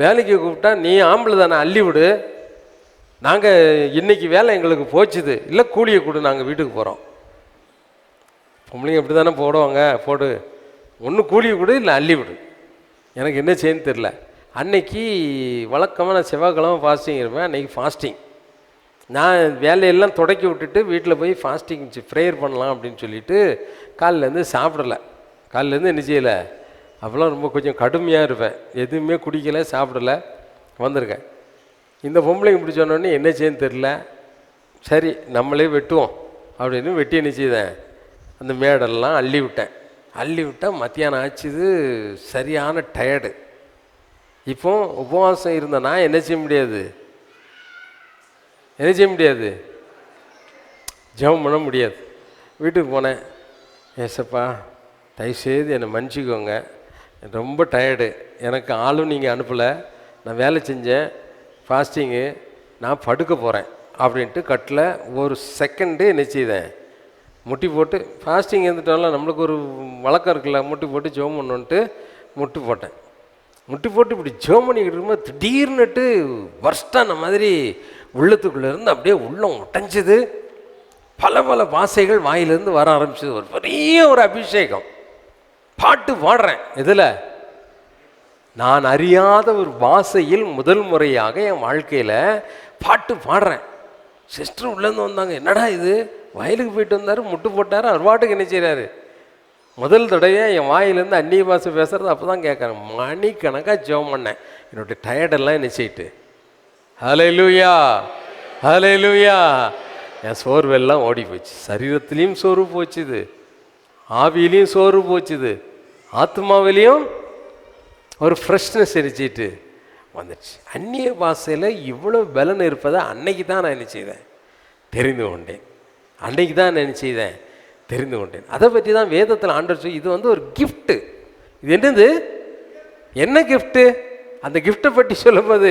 வேலைக்கு கூப்பிட்டா நீ ஆம்பளை தானே, அள்ளி விடு, நாங்கள் இன்றைக்கி வேலை எங்களுக்கு போச்சுது, இல்லை கூலியை கொடு, நாங்கள் வீட்டுக்கு போகிறோம். பொம்பளைங்க அப்படி தானே போடுவாங்க, போடு, ஒன்று கூலியை கொடு இல்லை அள்ளி விடு. எனக்கு என்ன செய்யன்னு தெரில. அன்னைக்கு வழக்கமாக நான் செவ்வாய்க்கிழமை ஃபாஸ்டிங் இருப்பேன். அன்றைக்கி ஃபாஸ்டிங். நான் வேலையெல்லாம் தொடக்கி விட்டுட்டு வீட்டில் போய் ஃபாஸ்டிங் ப்ரேயர் பண்ணலாம் அப்படின்னு சொல்லிவிட்டு காலிலேருந்து சாப்பிடலை. காலிலேருந்து என்ன செய்யலை, அப்போல்லாம் ரொம்ப கொஞ்சம் கடுமையாக இருப்பேன், எதுவுமே குடிக்கலை, சாப்பிடலை, வந்திருக்கேன். இந்த பொம்பளைங்க இப்படி சொன்னோடனே என்ன செய்யன்னு தெரில. சரி நம்மளே வெட்டுவோம் அப்படின்னு வெட்டி என்ன செய்தேன், அந்த மேடெல்லாம் அள்ளி விட்டால் மத்தியானம் ஆச்சுது, சரியான டயர்டு. இப்போ உபவாசம் இருந்தேன்னா என்ன செய்ய முடியாது, ஜெபம் பண்ண முடியாது. வீட்டுக்கு போனேன், ஏசப்பா தயவுசெய்து என்னை மன்னிச்சிக்கோங்க, ரொம்ப டயர்டு, எனக்கு ஆளும் நீங்கள் அனுப்பலை, நான் வேலை செஞ்சேன், ஃபாஸ்டிங்கு, நான் படுக்க போகிறேன் அப்படின்ட்டு கட்டில் ஒரு செகண்டு என்ன செய்தேன், முட்டி போட்டு, ஃபாஸ்டிங் இருந்துட்டாலும் நம்மளுக்கு ஒரு வழக்கம் இருக்குல்ல, முட்டி போட்டு ஜெபம் பண்ணோன்ட்டு முட்டி போட்டு இப்படி ஜெபம் பண்ணிக்கிட்டு இருக்கும்போது திடீர்னுட்டு வர்ஸ்டான மாதிரி உள்ளத்துக்குள்ளேருந்து அப்படியே உள்ளம் உடைஞ்சது. பல பாசைகள் வாயிலிருந்து வர ஆரம்பிச்சது. ஒரு பெரிய ஒரு அபிஷேகம். பாட்டு பாடுறேன், இதில் நான் அறியாத ஒரு பாஷையில் முதல் முறையாக என் வாழ்க்கையில் பாட்டு பாடுறேன். சிஸ்டர் உள்ளேருந்து வந்தாங்க, என்னடா இது, வயலுக்கு போயிட்டு வந்தார், முட்டு போட்டார், அவர் பாட்டுக்கு என்ன செய்கிறாரு. முதல் தடவையாக என் வாயிலேருந்து அந்நிய பாஷை பேசுகிறது அப்போ தான் கேட்குறேன். மணிக்கணக்காக ஜெபம் பண்ணேன், என்னுடைய டயர்டெல்லாம் என்ன செய்யிட்டு. ஹல்லேலூயா, ஹல்லேலூயா. என் சோர்வெல்லாம் ஓடி போச்சு. சரீரத்துலேயும் சோர்வு போச்சுது, ஆவியிலையும் சோர்வு போச்சுது, ஆத்மாவிலையும் ஒரு ஃப்ரெஷ்னஸ் எரிச்சிட்டு வந்துடுச்சு. அந்நிய பாஷையில் இவ்வளோ பலன் இருப்பதை அன்னைக்கு தான் நான் என்ன செய்தேன், தெரிந்து கொண்டேன். அன்னைக்கு தான் நான் என்ன செய்தேன், தெரிந்து கொண்டேன். அதை பற்றி தான் வேதத்தில் ஆண்டவர் சொல்லி, இது வந்து ஒரு கிஃப்ட்டு. இது என்னது, என்ன கிஃப்ட்டு? அந்த கிஃப்டை பற்றி சொல்லும்போது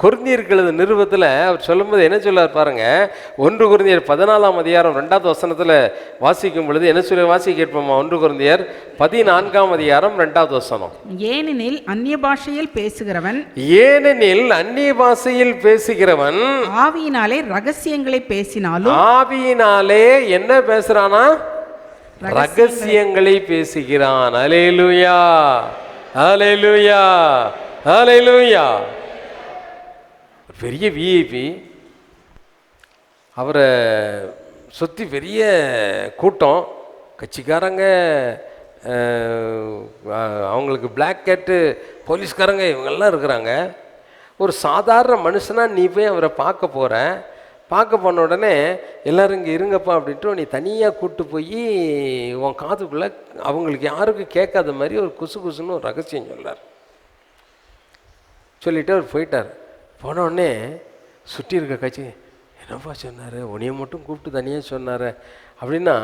கொரிந்தியர்கள் நிருபத்தில் அவர் சொல்லும்போது என்ன சொல்லார் பாருங்க. 1 கொரிந்தியர் 14ஆம் அதிகாரம் 2வது வசனத்தில் வாசிக்கும் பொழுது என்ன சொல்லி வாசி கேட்போமா? 1 கொரிந்தியர் 14ஆம் அதிகாரம் 2வது வசனம். ஏனெனில் அந்நிய பாஷையில் பேசுகிறவன் ஆவியினாலே ரகசியங்களை பேசினாலும், ஆவியினாலே என்ன பேசுறானா? ரகசியங்களை பேசுகிறான். அல்லேலூயா, அல்லேலூயா, ஹல்லேலூயா. பெரிய விஐபி, அவரை சுற்றி பெரிய கூட்டம், கட்சிக்காரங்க, அவங்களுக்கு பிளாக் கேட்டு போலீஸ்காரங்க இவங்கெல்லாம் இருக்கிறாங்க. ஒரு சாதாரண மனுஷனாக நீ போய் அவரை பார்க்க போகிற. பார்க்க போன உடனே எல்லோரும் இங்கே இருங்கப்பா அப்படின்ட்டு நீ தனியாக கூப்பிட்டு போய் உன் காதுக்குள்ளே அவங்களுக்கு யாருக்கும் கேட்காத மாதிரி ஒரு குசு குசுன்னு ஒரு ரகசியம் சொல்லார். சொல்லிவிட்டு அவர் போயிட்டார். போனோடனே சுற்றி இருக்க கட்சி, என்னப்பா சொன்னார், உன்னையை மட்டும் கூப்பிட்டு தனியாக சொன்னார் அப்படின்னா,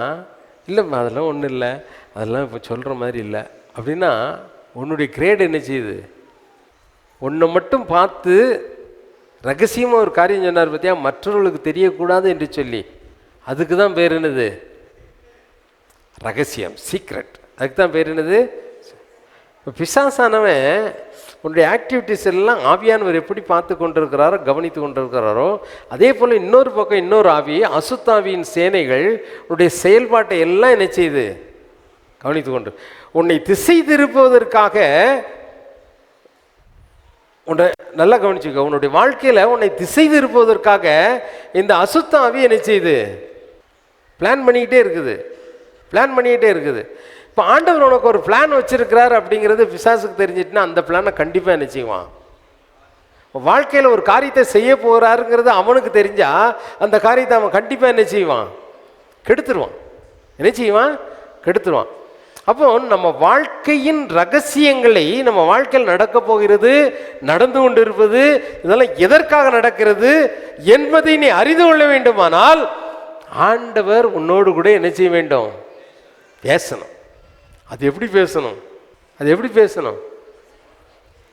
இல்லைம்மா அதெல்லாம் ஒன்றும் இல்லை, அதெல்லாம் இப்போ சொல்கிற மாதிரி இல்லை அப்படின்னா, உன்னுடைய கிரேட் என்ன செய்யுது? உன்னை மட்டும் பார்த்து ரகசியமாக ஒரு காரியம் சொன்னார் பார்த்தியா, மற்றவர்களுக்கு தெரியக்கூடாது என்று சொல்லி, அதுக்கு தான் பேர் என்னது? ரகசியம், சீக்ரெட். அதுக்கு தான் பேர் என்னது? இப்போ பிசாசானவன் உன்னுடைய ஆக்டிவிட்டீஸ் எல்லாம் ஆவியானவர் எப்படி பார்த்து கொண்டிருக்கிறாரோ, கவனித்து கொண்டிருக்கிறாரோ, அதே போல் இன்னொரு பக்கம் இன்னொரு ஆவி, அசுத்தாவியின் சேனைகள் உன்னுடைய செயல்பாட்டை எல்லாம் என்ன செய்யுது? கவனித்து கொண்டு உன்னை திசை திருப்புவதற்காக, உன்னை நல்லா கவனிச்சுக்க, உன்னுடைய வாழ்க்கையில் உன்னை திசை திருப்புவதற்காக இந்த அசுத்தாவி என்ன செய்யுது? பிளான் பண்ணிக்கிட்டே இருக்குது, பிளான் பண்ணிக்கிட்டே இருக்குது. இப்போ ஆண்டவர் உனக்கு ஒரு பிளான் வச்சிருக்கிறார் அப்படிங்கிறது பிசாசுக்கு தெரிஞ்சிட்டுனா அந்த பிளானை கண்டிப்பாக என்ன செய்வான்? வாழ்க்கையில் ஒரு காரியத்தை செய்ய போகிறாருங்கிறது அவனுக்கு தெரிஞ்சா அந்த காரியத்தை அவன் கண்டிப்பாக என்ன செய்வான்? கெடுத்துருவான். என்ன செய்வான்? கெடுத்துருவான். அப்போ நம்ம வாழ்க்கையின் ரகசியங்களை, நம்ம வாழ்க்கையில் நடக்க போகிறது, நடந்து கொண்டு இருப்பது, இதெல்லாம் எதற்காக நடக்கிறது என்பதை நீ அறிந்து கொள்ள வேண்டுமானால் ஆண்டவர் உன்னோடு கூட என்ன செய்ய வேண்டும்? பேசணும். அது எப்படி பேசணும்? அது எப்படி பேசணும்?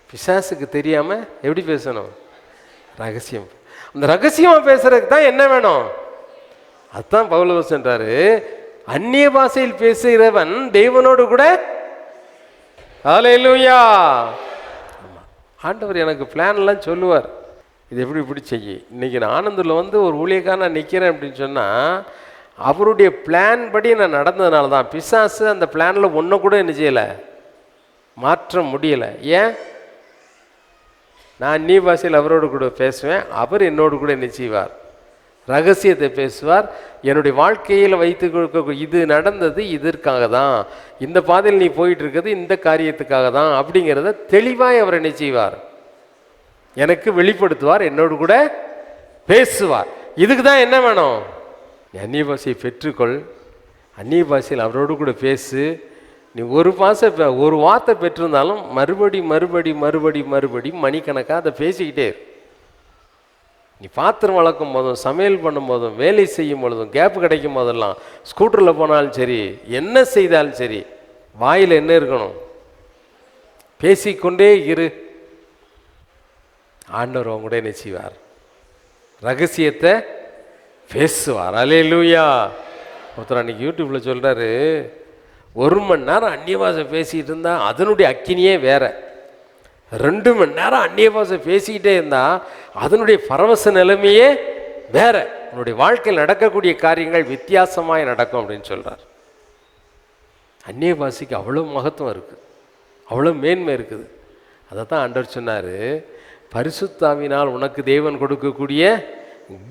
பிசாசுக்கு தெரியாமல் எப்படி பேசணும்? ரகசியம். அந்த ரகசியமாக பேசுறதுக்கு தான் என்ன வேணும்? அதுதான் பவுல் சொல்றாரு, அந்நிய பாஷையில் பேசுகிறவன் தேவனோடு கூட. ஹல்லேலூயா. ஆண்டவர் எனக்கு பிளான்லாம் சொல்லுவார், இது எப்படி இப்படி செய்ய. இன்றைக்கி நான் ஆனந்தில் வந்து ஒரு ஊழியக்காரன் நான் நிற்கிறேன் அப்படின்னு சொன்னால் அவருடைய பிளான் படி நான் நடந்ததுனால தான். பிசாசு அந்த பிளானில் ஒன்றை கூட என்ன செய்யலை, மாற்ற முடியலை. ஏன்? நான் அந்நிய பாஷையில் அவரோடு கூட பேசுவேன், அவர் என்னோடு கூட என்ன செய்வார்? ரகசியத்தை பேசுவார். என்னுடைய வாழ்க்கையில் வைத்து கொடுக்க, இது நடந்தது இதற்காக தான், இந்த பாதையில் நீ போயிட்டு இருக்கிறது இந்த காரியத்துக்காக தான் அப்படிங்கிறத தெளிவாக அவர் என்ன செய்வார்? எனக்கு வெளிப்படுத்துவார், என்னோடு கூட பேசுவார். இதுக்கு தான் என்ன வேணும்? அந்நிய பாஷையை பெற்றுக்கொள், அந்நிய பாஷையில் அவரோடு கூட பேசு. நீ ஒரு வார்த்தை பெற்றிருந்தாலும் மறுபடி மறுபடி மறுபடி மறுபடி மணிக்கணக்காக அதை பேசிக்கிட்டே இரு. நீ பாத்திரம் வளர்க்கும் போதும், சமையல் பண்ணும் போதும், வேலை செய்யும் பொழுதும், கேப்பு கிடைக்கும் போதெல்லாம், ஸ்கூட்டரில் போனாலும் சரி, என்ன செய்தாலும் சரி, வாயில் என்ன இருக்கணும்? பேசிக்கொண்டே இரு. ஆண்டவர் அவங்க கூட என்ன செய்வார்? ரகசியத்தை பேசுவார். அல்லேலூயா. ஒருத்தர் அன்றைக்கி யூடியூப்பில் சொல்கிறாரு, 1 மணி நேரம் அந்நிய பாஷை பேசிகிட்டு இருந்தால் அதனுடைய அக்கினியே வேறு, 2 மணி நேரம் அந்நிய பாஷை பேசிக்கிட்டே இருந்தால் அதனுடைய பரவச நிலைமையே வேற. உன்னுடைய வாழ்க்கையில் நடக்கக்கூடிய காரியங்கள் வித்தியாசமாக நடக்கும் அப்படின்னு சொல்கிறார். அந்நிய பாஷைக்கு அவ்வளோ மகத்துவம் இருக்குது, அவ்வளோ மேன்மை இருக்குது. அதைத்தான் ஆண்டவர் சொன்னார், பரிசுத்தாவினால் உனக்கு தேவன் கொடுக்கக்கூடிய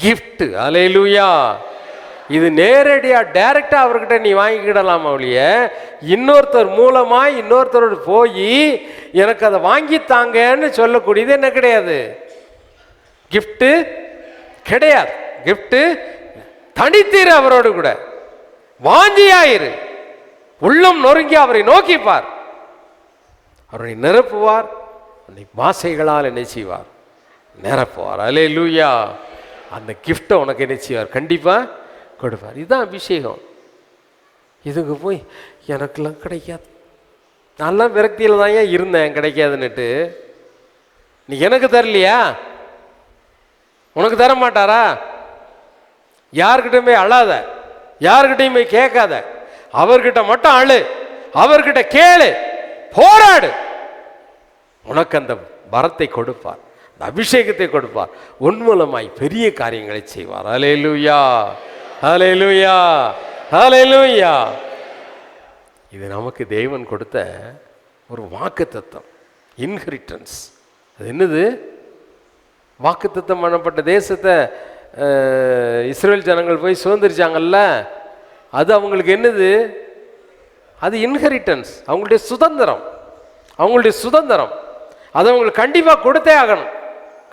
கிஃப்ட். அல்லேலூயா. இது நேரடியாக டைரக்டாக அவர்கிட்ட நீ வாங்கிக்கிடலாம் ஒழிய இன்னொருத்தர் மூலமாக இன்னொருத்தரோடு போய் எனக்கு அதை வாங்கித்தாங்கன்னு சொல்லக்கூடியது என்ன கிடையாது, கிஃப்ட்டு கிடையாது. கிஃப்ட்டு தனித்தீர் அவரோடு கூட வாஞ்சியாயிரு, உள்ளம் நொறுங்கி அவரை நோக்கிப்பார், அவரை நிரப்புவார், வாசைகளால் என்ன செய்வார், நிரப்புவார். அல்லேலூயா. அந்த கிஃப்டை உனக்கு என்ன செய்வார், கண்டிப்பாக கொடுப்பார். இதுதான் அபிஷேகம். இதுக்கு போய் எனக்கெல்லாம் கிடைக்காது, நான்லாம் விரக்தியில் தான் ஏன் இருந்தேன் கிடைக்காதுன்னுட்டு நீ எனக்கு தரலையா, உனக்கு தர மாட்டாரா? யார்கிட்டையுமே அழாத, யார்கிட்டையுமே கேட்காத, அவர்கிட்ட மட்டும் அழு, அவர்கிட்ட கேளு, போராடு, உனக்கு அந்த வரத்தை கொடுப்பார், அந்த அபிஷேகத்தை கொடுப்பார், உன் மூலமாய் பெரிய காரியங்களை செய்வார். அல்லேலூயா, அல்லேலூயா, அல்லேலூயா. இது நமக்கு தேவன் கொடுத்த ஒரு வாக்குத்தத்தம், இன்ஹெரிட்டன்ஸ். அது என்னது? வாக்குத்தத்தம் பண்ணப்பட்ட தேசத்தை இஸ்ரேல் ஜனங்கள் போய் சுதந்திரிச்சாங்கல்ல, அது அவங்களுக்கு என்னது? அது இன்ஹெரிட்டன்ஸ், அவங்களுடைய சுதந்திரம், அவங்களுடைய சுதந்திரம். அதை அவங்களுக்கு கண்டிப்பாக கொடுத்தே ஆகணும்,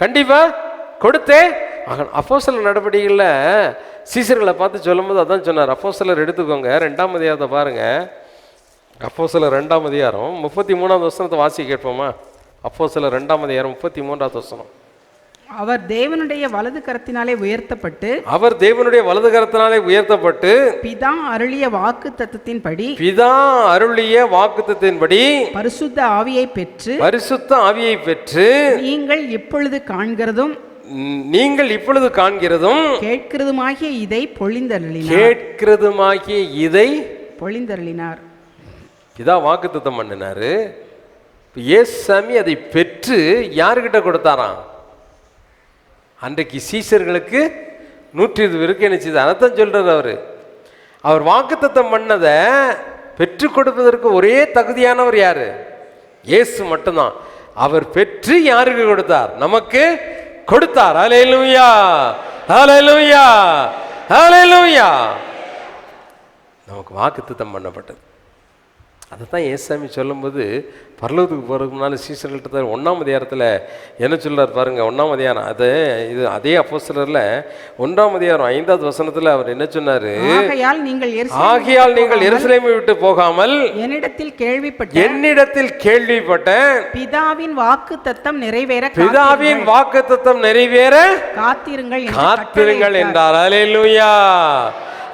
கண்டிப்பாக கொடுத்தே ஆகணும். அப்போஸ்தலர் நடவடிக்கைகளில் சீசர்களை பார்த்து சொல்லும்போது அதான் சொன்னார். அப்போஸ்தலர் எடுத்துக்கோங்க, 2ஆம் அதிகாரத்தை பாருங்க. அப்போஸ்தலர் 2ஆம் அதிகாரம் 33வது வசனத்தை வாசி கேட்போமா? அப்போஸ்தலர் 2ஆம் அதிகாரம் 33வது வசனம். அவர் தேவனுடைய வலது கரத்தினாலே உயர்த்தப்பட்டு, அவர் தேவனுடைய வலது கரத்தினாலே உயர்த்தப்பட்டு பிதா அருளிய வாக்கு தத்தத்தின்படி, பிதா அருளிய வாக்குத்தத்தின்படி பரிசுத்த ஆவியை பெற்று, பரிசுத்த ஆவியை பெற்று நீங்கள் இப்பொழுது காண்கிறதும் நீங்கள் இப்பொழுது காண்கிறதும் கேட்கிறதுமாகிய இதை பொழிந்தருளினார். கேட்கிறதுமாகிய இதை பொழிந்தருளினார். பிதா வாக்குத்தத்தம் பண்ணினாரு. இயேசுசாமி அதை பெற்று யாருக்கிட்ட கொடுத்தாராம்? அன்றைக்கு சீசர்களுக்கு 120 பேருக்கு என்ன செய்தார்? அதைத்தான் சொல்றார் அவர். அவர் வாக்குத்தத்தம் பண்ணதை பெற்றுக் கொடுப்பதற்கு ஒரே தகுதியானவர் யாரு? இயேசு மட்டும்தான். அவர் பெற்று யாருக்கு கொடுத்தார்? நமக்கு கொடுத்தார். அல்லேலூயா, அல்லேலூயா, அல்லேலூயா. நமக்கு வாக்குத்தத்தம் பண்ணப்பட்டது. அதைத்தான் ஏசாமி சொல்லும்போது பரலோகத்துக்கு போகிறதுக்கு முன்னால் சீசர்கள்ட்ட தான் 1ஆம் அதிகாரத்தில் என்ன சொல்றார் பாருங்க. 1ஆம் அதிகாரம், அது இது அதே அப்போஸ்தலர்ல 1ஆம் அதிகாரம் 5வது வசனத்தில் அவர் என்ன சொன்னார்? ஆகையால் நீங்கள் எருசலேமை விட்டு போகாமல் என்னிடத்தில் கேள்விப்பட்ட பிதாவின் வாக்குத்தத்தம் நிறைவேற காத்திருங்கள் என்றார். அல்லேலூயா.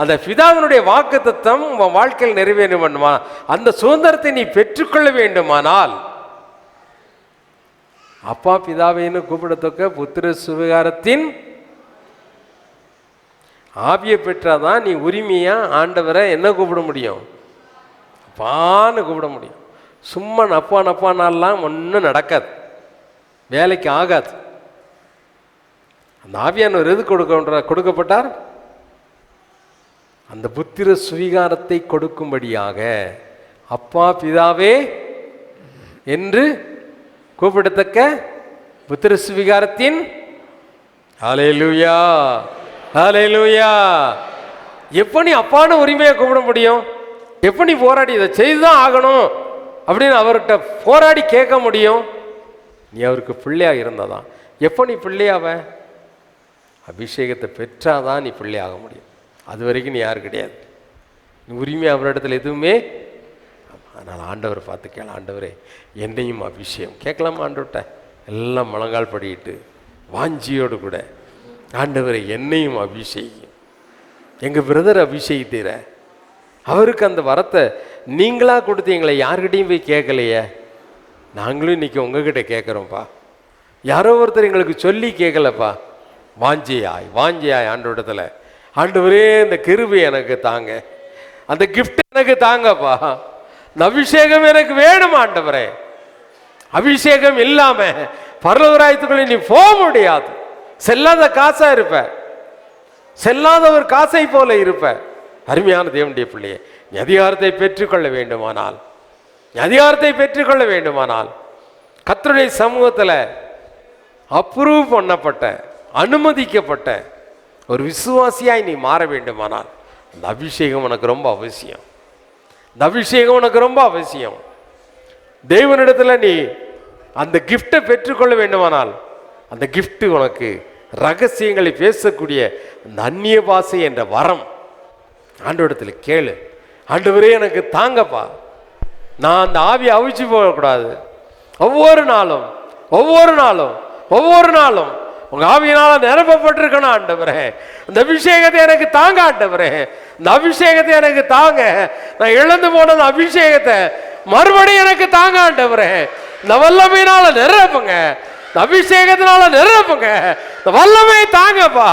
அந்த பிதாவினுடைய வாக்குத்தத்தம் உன் வாழ்க்கையில் நிறைவேற வேண்டுமா? அந்த சுதந்திரத்தை நீ பெற்றுக்கொள்ள வேண்டுமானால் அப்பா பிதாவைன்னு கூப்பிடத்தக்க புத்திர சுவிகாரத்தின் ஆவியை பெற்றாதான் நீ உரிமையா ஆண்டவரை என்ன கூப்பிட முடியும்? அப்பான்னு கூப்பிட முடியும். சும்மா நப்பானாலாம் ஒன்றும் நடக்காது, வேலைக்கு ஆகாது. அந்த ஆவியானவர் எது கொடுக்கப்பட்டார்? அந்த புத்திர சுவிகாரத்தை கொடுக்கும்படியாக அப்பா பிதாவே என்று கூப்பிடத்தக்க புத்திர சுவிகாரத்தின். அல்லேலூயா, அல்லேலூயா. எப்போ நீ அப்பான்னு உரிமையை கூப்பிட முடியும்? எப்போ நீ போராடி இதை செய்துதான் ஆகணும் அப்படின்னு அவர்கிட்ட போராடி கேட்க முடியும்? நீ அவருக்கு பிள்ளையா இருந்ததான். எப்போ நீ பிள்ளையாவ? அபிஷேகத்தை பெற்றாதான் நீ பிள்ளையாக முடியும். அது வரைக்கும் நீ யார் கிடையாது, நீ உரிமை அவரிடத்துல எதுவுமே. அதனால் ஆண்டவர் பார்த்து கேள, ஆண்டவரே என்னையும் அபிஷேகம். கேட்கலாமா ஆண்டவர்கிட்ட? எல்லாம் முழங்கால் படிக்கிட்டு வாஞ்சியோடு கூட, ஆண்டவரை என்னையும் அபிஷேகம், எங்கள் பிரதர் அபிஷேகித்தீர, அவருக்கு அந்த வரத்தை நீங்களாக கொடுத்தீங்களே, யார்கிட்டையும் போய் கேட்கலையே, நாங்களும் இன்னைக்கு உங்ககிட்ட கேட்குறோம்ப்பா. யாரோ ஒருத்தர் எங்களுக்கு சொல்லி கேட்கலப்பா. வாஞ்சியாய் ஆண்டவரிடத்துல, ஆண்டவரே இந்த கிருபை எனக்கு தாங்க, அந்த கிஃப்ட் எனக்கு தாங்கப்பா, இந்த அபிஷேகம் எனக்கு வேணும் ஆண்டவரே. அபிஷேகம் இல்லாம பரலோகராயத்துக்குள்ள நீ போக முடியாது. செல்லாத காசா இருப்ப, செல்லாத ஒரு காசை போல இருப்ப. அருமையான தேவனுடைய பிள்ளையே, நீ அதிகாரத்தை பெற்றுக்கொள்ள வேண்டுமானால், கர்த்தருடைய சமூகத்தில் அப்ரூவ் பண்ணப்பட்ட, அனுமதிக்கப்பட்ட ஒரு விசுவாசியாய் நீ மாற வேண்டுமானால் அந்த அபிஷேகம் உனக்கு ரொம்ப அவசியம். இந்த அபிஷேகம் உனக்கு ரொம்ப அவசியம். தேவனிடத்தில் நீ அந்த கிஃப்டை பெற்றுக்கொள்ள வேண்டுமானால் அந்த கிஃப்ட் உனக்கு ரகசியங்களை பேசக்கூடிய அந்த அந்நிய பாஷை என்ற வரம் ஆண்டவரிடத்தில் கேளு. ஆண்டவரே எனக்கு தாங்கப்பா, நான் அந்த ஆவியை அவிச்சு போகக்கூடாது. ஒவ்வொரு நாளும் உங்க ஆவியினால நிரப்பப்பட்டிருக்கணும் ஆண்டவரே. இந்த அபிஷேகத்தை எனக்கு தாங்க ஆண்டவரே, இந்த அபிஷேகத்தை எனக்கு தாங்க. நான் இழந்து போன அபிஷேகத்தை மறுபடியும் எனக்கு தாங்க ஆண்டவரே. இந்த வல்லமையினால நிரப்புங்க, இந்த அபிஷேகத்தினால நிரப்புங்க, இந்த வல்லமை தாங்கப்பா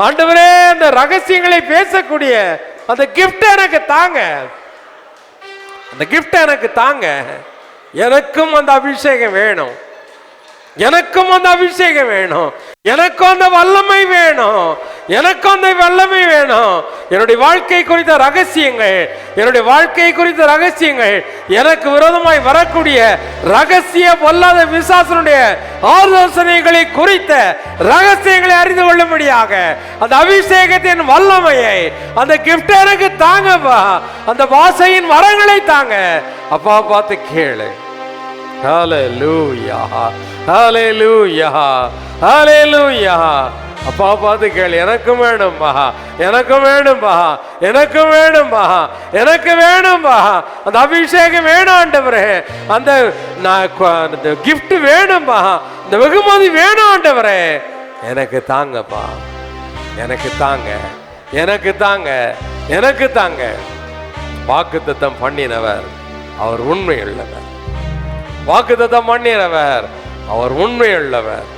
ஆண்டவரே. இந்த ரகசியங்களை பேசக்கூடிய அந்த கிஃப்ட் எனக்கு தாங்க, அந்த கிஃப்ட் எனக்கு தாங்க. எனக்கும் அந்த அபிஷேகம் வேணும், எனக்கும் அந்த அபிஷேகம் வேணும், எனக்கும் அந்த வல்லமை வேணும், எனக்கும் அந்த வல்லமை வேணும். என்னுடைய வாழ்க்கை குறித்த ரகசியங்கள், என்னுடைய வாழ்க்கை குறித்த ரகசியங்கள், எனக்கு விரோதமாய் வரக்கூடிய ரகசிய பொல்லாத பிசாசனுடைய ஆலோசனைகளை குறித்த ரகசியங்களை அறிந்து கொள்ளும்படியாக அந்த அபிஷேகத்தின் வல்லமையை, அந்த கிஃப்ட் எனக்கு தாங்கப்பா. அந்த வாசையின் வரங்களை தாங்க அப்பா. பார்த்து கேளு. ஹல்லேலூயா, ஹல்லேலூயா, ஹல்லேலூயா. அப்பா பார்த்து கேளு. எனக்கும் வேணும்பா, எனக்கும் வேணும்பா, எனக்கும் வேணும்பா, எனக்கு வேணும்பா. அந்த அபிஷேகம் வேணும் ஆண்டவரே, அந்த கிஃப்ட் வேணும்பா, இந்த வெகுமதி வேணும் ஆண்டவரே. எனக்கு தாங்கப்பா, எனக்கு தாங்க, எனக்கு தாங்க, எனக்கு தாங்க. வாக்குத்தத்தம் பண்ணினவர் அவர் உண்மை உள்ளவர், வாக்குத்தத்தம் பண்ணினவர் அவர் உண்மை உள்ளவர்,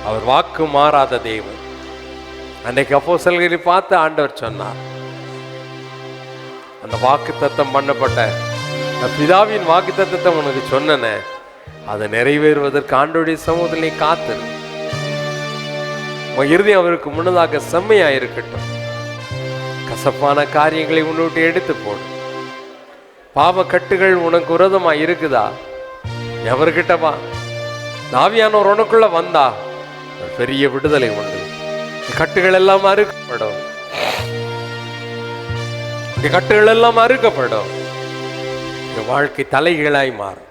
அவர் வாக்கு மாறாத தேவன். அன்னைக்கு அப்போஸ்தலர்களை பார்த்து ஆண்டவர் சொன்னார், அந்த வாக்குத்தத்தம் பண்ணப்பட்ட பிதாவின் வாக்குத்தத்தத்தை உனக்கு சொன்னனே, அதை நிறைவேறுவதற்கு ஆண்டவருடைய சமூகத்தில் நீ காத்திரு. உன் இறுதி அவருக்கு முன்னதாக செம்மையா இருக்கட்டும். கசப்பான காரியங்களை உன்னிட்டு எடுத்து போடு. பாவ கட்டுகள் உனக்கு விரோதமா இருக்குதா, எவர்கிட்ட வா. ஆவியானவர் உனக்குள்ள வந்தா பெரிய விடுதலை உண்டு. கட்டுகள் எல்லாம் அறுக்கப்படும், கட்டுகள் எல்லாம் அறுக்கப்படும். வாழ்க்கை தலைகளாய் மாறும்,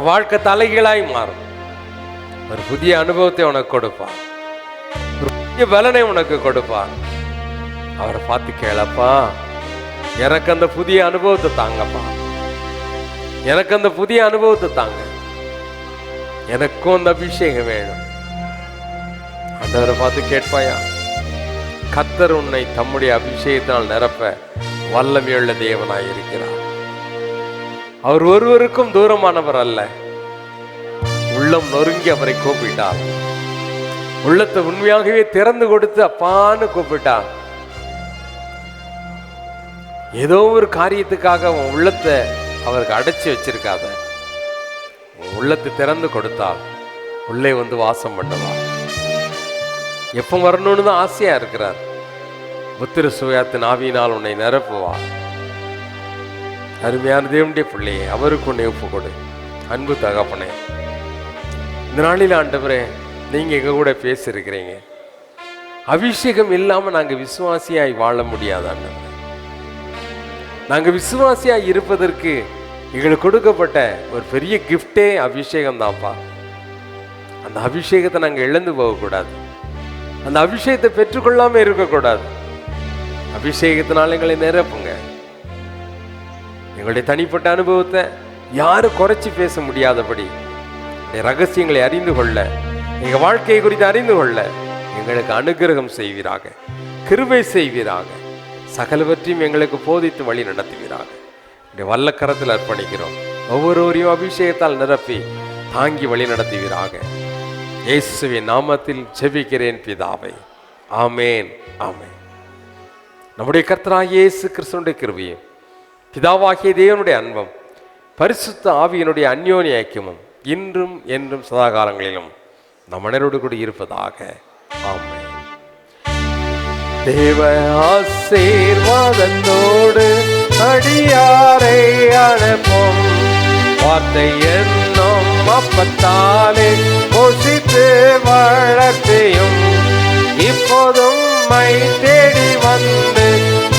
வாழ்க்கை தலைகளாய் மாறும். ஒரு புதிய அனுபவத்தை உனக்கு கொடுப்பார், ஒரு புதிய பலனை உனக்கு கொடுப்பார். அவரை பார்த்து கேளப்பா, எனக்கு அந்த புதிய அனுபவத்தை தாங்கப்பா, எனக்கு அந்த புதிய அனுபவத்தை தாங்க, எனக்கும் அந்த அபிஷேகம் வேணும். ஆண்டவரை பார்த்து கேட்பாயா. கர்த்தர் உன்னை தம்முடைய அபிஷேகத்தினால் நிரப்ப வல்லமையுள்ள தேவனாய் இருக்கிறார். அவர் ஒருவருக்கும் தூரமானவர் அல்ல. உள்ளம் நொறுங்கி அவரை கூப்பிட்டார், உள்ளத்தை உண்மையாகவே திறந்து கொடுத்து அப்பான்னு கூப்பிட்டார். ஏதோ ஒரு காரியத்துக்காக உன் உள்ளத்தை அவருக்கு அடைச்சி வச்சிருக்காத. உள்ளத்தை திறந்து கொடுத்தால் உள்ளே வந்து வாசம் பண்ணுவார். எப்போ வரணும்னு தான் ஆசையா இருக்கிறார். புத்திர சுயாத்தின் ஆவியினால் உன்னை நிரப்புவார். அருமையான தேவனுடைய பிள்ளையே, அவருக்கு உன்னை ஒப்பு கொடு. அன்பு தகப்பனே, இந்த நாளில் ஆண்டவரே, நீங்க எங்க கூட பேசியிருக்கிறீங்க. அபிஷேகம் இல்லாம நாங்க விசுவாசியாய் வாழ முடியாது ஆண்டவரே. நாங்க விசுவாசியாய் இருப்பதற்கு எங்களுக்கு கொடுக்கப்பட்ட ஒரு பெரிய கிஃப்டே அபிஷேகம் தான்ப்பா. அந்த அபிஷேகத்தை நாங்கள் இழந்து போகக்கூடாது, அந்த அபிஷேகத்தை பெற்றுக்கொள்ளாம இருக்கக்கூடாது. அபிஷேகத்தினால எங்களை நிரப்புங்க. எங்களுடைய தனிப்பட்ட அனுபவத்தை யாரும் குறைச்சி பேச முடியாதபடி ரகசியங்களை அறிந்து கொள்ள, எங்கள் வாழ்க்கையை குறித்து அறிந்து கொள்ள எங்களுக்கு அனுகிரகம் செய்வீராக, கிருபை செய்வீராக, சகலவற்றையும் எங்களுக்கு போதித்து வழி நடத்துவீராக. வல்லக்கரத்தில் அர்ப்பணிக்கிறோம். ஒவ்வொருவரையும் அபிஷேகத்தால் நிரப்பி தாங்கி வழி நடத்துவீராக. இயேசுவின் நாமத்தில் ஜெபிக்கிறேன் பிதாவே, ஆமேன், ஆமேன். நம்முடைய கர்த்தராகிய இயேசு கிறிஸ்துவினுடைய கிருபையும், பிதாவாகிய தேவனுடைய அன்பும், பரிசுத்த ஆவியினுடைய அந்யோன்ய ஐக்கியமும் இன்றும் என்றும் சதாகாலங்களிலும் நம் அனைவரோடு கூட இருப்பதாக. ஆமென். தேவ ஆசீர்வாதத்தோடு அடியாரை அனுப்பும் வார்த்தை என்னும் அப்பத்தாலே போஷித்து வளர்த்தியும் இப்போதும் மை தேடி வந்து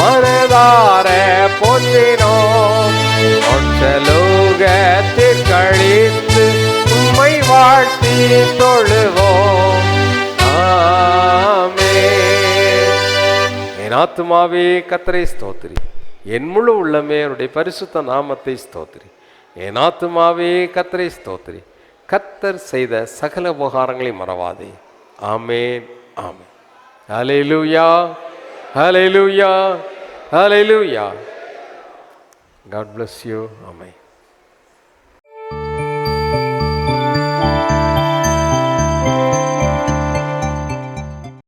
மனதார போற்றினோம். மோட்சலோகத்தில் கழித்து உம்மை வாழ்த்தி தொழுவோம். ஆமென். என் ஆத்துமாவே கர்த்தரை ஸ்தோத்திரி, என் முழு உள்ளமே அவருடைய பரிசுத்த நாமத்தை ஸ்தோத்திரி. என் ஆத்துமாவே கர்த்தரை ஸ்தோத்திரி, கர்த்தர் செய்த சகல உபகாரங்களை மறவாதே. ஆமென், ஆமென். ஹல்லேலூயா, ஹல்லேலூயா, ஹல்லேலூயா. God bless you. Amen.